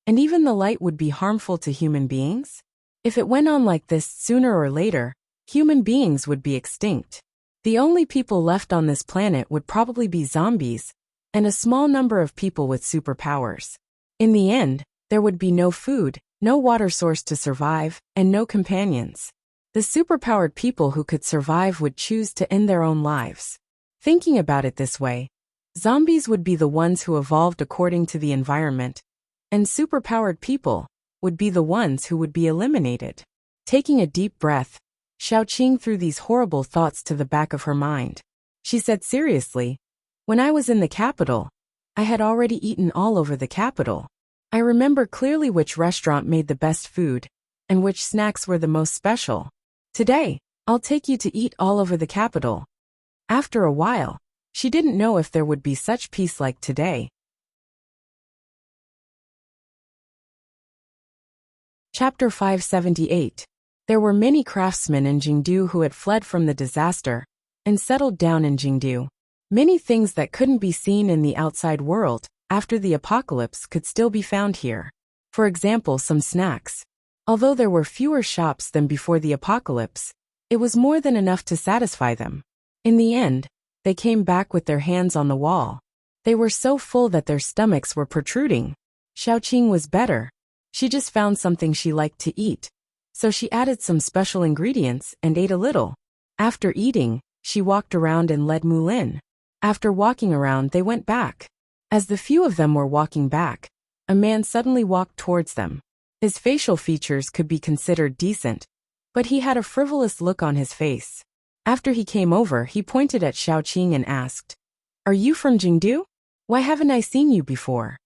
and even the light would be harmful to human beings? If it went on like this, sooner or later, human beings would be extinct. The only people left on this planet would probably be zombies, and a small number of people with superpowers. In the end, there would be no food, no water source to survive, and no companions. The superpowered people who could survive would choose to end their own lives. Thinking about it this way, zombies would be the ones who evolved according to the environment, and superpowered people would be the ones who would be eliminated. Taking a deep breath, Xiaoqing threw these horrible thoughts to the back of her mind. She said seriously, When I was in the capital, I had already eaten all over the capital. I remember clearly which restaurant made the best food, and which snacks were the most special. Today, I'll take you to eat all over the capital. After a while, she didn't know if there would be such peace like today. Chapter 578. There were many craftsmen in Jingdu who had fled from the disaster and settled down in Jingdu. Many things that couldn't be seen in the outside world after the apocalypse could still be found here. For example, some snacks. Although there were fewer shops than before the apocalypse, it was more than enough to satisfy them. In the end, they came back with their hands on the wall. They were so full that their stomachs were protruding. Xiaoqing was better. She just found something she liked to eat, so she added some special ingredients and ate a little. After eating, she walked around and led Mulin. After walking around, they went back. As the few of them were walking back, a man suddenly walked towards them. His facial features could be considered decent, but he had a frivolous look on his face. After he came over, he pointed at Xiaoqing and asked, "Are you from Jingdu? Why haven't I seen you before?"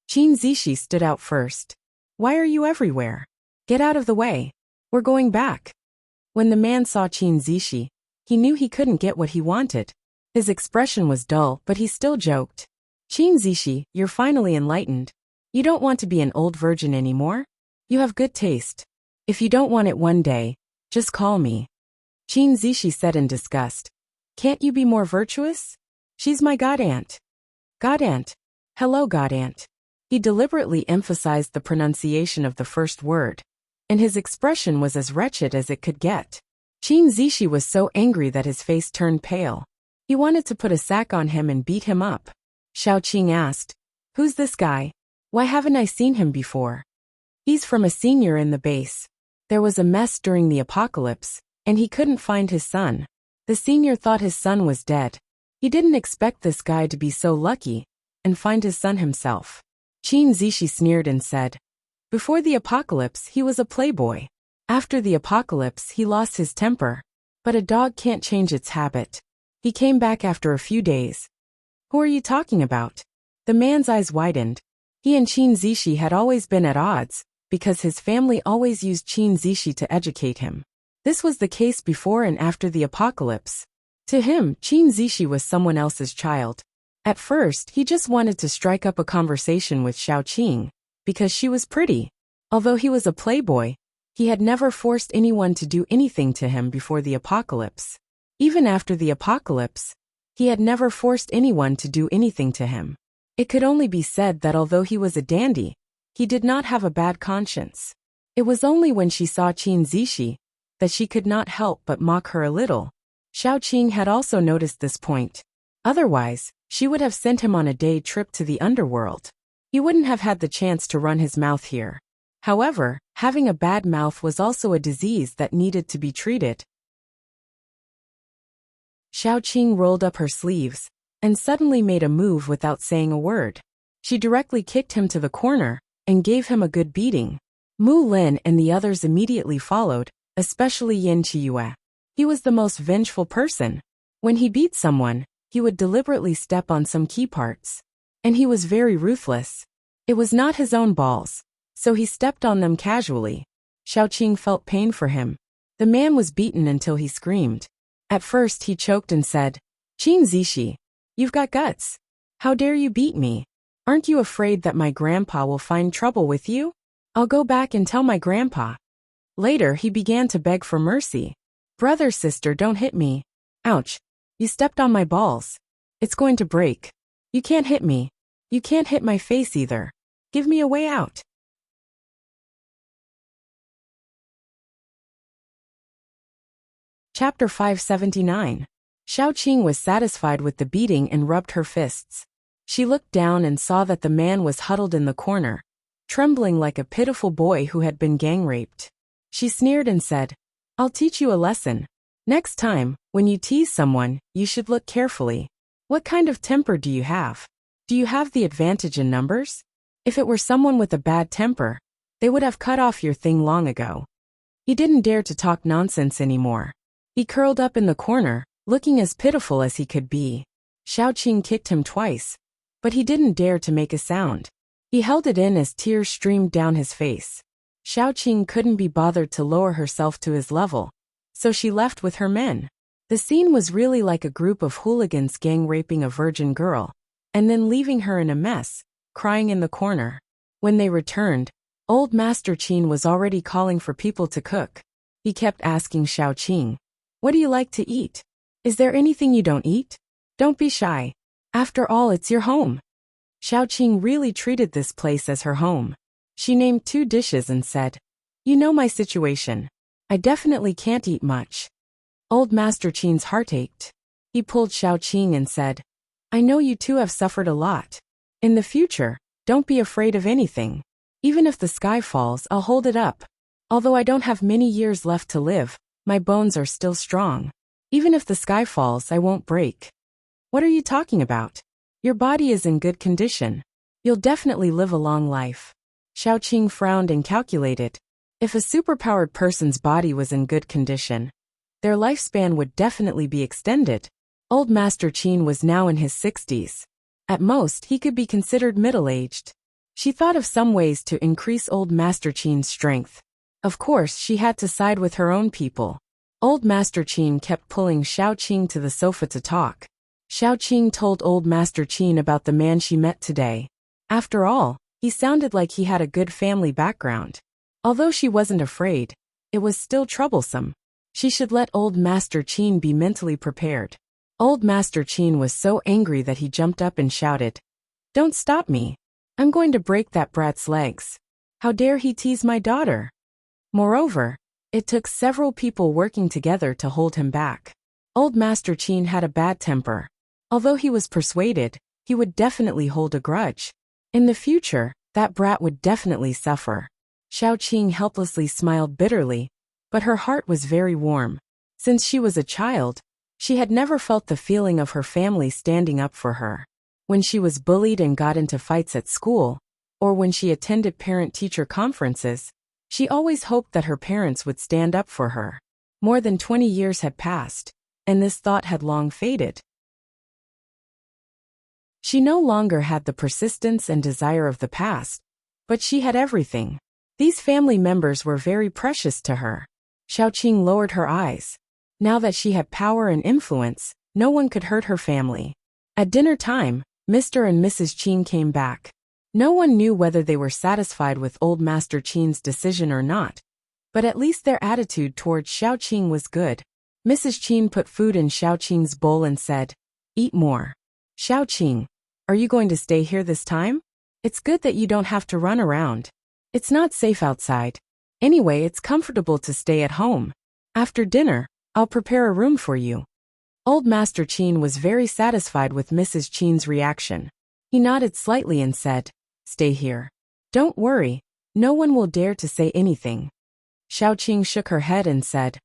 Qin Zishi stood out first. "Why are you everywhere? Get out of the way. We're going back." When the man saw Qin Zishi, he knew he couldn't get what he wanted. His expression was dull, but he still joked. "Qin Zishi, you're finally enlightened. You don't want to be an old virgin anymore? You have good taste. If you don't want it one day, just call me." Qin Zishi said in disgust. "Can't you be more virtuous? She's my godaunt." "Godaunt. Hello, godaunt." He deliberately emphasized the pronunciation of the first word, and his expression was as wretched as it could get. Qin Zishi was so angry that his face turned pale. He wanted to put a sack on him and beat him up. Xiaoqing asked, "Who's this guy? Why haven't I seen him before?" "He's from a senior in the base. There was a mess during the apocalypse, and he couldn't find his son. The senior thought his son was dead. He didn't expect this guy to be so lucky and find his son himself." Qin Zishi sneered and said, "Before the apocalypse, he was a playboy. After the apocalypse, he lost his temper. But a dog can't change its habit. He came back after a few days." "Who are you talking about?" The man's eyes widened. He and Qin Zishi had always been at odds, because his family always used Qin Zishi to educate him. This was the case before and after the apocalypse. To him, Qin Zishi was someone else's child. At first, he just wanted to strike up a conversation with Xiaoqing, because she was pretty. Although he was a playboy, he had never forced anyone to do anything to him before the apocalypse. Even after the apocalypse, he had never forced anyone to do anything to him. It could only be said that although he was a dandy, he did not have a bad conscience. It was only when she saw Qin Zishi that she could not help but mock her a little. Xiaoqing had also noticed this point. Otherwise, she would have sent him on a day trip to the underworld. He wouldn't have had the chance to run his mouth here. However, having a bad mouth was also a disease that needed to be treated. Xiaoqing rolled up her sleeves and suddenly made a move without saying a word. She directly kicked him to the corner and gave him a good beating. Mu Lin and the others immediately followed, especially Yin Qiyue. He was the most vengeful person. When he beat someone, he would deliberately step on some key parts. And he was very ruthless. It was not his own balls, so he stepped on them casually. Xiaoqing felt pain for him. The man was beaten until he screamed. At first he choked and said, "Qin Zishi, you've got guts. How dare you beat me? Aren't you afraid that my grandpa will find trouble with you? I'll go back and tell my grandpa." Later he began to beg for mercy. "Brother, sister, don't hit me. Ouch. You stepped on my balls. It's going to break. You can't hit me. You can't hit my face either. Give me a way out." Chapter 579. Xiaoqing was satisfied with the beating and rubbed her fists. She looked down and saw that the man was huddled in the corner, trembling like a pitiful boy who had been gang raped. She sneered and said, "I'll teach you a lesson. Next time, when you tease someone, you should look carefully. What kind of temper do you have? Do you have the advantage in numbers? If it were someone with a bad temper, they would have cut off your thing long ago." He didn't dare to talk nonsense anymore. He curled up in the corner, looking as pitiful as he could be. Xiaoqing kicked him twice, but he didn't dare to make a sound. He held it in as tears streamed down his face. Xiaoqing couldn't be bothered to lower herself to his level, so she left with her men. The scene was really like a group of hooligans gang raping a virgin girl, and then leaving her in a mess, crying in the corner. When they returned, old Master Qin was already calling for people to cook. He kept asking Xiaoqing, "What do you like to eat? Is there anything you don't eat? Don't be shy. After all, it's your home." Xiaoqing really treated this place as her home. She named 2 dishes and said, "You know my situation. I definitely can't eat much." Old Master Qin's heart ached. He pulled Xiaoqing and said, "I know you two have suffered a lot. In the future, don't be afraid of anything. Even if the sky falls, I'll hold it up. Although I don't have many years left to live, my bones are still strong. Even if the sky falls, I won't break." "What are you talking about? Your body is in good condition. You'll definitely live a long life." Xiaoqing frowned and calculated. If a superpowered person's body was in good condition, their lifespan would definitely be extended. Old Master Qin was now in his 60s. At most, he could be considered middle-aged. She thought of some ways to increase old Master Qin's strength. Of course, she had to side with her own people. Old Master Qin kept pulling Xiaoqing to the sofa to talk. Xiaoqing told old Master Qin about the man she met today. After all, he sounded like he had a good family background. Although she wasn't afraid, it was still troublesome. She should let old Master Qin be mentally prepared. Old Master Qin was so angry that he jumped up and shouted, "Don't stop me. I'm going to break that brat's legs. How dare he tease my daughter?" Moreover, it took several people working together to hold him back. Old Master Qin had a bad temper. Although he was persuaded, he would definitely hold a grudge. In the future, that brat would definitely suffer. Xiaoqing helplessly smiled bitterly, but her heart was very warm. Since she was a child, she had never felt the feeling of her family standing up for her. When she was bullied and got into fights at school, or when she attended parent-teacher conferences, she always hoped that her parents would stand up for her. More than 20 years had passed, and this thought had long faded. She no longer had the persistence and desire of the past, but she had everything. These family members were very precious to her. Xiaoqing lowered her eyes. Now that she had power and influence, no one could hurt her family. At dinner time, Mr. and Mrs. Qin came back. No one knew whether they were satisfied with old Master Qin's decision or not, but at least their attitude towards Xiaoqing was good. Mrs. Qin put food in Xiaoqing's bowl and said, "Eat more." "Xiaoqing, are you going to stay here this time? It's good that you don't have to run around. It's not safe outside. Anyway, it's comfortable to stay at home. After dinner, I'll prepare a room for you." Old Master Qin was very satisfied with Mrs. Qin's reaction. He nodded slightly and said, "Stay here. Don't worry, no one will dare to say anything." Xiaoqing shook her head and said,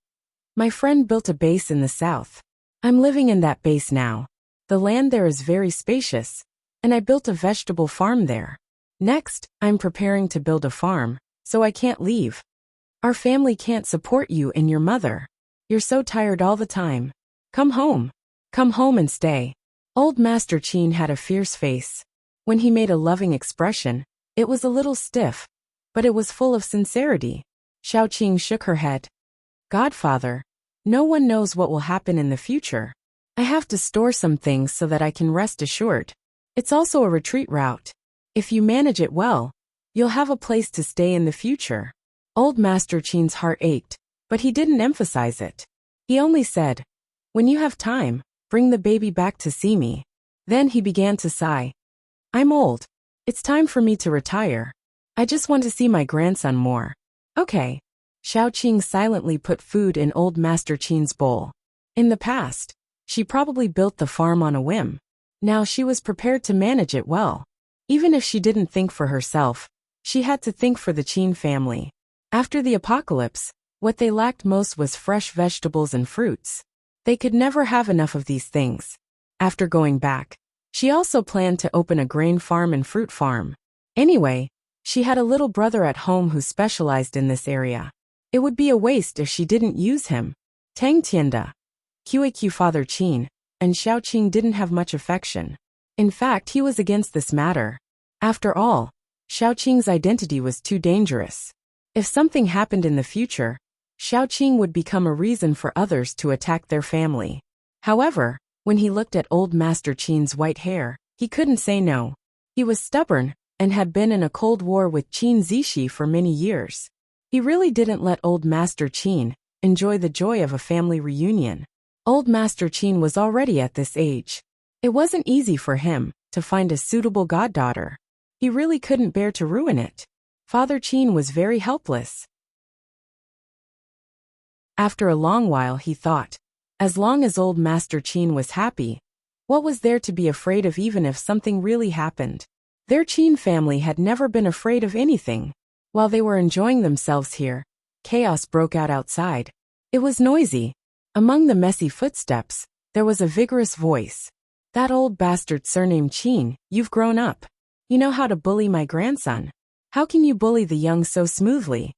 "My friend built a base in the south. I'm living in that base now. The land there is very spacious, and I built a vegetable farm there. Next, I'm preparing to build a farm, so I can't leave. Our family can't support you and your mother. You're so tired all the time. Come home. Come home and stay." Old Master Qin had a fierce face. When he made a loving expression, it was a little stiff, but it was full of sincerity. Xiaoqing shook her head. "Godfather, no one knows what will happen in the future. I have to store some things so that I can rest assured. It's also a retreat route. If you manage it well, you'll have a place to stay in the future." Old Master Qin's heart ached, but he didn't emphasize it. He only said, "When you have time, bring the baby back to see me." Then he began to sigh. "I'm old. It's time for me to retire. I just want to see my grandson more." "Okay." Xiaoqing silently put food in old Master Qin's bowl. In the past, she probably built the farm on a whim. Now she was prepared to manage it well. Even if she didn't think for herself, she had to think for the Qin family. After the apocalypse, what they lacked most was fresh vegetables and fruits. They could never have enough of these things. After going back, she also planned to open a grain farm and fruit farm. Anyway, she had a little brother at home who specialized in this area. It would be a waste if she didn't use him. Tang Tianda, QAQ Father Qin, and Xiaoqing didn't have much affection. In fact, he was against this matter. After all, Xiaoqing's identity was too dangerous. If something happened in the future, Xiaoqing would become a reason for others to attack their family. However, when he looked at old Master Qin's white hair, he couldn't say no. He was stubborn, and had been in a cold war with Qin Zishi for many years. He really didn't let old Master Qin enjoy the joy of a family reunion. Old Master Qin was already at this age. It wasn't easy for him to find a suitable goddaughter. He really couldn't bear to ruin it. Father Qin was very helpless. After a long while he thought, as long as old Master Qin was happy, what was there to be afraid of even if something really happened? Their Qin family had never been afraid of anything. While they were enjoying themselves here, chaos broke out outside. It was noisy. Among the messy footsteps, there was a vigorous voice. That old bastard surnamed Qin, you've grown up. You know how to bully my grandson. How can you bully the young so smoothly?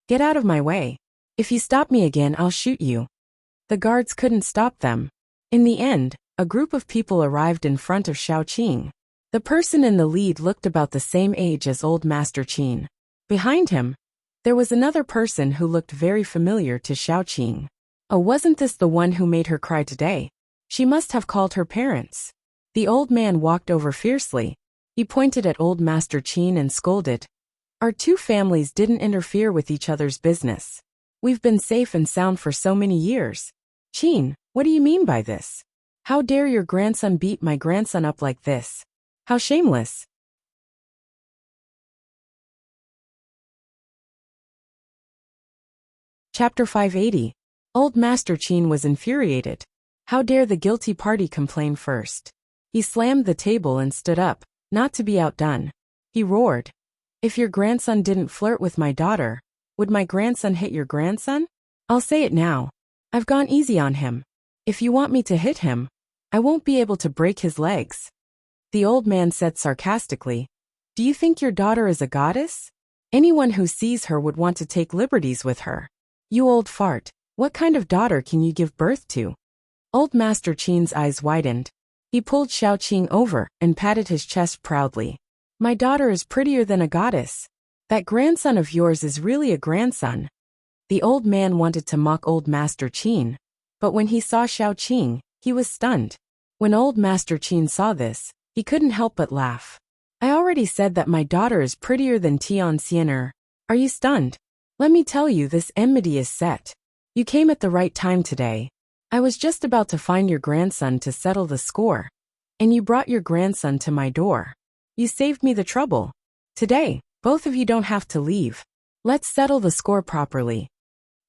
Get out of my way. If you stop me again, I'll shoot you. The guards couldn't stop them. In the end, a group of people arrived in front of Xiaoqing. The person in the lead looked about the same age as old Master Qin. Behind him, there was another person who looked very familiar to Xiaoqing. Oh, wasn't this the one who made her cry today? She must have called her parents. The old man walked over fiercely. He pointed at old Master Qin and scolded. Our two families didn't interfere with each other's business. We've been safe and sound for so many years. Qin, what do you mean by this? How dare your grandson beat my grandson up like this? How shameless. Chapter 580. Old Master Qin was infuriated. How dare the guilty party complain first? He slammed the table and stood up, not to be outdone. He roared. If your grandson didn't flirt with my daughter, would my grandson hit your grandson? I'll say it now. I've gone easy on him. If you want me to hit him, I won't be able to break his legs. The old man said sarcastically. Do you think your daughter is a goddess? Anyone who sees her would want to take liberties with her. You old fart, what kind of daughter can you give birth to? Old Master Qin's eyes widened. He pulled Xiaoqing over and patted his chest proudly. My daughter is prettier than a goddess. That grandson of yours is really a grandson. The old man wanted to mock old Master Qin, but when he saw Xiaoqing, he was stunned. When old Master Qin saw this, he couldn't help but laugh. I already said that my daughter is prettier than Tian Xiener. Are you stunned? Let me tell you, this enmity is set. You came at the right time today. I was just about to find your grandson to settle the score, and you brought your grandson to my door. You saved me the trouble. Today, both of you don't have to leave. Let's settle the score properly.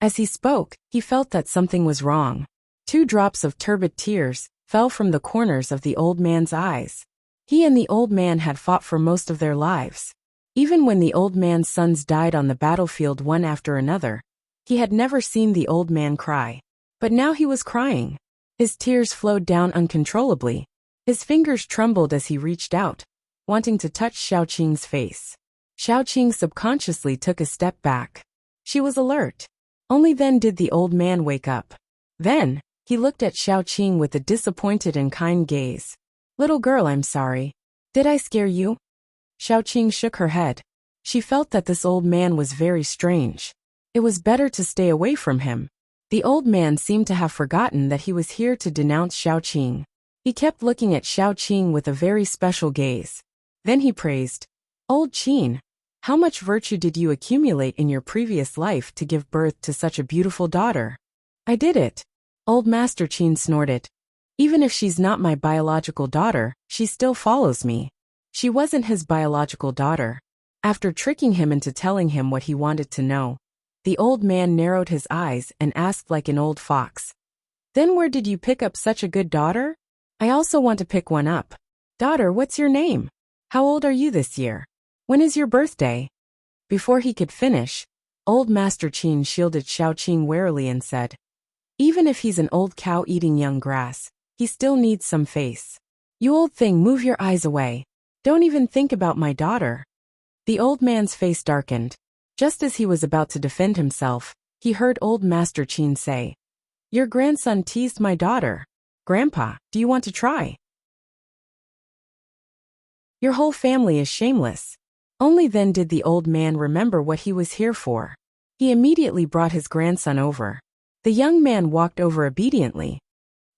As he spoke, he felt that something was wrong. 2 drops of turbid tears fell from the corners of the old man's eyes. He and the old man had fought for most of their lives. Even when the old man's sons died on the battlefield one after another, he had never seen the old man cry. But now he was crying. His tears flowed down uncontrollably. His fingers trembled as he reached out, wanting to touch Xiaoqing's face. Xiaoqing subconsciously took a step back. She was alert. Only then did the old man wake up. Then, he looked at Xiaoqing with a disappointed and kind gaze. Little girl, I'm sorry. Did I scare you? Xiaoqing shook her head. She felt that this old man was very strange. It was better to stay away from him. The old man seemed to have forgotten that he was here to denounce Xiaoqing. He kept looking at Xiaoqing with a very special gaze. Then he praised. Old Qin, how much virtue did you accumulate in your previous life to give birth to such a beautiful daughter? I did it. Old Master Qin snorted. Even if she's not my biological daughter, she still follows me. She wasn't his biological daughter. After tricking him into telling him what he wanted to know, the old man narrowed his eyes and asked like an old fox. Then where did you pick up such a good daughter? I also want to pick one up. Daughter, what's your name? How old are you this year? When is your birthday? Before he could finish, old Master Qin shielded Xiaoqing warily and said, even if he's an old cow eating young grass, he still needs some face. You old thing, move your eyes away. Don't even think about my daughter. The old man's face darkened. Just as he was about to defend himself, he heard old Master Qin say, your grandson teased my daughter. Grandpa, do you want to try? Your whole family is shameless. Only then did the old man remember what he was here for. He immediately brought his grandson over. The young man walked over obediently.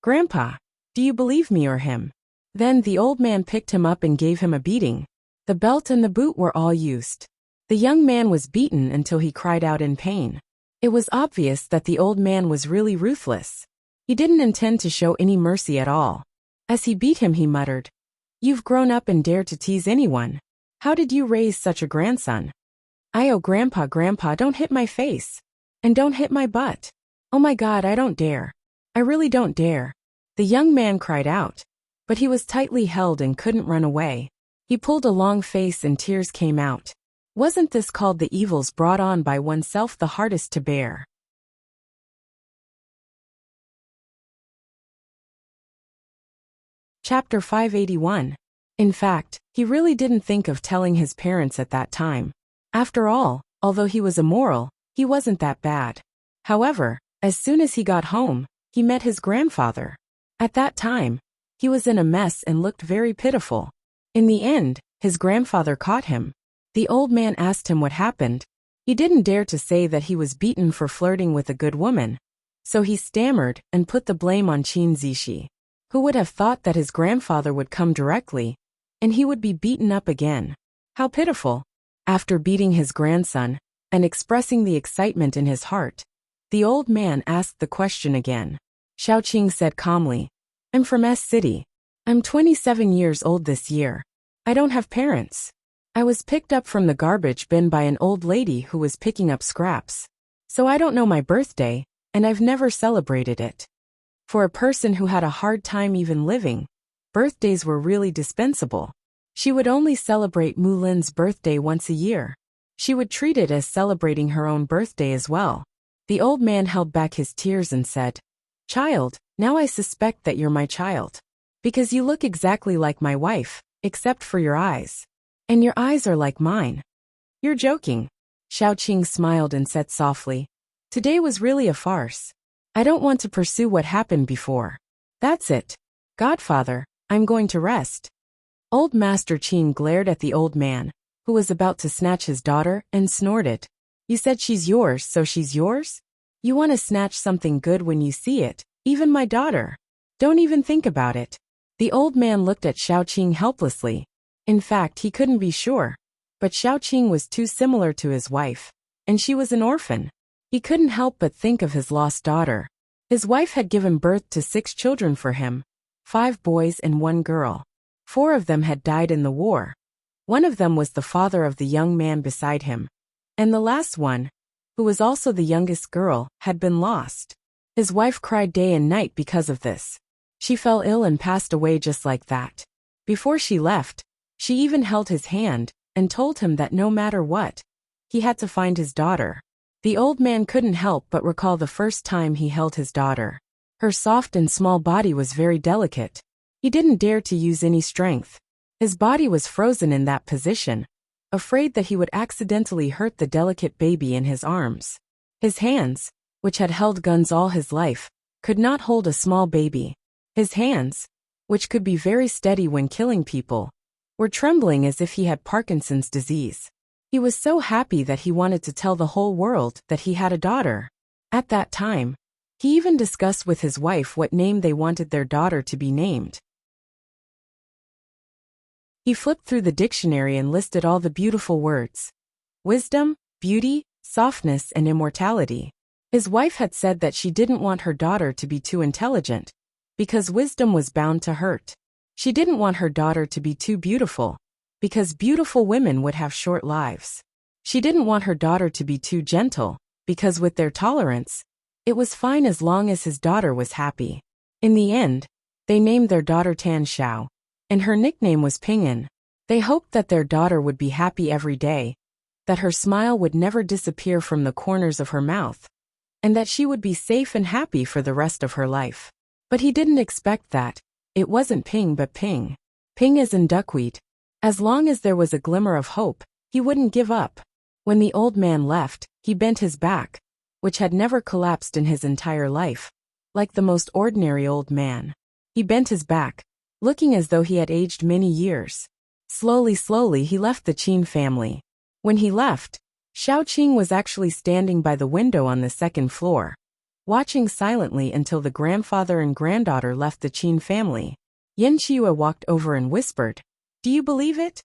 Grandpa, do you believe me or him? Then the old man picked him up and gave him a beating. The belt and the boot were all used. The young man was beaten until he cried out in pain. It was obvious that the old man was really ruthless. He didn't intend to show any mercy at all. As he beat him, he muttered, "You've grown up and dare to tease anyone. How did you raise such a grandson?" "Oh, Grandpa, don't hit my face. And don't hit my butt. Oh my God, I don't dare. I really don't dare." The young man cried out. But he was tightly held and couldn't run away. He pulled a long face and tears came out. Wasn't this called the evils brought on by oneself the hardest to bear? Chapter 581. In fact, he really didn't think of telling his parents at that time. After all, although he was immoral, he wasn't that bad. However, as soon as he got home, he met his grandfather. At that time, he was in a mess and looked very pitiful. In the end, his grandfather caught him. The old man asked him what happened. He didn't dare to say that he was beaten for flirting with a good woman. So he stammered and put the blame on Qin Zishi. Who would have thought that his grandfather would come directly, and he would be beaten up again? How pitiful. After beating his grandson, and expressing the excitement in his heart, the old man asked the question again. Xiaoqing said calmly, "I'm from S City. I'm 27 years old this year. I don't have parents. I was picked up from the garbage bin by an old lady who was picking up scraps. So I don't know my birthday, and I've never celebrated it." For a person who had a hard time even living, birthdays were really dispensable. She would only celebrate Mulin's birthday once a year. She would treat it as celebrating her own birthday as well. The old man held back his tears and said, "Child, now I suspect that you're my child. Because you look exactly like my wife, except for your eyes. And your eyes are like mine." "You're joking." Xiaoqing smiled and said softly, "Today was really a farce. I don't want to pursue what happened before. That's it. Godfather, I'm going to rest." Old Master Qin glared at the old man, who was about to snatch his daughter, and snorted. "You said she's yours, so she's yours? You want to snatch something good when you see it, even my daughter. Don't even think about it." The old man looked at Xiaoqing helplessly. In fact, he couldn't be sure. But Xiaoqing was too similar to his wife, and she was an orphan. He couldn't help but think of his lost daughter. His wife had given birth to 6 children for him, 5 boys and 1 girl. 4 of them had died in the war. One of them was the father of the young man beside him. And the last one, who was also the youngest girl, had been lost. His wife cried day and night because of this. She fell ill and passed away just like that. Before she left, she even held his hand and told him that no matter what, he had to find his daughter. The old man couldn't help but recall the first time he held his daughter. Her soft and small body was very delicate. He didn't dare to use any strength. His body was frozen in that position, afraid that he would accidentally hurt the delicate baby in his arms. His hands, which had held guns all his life, could not hold a small baby. His hands, which could be very steady when killing people, were trembling as if he had Parkinson's disease. He was so happy that he wanted to tell the whole world that he had a daughter. At that time, he even discussed with his wife what name they wanted their daughter to be named. He flipped through the dictionary and listed all the beautiful words: wisdom, beauty, softness, and immortality. His wife had said that she didn't want her daughter to be too intelligent, because wisdom was bound to hurt. She didn't want her daughter to be too beautiful, because beautiful women would have short lives. She didn't want her daughter to be too gentle, because with their tolerance, it was fine as long as his daughter was happy. In the end, they named their daughter Tan Xiao, and her nickname was Ping'an. They hoped that their daughter would be happy every day, that her smile would never disappear from the corners of her mouth, and that she would be safe and happy for the rest of her life. But he didn't expect that. It wasn't Ping but Ping. Ping as in duckweed. As long as there was a glimmer of hope, he wouldn't give up. When the old man left, he bent his back, which had never collapsed in his entire life, like the most ordinary old man. He bent his back, looking as though he had aged many years. Slowly he left the Qin family. When he left, Xiaoqing was actually standing by the window on the second floor, watching silently until the grandfather and granddaughter left the Qin family. Yan Qiyu walked over and whispered, "Do you believe it?"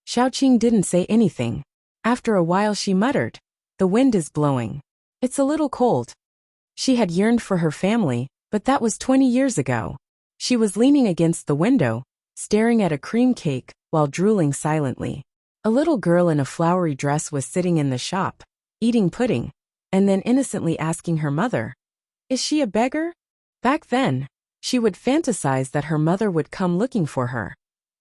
Xiaoqing didn't say anything. After a while she muttered, "The wind is blowing. It's a little cold." She had yearned for her family, but that was 20 years ago. She was leaning against the window, staring at a cream cake, while drooling silently. A little girl in a flowery dress was sitting in the shop, eating pudding, and then innocently asking her mother, "Is she a beggar?" Back then, she would fantasize that her mother would come looking for her,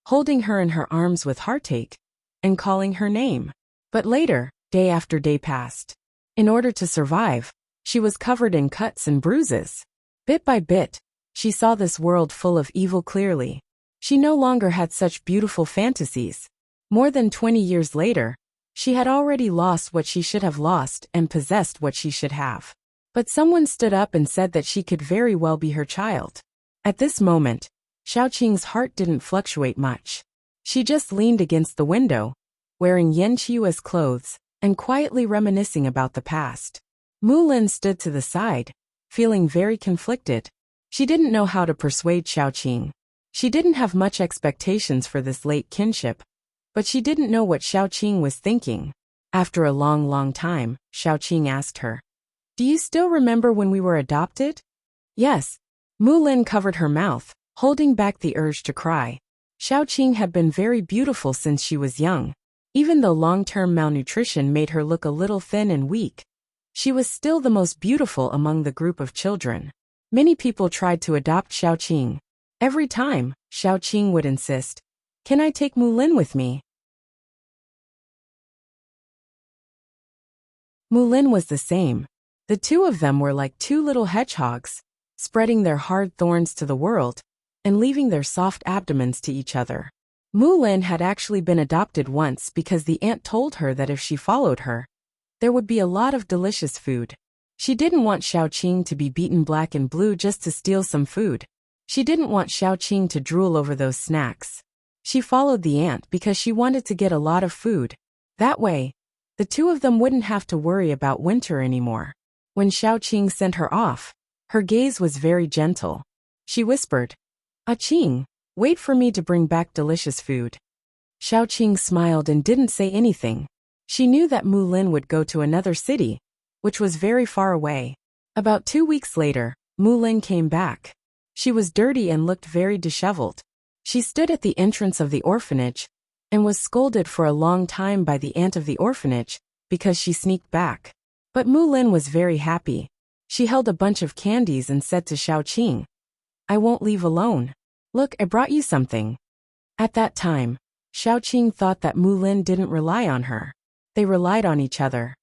holding her in her arms with heartache, and calling her name. But later, day after day passed. In order to survive, she was covered in cuts and bruises. Bit by bit, she saw this world full of evil clearly. She no longer had such beautiful fantasies. More than 20 years later, she had already lost what she should have lost and possessed what she should have. But someone stood up and said that she could very well be her child. At this moment, Xiaoqing's heart didn't fluctuate much. She just leaned against the window, wearing Yan Qiyue's clothes, and quietly reminiscing about the past. Mu Lin stood to the side, feeling very conflicted. She didn't know how to persuade Xiaoqing. She didn't have much expectations for this late kinship, but she didn't know what Xiaoqing was thinking. After a long time, Xiaoqing asked her, "Do you still remember when we were adopted?" Yes. Mu Lin covered her mouth, holding back the urge to cry. Xiaoqing had been very beautiful since she was young. Even though long-term malnutrition made her look a little thin and weak, she was still the most beautiful among the group of children. Many people tried to adopt Xiaoqing. Every time, Xiaoqing would insist, "Can I take Mu Lin with me?" Mu Lin was the same. The two of them were like two little hedgehogs, spreading their hard thorns to the world, and leaving their soft abdomens to each other. Mu Lin had actually been adopted once because the aunt told her that if she followed her, there would be a lot of delicious food. She didn't want Xiaoqing to be beaten black and blue just to steal some food. She didn't want Xiaoqing to drool over those snacks. She followed the aunt because she wanted to get a lot of food. That way, the two of them wouldn't have to worry about winter anymore. When Xiaoqing sent her off, her gaze was very gentle. She whispered, "Qing, wait for me to bring back delicious food." Xiaoqing smiled and didn't say anything. She knew that Mu Lin would go to another city, which was very far away. About 2 weeks later, Mu Lin came back. She was dirty and looked very disheveled. She stood at the entrance of the orphanage, and was scolded for a long time by the aunt of the orphanage, because she sneaked back. But Mu Lin was very happy. She held a bunch of candies and said to Xiaoqing, "I won't leave alone. Look, I brought you something." At that time, Xiaoqing thought that Mu Lin didn't rely on her. They relied on each other.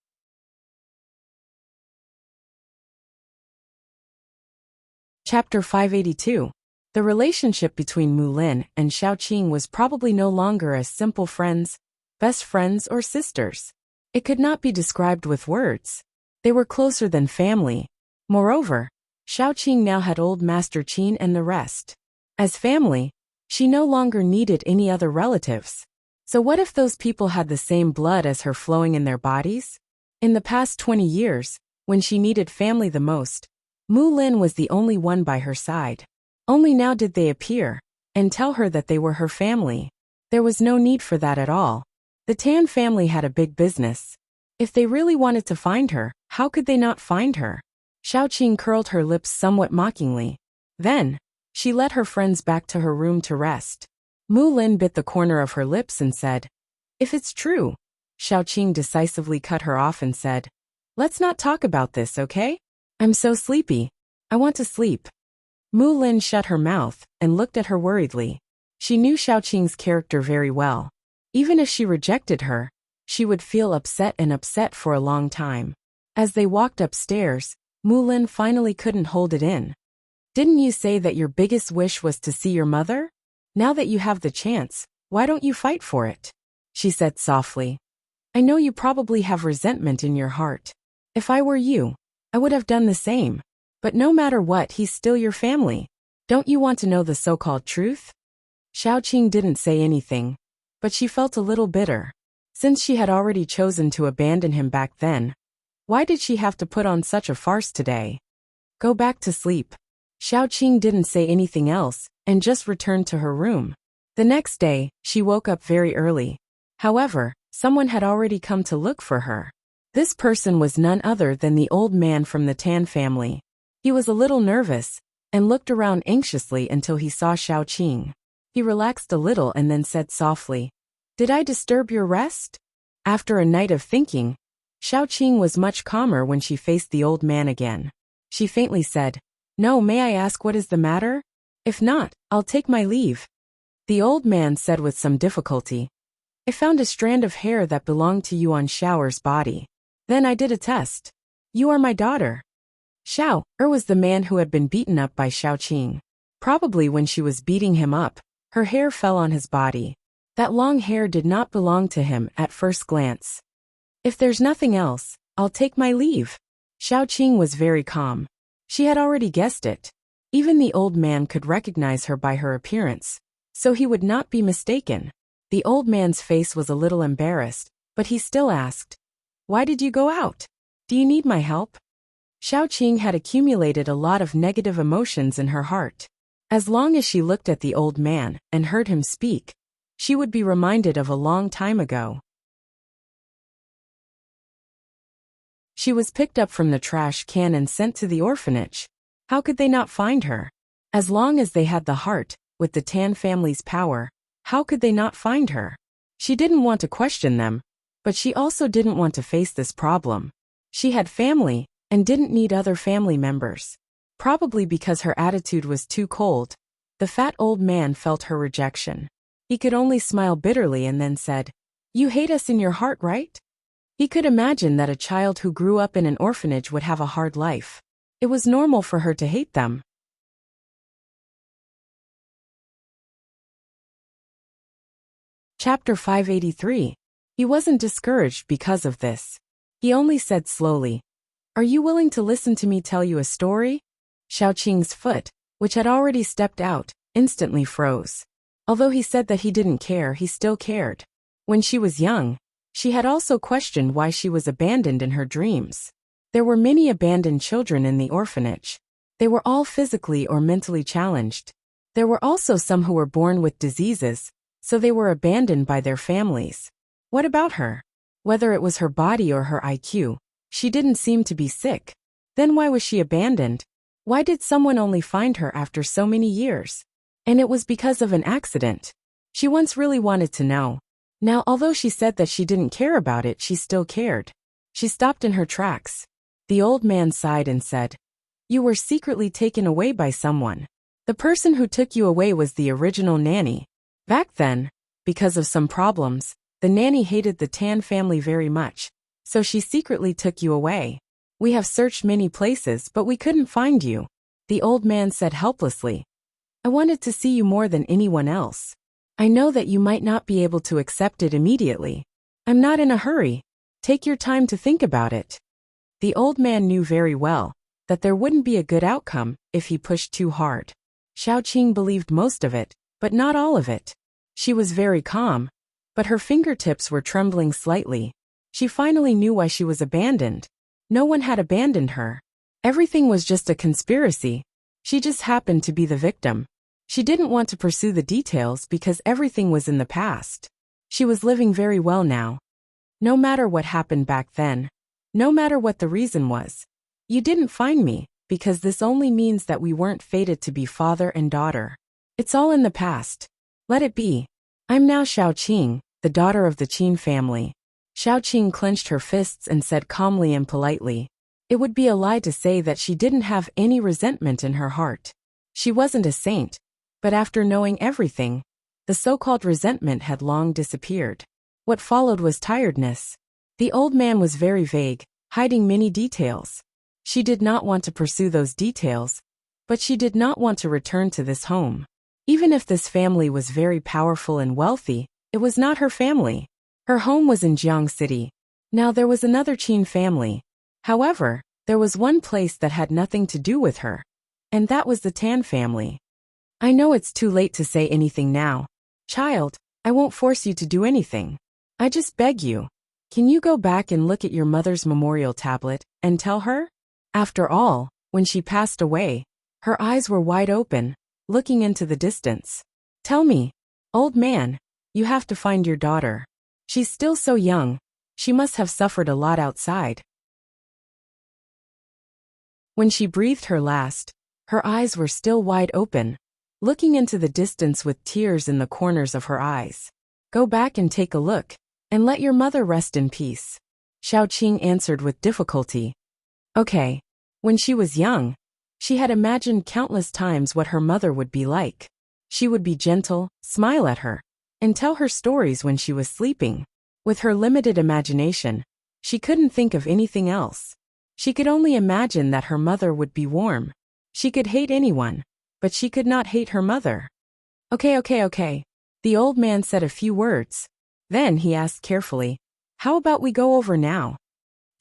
Chapter 582. The relationship between Mu Lin and Xiaoqing was probably no longer as simple friends, best friends or sisters. It could not be described with words. They were closer than family. Moreover, Xiaoqing now had old Master Qin and the rest. As family, she no longer needed any other relatives. So what if those people had the same blood as her flowing in their bodies? In the past 20 years, when she needed family the most, Mu Lin was the only one by her side. Only now did they appear, and tell her that they were her family. There was no need for that at all. The Tan family had a big business. If they really wanted to find her, how could they not find her? Xiaoqing curled her lips somewhat mockingly. Then, she led her friends back to her room to rest. Mu Lin bit the corner of her lips and said, "If it's true." Xiaoqing decisively cut her off and said, "Let's not talk about this, okay? I'm so sleepy. I want to sleep." Mu Lin shut her mouth and looked at her worriedly. She knew Xiaoqing's character very well. Even if she rejected her, she would feel upset for a long time. As they walked upstairs, Mu Lin finally couldn't hold it in. "Didn't you say that your biggest wish was to see your mother? Now that you have the chance, why don't you fight for it?" she said softly. "I know you probably have resentment in your heart. If I were you, I would have done the same. But no matter what, he's still your family. Don't you want to know the so-called truth? Xiaoqing didn't say anything, but she felt a little bitter. Since she had already chosen to abandon him back then, why did she have to put on such a farce today? Go back to sleep. Xiaoqing didn't say anything else and just returned to her room. The next day, she woke up very early. However, someone had already come to look for her. This person was none other than the old man from the Tan family. He was a little nervous and looked around anxiously until he saw Xiaoqing. He relaxed a little and then said softly, "Did I disturb your rest?" After a night of thinking, Xiaoqing was much calmer when she faced the old man again. She faintly said, "No, may I ask what is the matter? If not, I'll take my leave." The old man said with some difficulty, "I found a strand of hair that belonged to you on Xiao's body. Then I did a test. You are my daughter." Xiao was the man who had been beaten up by Xiaoqing. Probably when she was beating him up, her hair fell on his body. That long hair did not belong to him at first glance. "If there's nothing else, I'll take my leave." Xiaoqing was very calm. She had already guessed it. Even the old man could recognize her by her appearance, so he would not be mistaken. The old man's face was a little embarrassed, but he still asked, "Why did you go out? Do you need my help?" Xiaoqing had accumulated a lot of negative emotions in her heart. As long as she looked at the old man and heard him speak, she would be reminded of a long time ago. She was picked up from the trash can and sent to the orphanage. How could they not find her? As long as they had the heart, with the Tan family's power, how could they not find her? She didn't want to question them, but she also didn't want to face this problem. She had family, and didn't need other family members. Probably because her attitude was too cold, the fat old man felt her rejection. He could only smile bitterly and then said, "You hate us in your heart, right?" He could imagine that a child who grew up in an orphanage would have a hard life. It was normal for her to hate them. Chapter 583. He wasn't discouraged because of this. He only said slowly, "Are you willing to listen to me tell you a story?" Xiaoqing's foot, which had already stepped out, instantly froze. Although he said that he didn't care, he still cared. When she was young, she had also questioned why she was abandoned in her dreams. There were many abandoned children in the orphanage. They were all physically or mentally challenged. There were also some who were born with diseases, so they were abandoned by their families. What about her? Whether it was her body or her IQ, she didn't seem to be sick. Then why was she abandoned? Why did someone only find her after so many years? And it was because of an accident. She once really wanted to know. Now, although she said that she didn't care about it, she still cared. She stopped in her tracks. The old man sighed and said, "You were secretly taken away by someone. The person who took you away was the original nanny. Back then, because of some problems, the nanny hated the Tan family very much, so she secretly took you away. We have searched many places, but we couldn't find you." The old man said helplessly, "I wanted to see you more than anyone else. I know that you might not be able to accept it immediately. I'm not in a hurry. Take your time to think about it." The old man knew very well that there wouldn't be a good outcome if he pushed too hard. Xiaoqing believed most of it, but not all of it. She was very calm, but her fingertips were trembling slightly. She finally knew why she was abandoned. No one had abandoned her. Everything was just a conspiracy. She just happened to be the victim. She didn't want to pursue the details because everything was in the past. She was living very well now. No matter what happened back then, no matter what the reason was, you didn't find me, because this only means that we weren't fated to be father and daughter. It's all in the past. Let it be. I'm now Xiaoqing, the daughter of the Qin family. Xiaoqing clenched her fists and said calmly and politely, it would be a lie to say that she didn't have any resentment in her heart. She wasn't a saint, but after knowing everything, the so-called resentment had long disappeared. What followed was tiredness. The old man was very vague, hiding many details. She did not want to pursue those details, but she did not want to return to this home. Even if this family was very powerful and wealthy, it was not her family. Her home was in Jiang City. Now there was another Qin family. However, there was one place that had nothing to do with her, and that was the Tan family. I know it's too late to say anything now. Child, I won't force you to do anything. I just beg you. Can you go back and look at your mother's memorial tablet and tell her? After all, when she passed away, her eyes were wide open, looking into the distance. Tell me, old man, you have to find your daughter. She's still so young. She must have suffered a lot outside. When she breathed her last, her eyes were still wide open, looking into the distance with tears in the corners of her eyes. Go back and take a look, and let your mother rest in peace. Xiaoqing answered with difficulty. Okay. When she was young, she had imagined countless times what her mother would be like. She would be gentle, smile at her, and tell her stories when she was sleeping. With her limited imagination, she couldn't think of anything else. She could only imagine that her mother would be warm. She could hate anyone, but she could not hate her mother. Okay. The old man said a few words. Then he asked carefully, how about we go over now?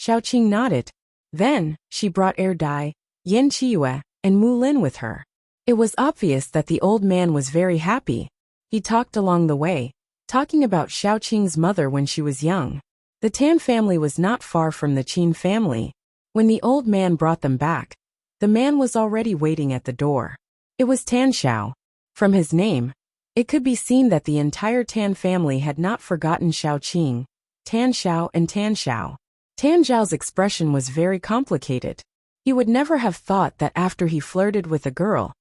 Xiaoqing nodded. Then, she brought Dai, Yan Qiyue, and Mu Lin with her. It was obvious that the old man was very happy. He talked along the way, talking about Xiaoqing's mother when she was young. The Tan family was not far from the Qin family. When the old man brought them back, the man was already waiting at the door. It was Tan Xiao. From his name, it could be seen that the entire Tan family had not forgotten Xiaoqing, Tan Xiao and Tan Xiao. Tan Xiao's expression was very complicated. He would never have thought that after he flirted with a girl,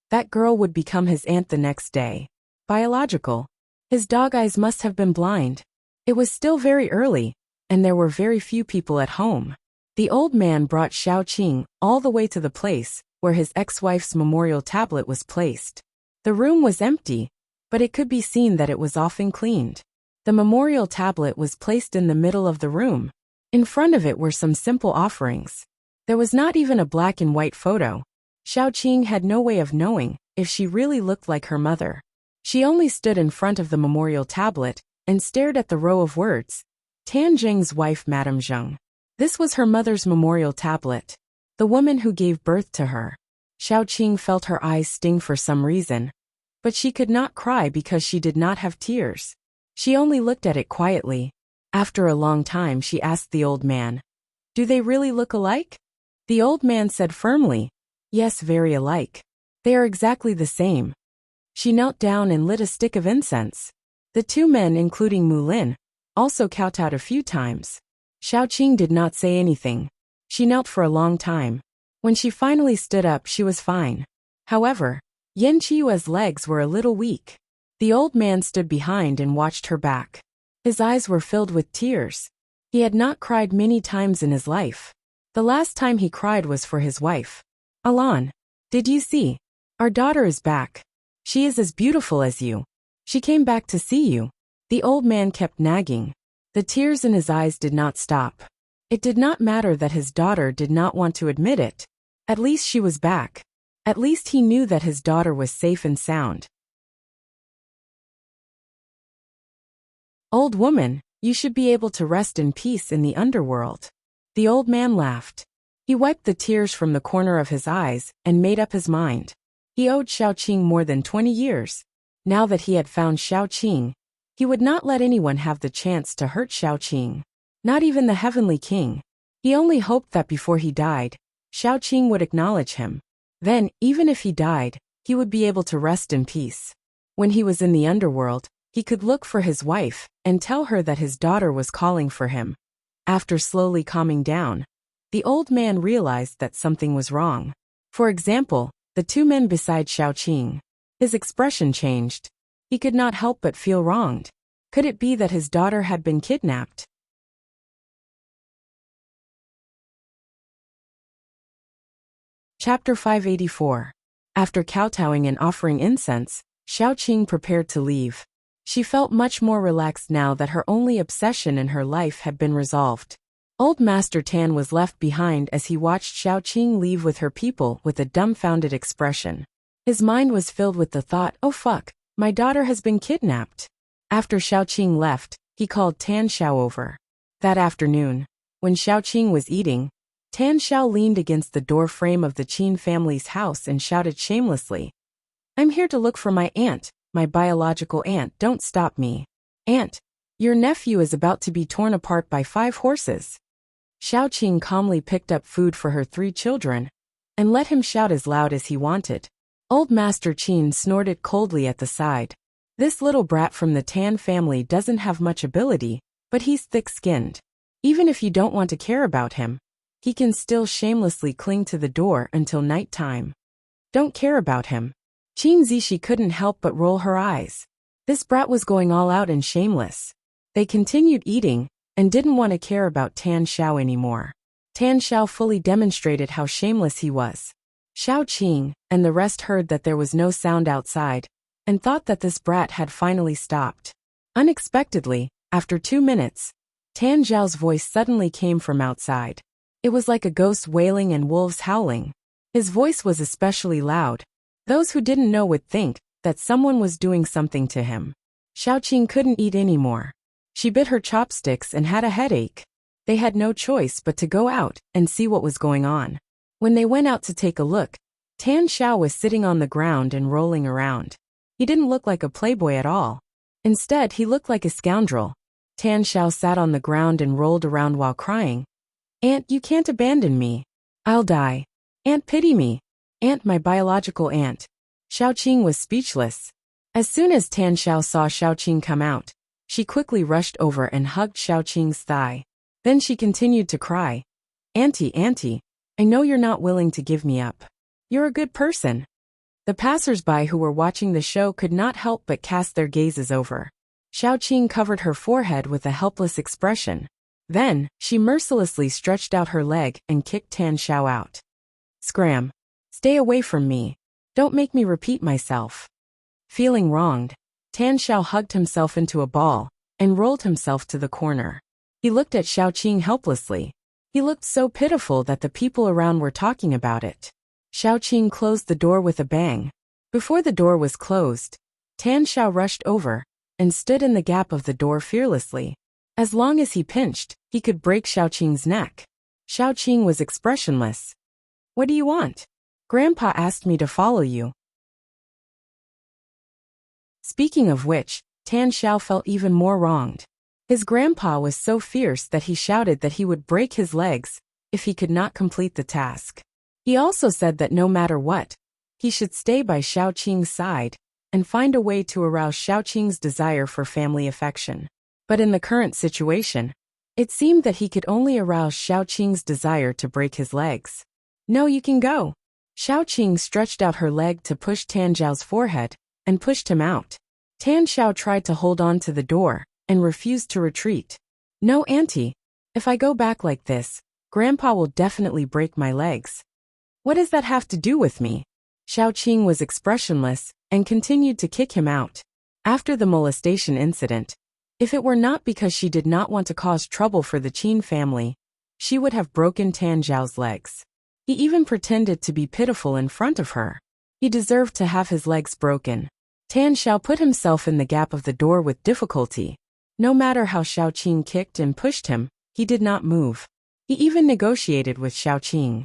that girl would become his aunt the next day. Biological. His dog eyes must have been blind. It was still very early, and there were very few people at home. The old man brought Xiaoqing all the way to the place where his ex-wife's memorial tablet was placed. The room was empty, but it could be seen that it was often cleaned. The memorial tablet was placed in the middle of the room. In front of it were some simple offerings. There was not even a black and white photo. Xiaoqing had no way of knowing if she really looked like her mother. She only stood in front of the memorial tablet and stared at the row of words. Tan Zheng's wife, Madame Zheng. This was her mother's memorial tablet. The woman who gave birth to her. Xiaoqing felt her eyes sting for some reason. But she could not cry because she did not have tears. She only looked at it quietly. After a long time she asked the old man, do they really look alike? The old man said firmly, yes, very alike. They are exactly the same. She knelt down and lit a stick of incense. The two men, including Mu Lin, also kowtowed a few times. Xiaoqing did not say anything. She knelt for a long time. When she finally stood up, she was fine. However, Yan Qiyue's legs were a little weak. The old man stood behind and watched her back. His eyes were filled with tears. He had not cried many times in his life. The last time he cried was for his wife. Alan, did you see? Our daughter is back. She is as beautiful as you. She came back to see you. The old man kept nagging. The tears in his eyes did not stop. It did not matter that his daughter did not want to admit it. At least she was back. At least he knew that his daughter was safe and sound. Old woman, you should be able to rest in peace in the underworld. The old man laughed. He wiped the tears from the corner of his eyes and made up his mind. He owed Xiaoqing more than 20 years. Now that he had found Xiaoqing, he would not let anyone have the chance to hurt Xiaoqing. Not even the Heavenly King. He only hoped that before he died, Xiaoqing would acknowledge him. Then, even if he died, he would be able to rest in peace. When he was in the underworld, he could look for his wife and tell her that his daughter was calling for him. After slowly calming down, the old man realized that something was wrong. For example, the two men beside Xiaoqing. His expression changed. He could not help but feel wronged. Could it be that his daughter had been kidnapped? Chapter 584. After kowtowing and offering incense, Xiaoqing prepared to leave. She felt much more relaxed now that her only obsession in her life had been resolved. Old Master Tan was left behind as he watched Xiaoqing leave with her people with a dumbfounded expression. His mind was filled with the thought, oh fuck, my daughter has been kidnapped. After Xiaoqing left, he called Tan Xiao over. That afternoon, when Xiaoqing was eating, Tan Xiao leaned against the door frame of the Qin family's house and shouted shamelessly. I'm here to look for my aunt, my biological aunt. Don't stop me. Aunt, your nephew is about to be torn apart by 5 horses. Xiaoqing calmly picked up food for her 3 children and let him shout as loud as he wanted. Old Master Qin snorted coldly at the side. This little brat from the Tan family doesn't have much ability, but he's thick-skinned. Even if you don't want to care about him, he can still shamelessly cling to the door until night time. Don't care about him. Qin Zishi couldn't help but roll her eyes. This brat was going all out and shameless. They continued eating and didn't want to care about Tan Xiao anymore. Tan Xiao fully demonstrated how shameless he was. Xiaoqing and the rest heard that there was no sound outside and thought that this brat had finally stopped. Unexpectedly, after 2 minutes, Tan Xiao's voice suddenly came from outside. It was like a ghost wailing and wolves howling. His voice was especially loud. Those who didn't know would think that someone was doing something to him. Xiaoqing couldn't eat anymore. She bit her chopsticks and had a headache. They had no choice but to go out and see what was going on. When they went out to take a look, Tan Xiao was sitting on the ground and rolling around. He didn't look like a playboy at all. Instead, he looked like a scoundrel. Tan Xiao sat on the ground and rolled around while crying. Aunt, you can't abandon me. I'll die. Aunt, pity me. Aunt, my biological aunt. Xiaoqing was speechless. As soon as Tan Xiao saw Xiaoqing come out, she quickly rushed over and hugged Xiaoqing's thigh. Then she continued to cry. Auntie, auntie, I know you're not willing to give me up. You're a good person. The passers-by who were watching the show could not help but cast their gazes over. Xiaoqing covered her forehead with a helpless expression. Then, she mercilessly stretched out her leg and kicked Tan Xiao out. Scram. Stay away from me. Don't make me repeat myself. Feeling wronged, Tan Xiao hugged himself into a ball and rolled himself to the corner. He looked at Xiaoqing helplessly. He looked so pitiful that the people around were talking about it. Xiaoqing closed the door with a bang. Before the door was closed, Tan Xiao rushed over and stood in the gap of the door fearlessly. As long as he pinched, he could break Xiaoqing's neck. Xiaoqing was expressionless. What do you want? Grandpa asked me to follow you. Speaking of which, Tan Xiao felt even more wronged. His grandpa was so fierce that he shouted that he would break his legs if he could not complete the task. He also said that no matter what, he should stay by Xiaoqing's side and find a way to arouse Xiaoqing's desire for family affection. But in the current situation, it seemed that he could only arouse Xiaoqing's desire to break his legs. No, you can go. Xiaoqing stretched out her leg to push Tan Xiao's forehead and pushed him out. Tan Xiao tried to hold on to the door and refused to retreat. No, auntie. If I go back like this, Grandpa will definitely break my legs. What does that have to do with me? Xiaoqing was expressionless and continued to kick him out. After the molestation incident, if it were not because she did not want to cause trouble for the Qin family, she would have broken Tan Xiao's legs. He even pretended to be pitiful in front of her. He deserved to have his legs broken. Tan Xiao put himself in the gap of the door with difficulty. No matter how Xiaoqing kicked and pushed him, he did not move. He even negotiated with Xiaoqing.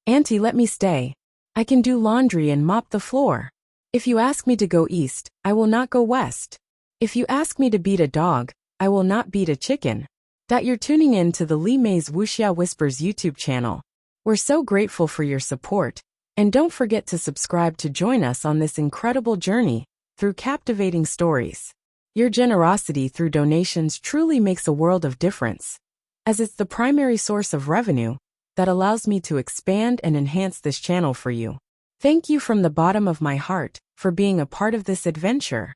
Auntie, let me stay. I can do laundry and mop the floor. If you ask me to go east, I will not go west. If you ask me to beat a dog, I will not beat a chicken. You're tuning in to the Li Mei's Wuxia Whispers YouTube channel. We're so grateful for your support, and don't forget to subscribe to join us on this incredible journey through captivating stories. Your generosity through donations truly makes a world of difference, as it's the primary source of revenue that allows me to expand and enhance this channel for you. Thank you from the bottom of my heart for being a part of this adventure.